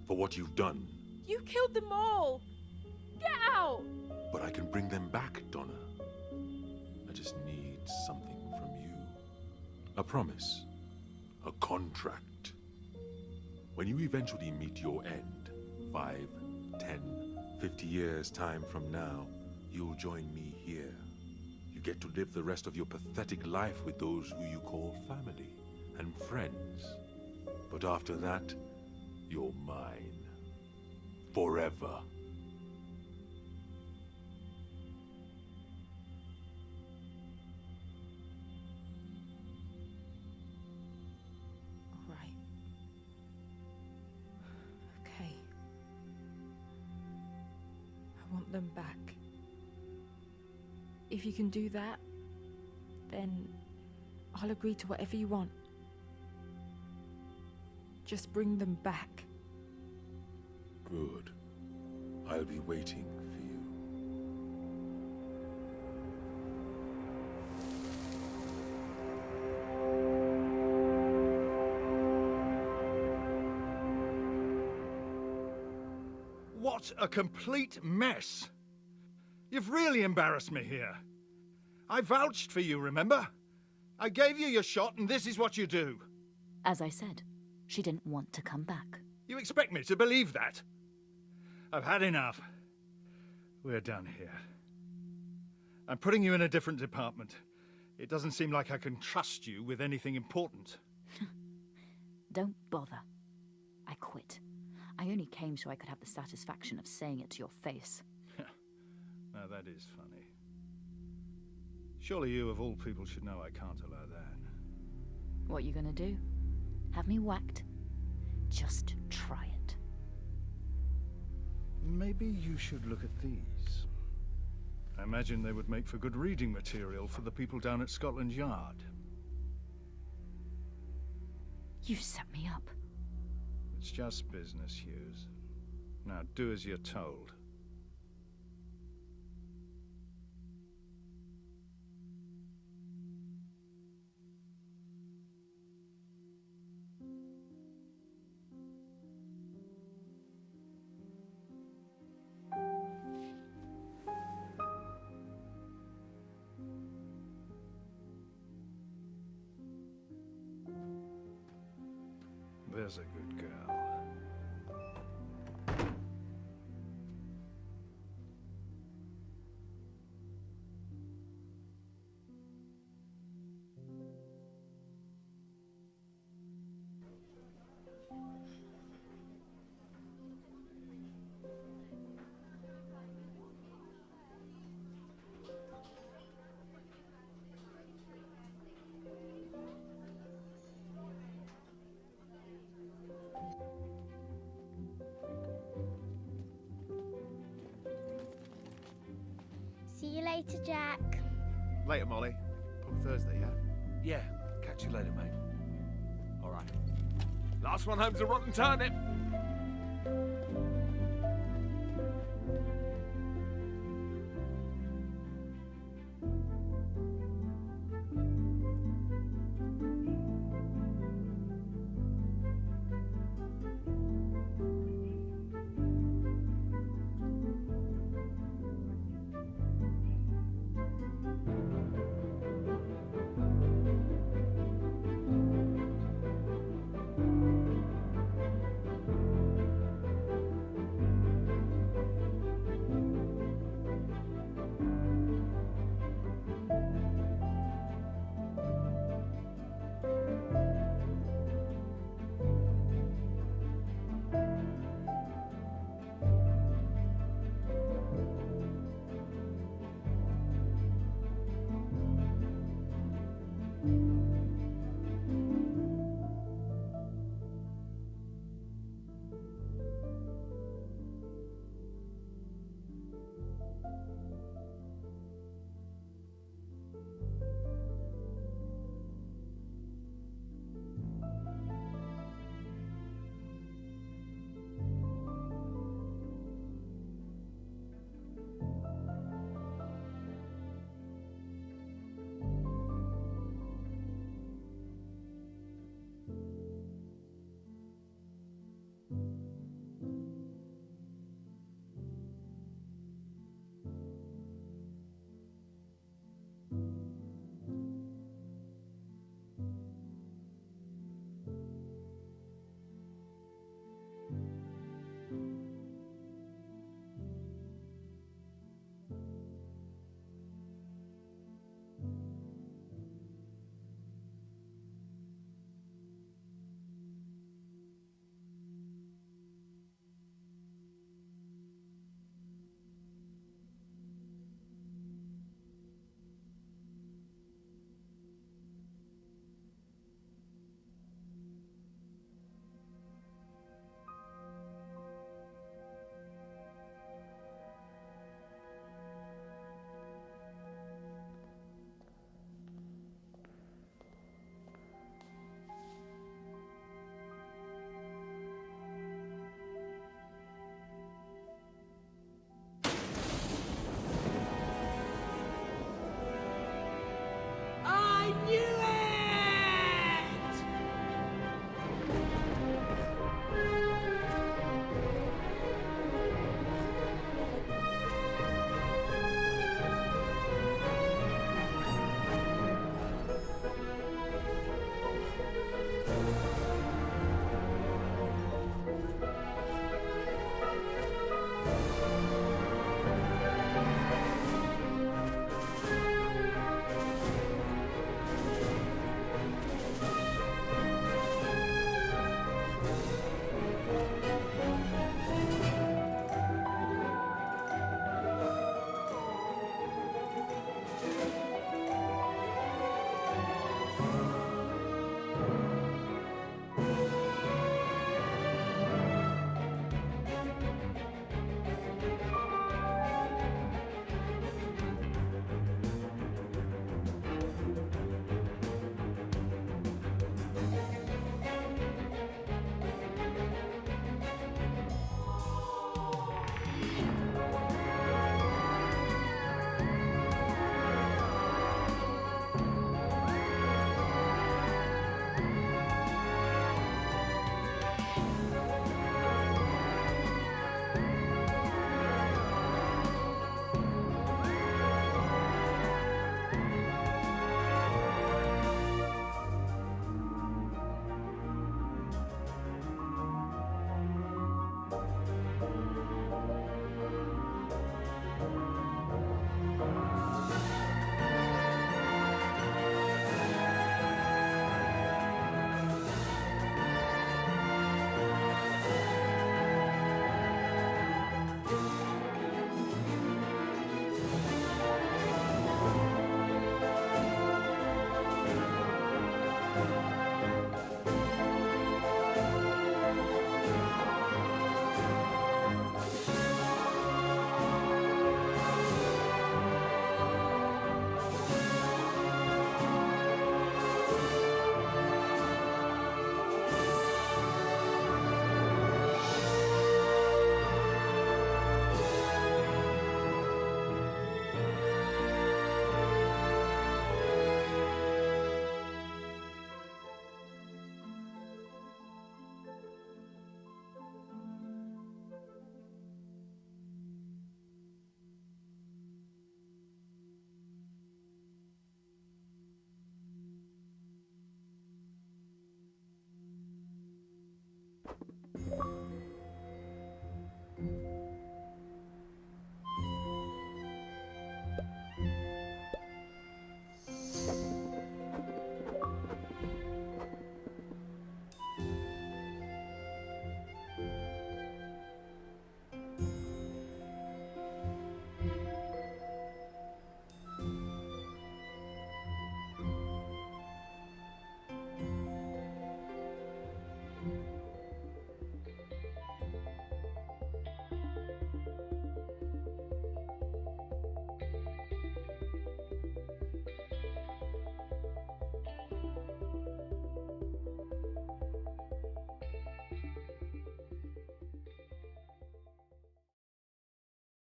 For what you've done. You killed them all! Get out! But I can bring them back, Donna. I just need something from you. A promise. A contract. When you eventually meet your end, 5, 10, 50 years' time from now, you'll join me here. You get to live the rest of your pathetic life with those who you call family and friends. But after that, you're mine. Forever. All right. Okay. I want them back. If you can do that, then I'll agree to whatever you want. Just bring them back. Good. I'll be waiting for you. What a complete mess! You've really embarrassed me here. I vouched for you, remember? I gave you your shot, and this is what you do. As I said, she didn't want to come back. You expect me to believe that? I've had enough. We're done here. I'm putting you in a different department. It doesn't seem like I can trust you with anything important. Don't bother. I quit. I only came so I could have the satisfaction of saying it to your face. Now that is funny. Surely you, of all people, should know I can't allow that. What you gonna do? Have me whacked? Just try it. Maybe you should look at these. I imagine they would make for good reading material for the people down at Scotland Yard. You set me up. It's just business, Hughes. Now do as you're told. There's a good girl. See you later, Jack. Later, Molly. On Thursday, yeah? Yeah, catch you later, mate. All right. Last one home's a rotten turnip.